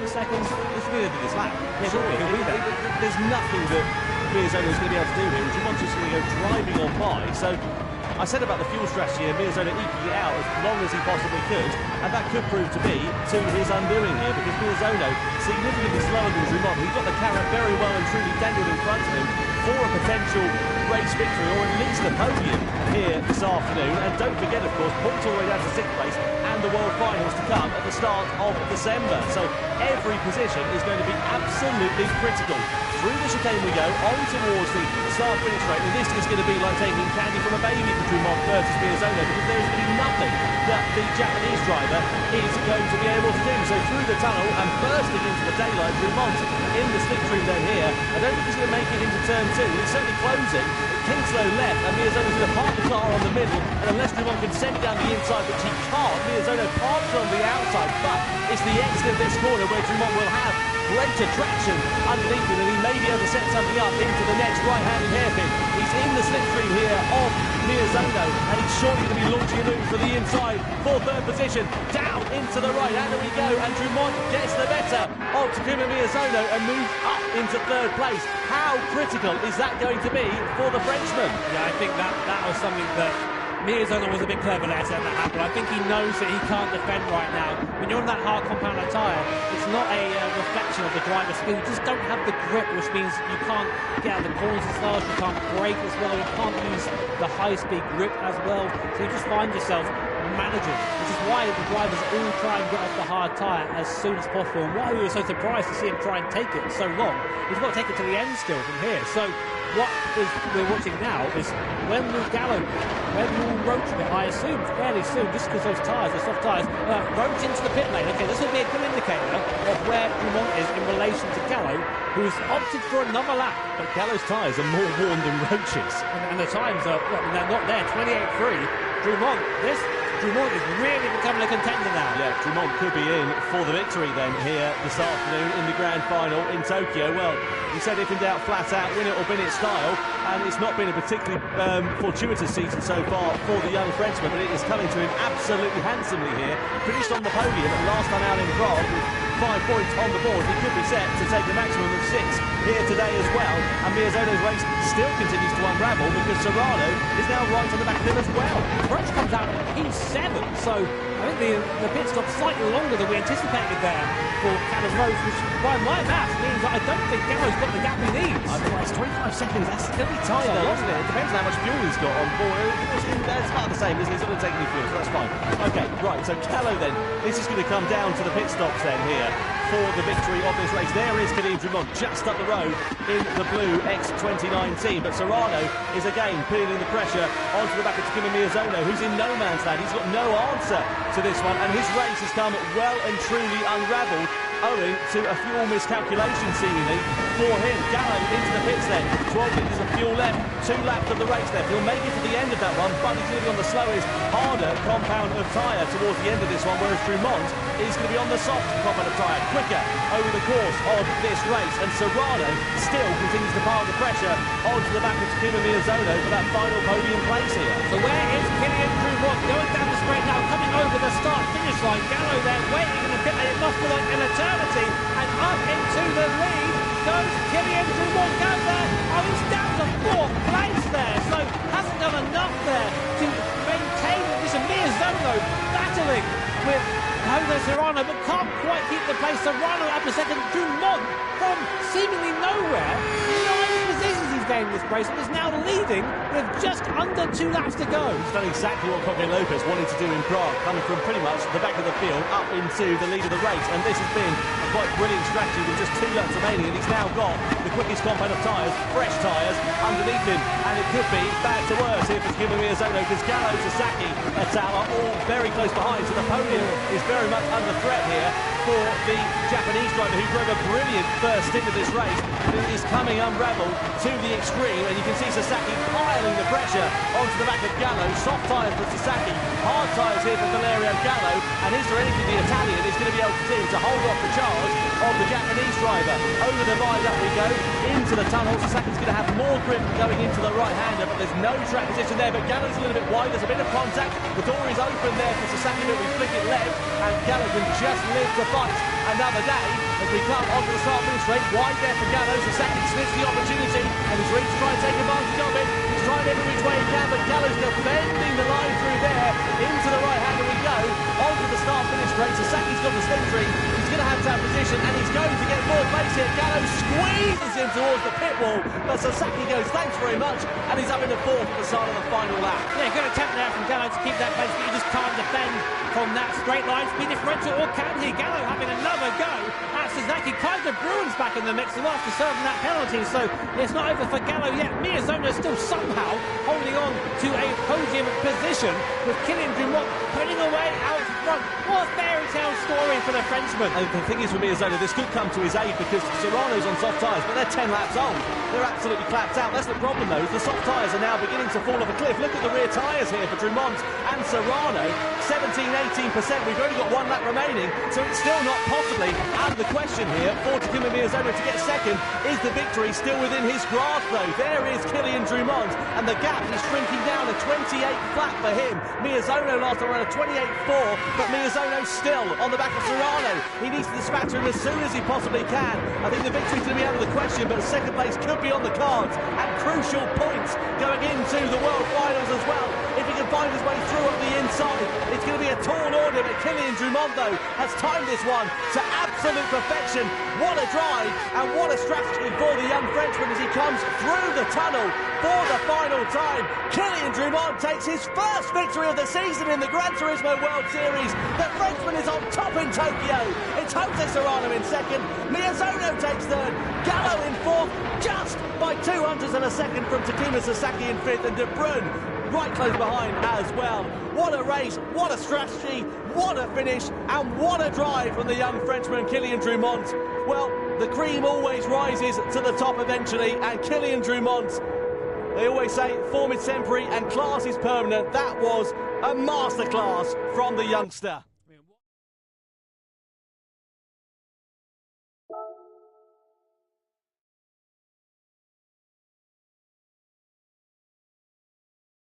seconds. This will be the end of this lap. Yeah, sure, there's nothing that Miyazono is going to be able to do here. Dumont's just going to go driving on by. So I said about the fuel strategy, and Miyazono eking it out as long as he possibly could, and that could prove to be to his undoing here, because Miyazono significantly slower than Dumont. He's got the carrot very well and truly dangled in front of him for a potential race victory, or at least the podium here this afternoon. And don't forget, of course, points all the way down to 6th place and the World Finals to come at the start of December. So every position is going to be absolutely critical. Through the chicane we go, on towards the start-finish straight, and this is going to be like taking candy from a baby for Dumont versus Miyazono, because there's going to be nothing that the Japanese driver is going to be able to do. So through the tunnel and bursting into the daylight, Dumont in the slipstream then here. I don't think he's going to make it into turn 2. He's certainly closing. Kingslow left, and Miyazono's going to park the car on the middle, and unless Dumont can send down the inside, which he can't, Miyazono parks on the outside, but it's the exit of this corner where Dumont will have greater traction underneath him, and he may be able to set something up into the next right-handed hairpin. He's in the slipstream here of Miyazono, and he's surely going to be launching a move for the inside for third position. Down into the right, and there we go, and Dumont gets the better of Takuma Miyazono and moves up into third place. How critical is that going to be for the Frenchman? Yeah, I think that was something that Miyazono was a bit clever there to let that happen. I think he knows that he can't defend right now. When you're on that hard compound tyre, it's not a reflection of the driver's skill. You just don't have the grip, which means you can't get out of the corners as well, you can't brake as well, you can't use the high-speed grip as well. So you just find yourself managing, which is why the drivers all try and get off the hard tyre as soon as possible. And why we were so surprised to see him try and take it so long. He's got to take it to the end still from here. So what we're watching now is when will Gallo, when will Roach a bit, I assume fairly soon, just because those tyres, the soft tyres, Roach into the pit lane. Okay, this will be a good indicator of where Dumont is in relation to Gallo, who's opted for another lap. But Gallo's tyres are more worn than Roach's. And the times are, well, they're not there, 28.3. Dumont is really becoming a contender now. Yeah, Dumont could be in for the victory then here this afternoon in the grand final in Tokyo. Well, he said if in doubt, flat out, win it or bin it style, and it's not been a particularly fortuitous season so far for the young Frenchman, but it is coming to him absolutely handsomely here. Finished on the podium at last time out in Prague with 5 points on the board. He could be set to take the maximum of 6 here today as well, and Miyazono's race still continues to unravel because Serrano is now right on the back of him as well. Roach comes out in P7, so I think the pit stop slightly longer than we anticipated there for Callum Roach, which by my math means that I don't think Gallo's got the gap he needs. I mean, it's 25 seconds, that's going to be tight though, isn't it? It depends on how much fuel he's got on board. It's about the same, isn't it? He's not going to take any fuel, so that's fine. Okay, right, so Callow then, this is going to come down to the pit stops then here for the victory of this race. There is Kadeem Dumont just up the road in the blue X2019, but Serrano is again peeling the pressure onto the back of Takuma Miyazono, who's in no man's land. He's got no answer to this one, and his race has come well and truly unravelled owing to a fuel miscalculation seemingly for him. Gallo into the pits then. 12 litres of fuel left, 2 laps of the race left. He'll make it to the end of that one, but he's going to be on the slowest, harder compound of tyre towards the end of this one, whereas Dumont is going to be on the soft compound of tyre, quicker over the course of this race. And Serrano still continues to pile the pressure onto the back of Takuma Miyazono for that final podium place here. So where is Kylian Dumont going down the straight now, coming over the start-finish line? Gallo there waiting in the pit lane. It must be like an eternity, and up into the lead goes Kylian Dumont. Down there, oh, he's down to 4th place there, so hasn't done enough there to maintain the position. Miyazono battling with Jose Serrano, but can't quite keep the pace. Serrano up a second. Dumont from seemingly nowhere, 9 positions he's gained this race, and is now leading with just under 2 laps to go. He's done exactly what Jorge Lopez wanted to do in Prague, coming from pretty much the back of the field up into the lead of the race, and this has been a quite brilliant strategy with just 2 laps remaining, and he's now got the quickest compound of tyres, fresh tyres, underneath him, and it could be bad to worse here for Takuma Miyazono, because Gallo, Sasaki, Attal are all very close behind, so the podium is very much under threat here for the Japanese driver who drove a brilliant first stint of this race, but it is coming unravelled to the extreme, and you can see Sasaki piling the pressure onto the back of Gallo. Soft tyres for Sasaki, hard tyres here for Valerio Gallo, and is there anything the Italian is going to be able to do to hold off the charge of the Japanese driver? Over the viaduct we go, into the tunnel. Sasaki's going to have more grip going into the right-hander, but there's no track position there, but Gallo's a little bit wide, there's a bit of contact, the door is open there for Sasaki, but we flick it left, and Gallo can just live to fight another day as we come onto the start-finish straight. Wide there for Gallo. Sasaki sniffs the opportunity and is ready to try and take advantage of it. He's trying every which way he can, but Gallo's defending the line through there. Into the right-hander we go, onto the start-finish straight. Sasaki's got the slipstream. He's going to have to have position, and he's going to get more pace here. Gallo squeezes him towards the pit wall, but Sasaki goes, thanks very much, and he's up in the 4th at the start of the final lap. Yeah, good attempt there from Gallo to keep that pace, but he just can't defend from that straight line. Speed differential, or can he? Gallo having another go at Sasaki. Kind of Bruins back in the mix after serving that penalty, so it's not over for Gallo yet. Miyazono still somehow holding on to a podium position, with Kylian Dumont putting away out front. What a fairy tale story for the Frenchman. And the thing is with Miyazono, this could come to his aid because Serrano's on soft tyres, but they're 10 laps old. They're absolutely clapped out. That's the problem though, is the soft tyres are now beginning to fall off a cliff. Look at the rear tyres here for Dumont and Serrano, 17-18%. We've only got 1 lap remaining, so it's still not possibly out of the question here for Takuma Miyazono to get second. Is the victory still within his grasp though? There is Kylian Dumont, and the gap is shrinking down to 28 flat for him. Miyazono last time around a 28.4, but Miyazono still on the back of Serrano. He needs to dispatch him as soon as he possibly can. I think the victory's going to be out of the question, but second place could be on the cards at crucial points going into the World Finals as well. If he can find his way through up the inside, it's going to be a tall order, but Kylian Dumont though has timed this one to absolute perfection. What a drive and what a strategy for the young Frenchman as he comes through the tunnel for the final time. Kylian Dumont takes his first victory of the season in the Gran Turismo World Series. The Frenchman is on top in Tokyo. It's Jose Serrano in second. Miyazono takes third. Gallo in 4th, just by 200ths of a second from Takuma Sasaki in 5th, and De Bruyne right close behind as well. What a race, what a strategy, what a finish, and what a drive from the young Frenchman Kylian Dumont. Well, the cream always rises to the top eventually, and Kylian Dumont, they always say form is temporary and class is permanent. That was a masterclass from the youngster.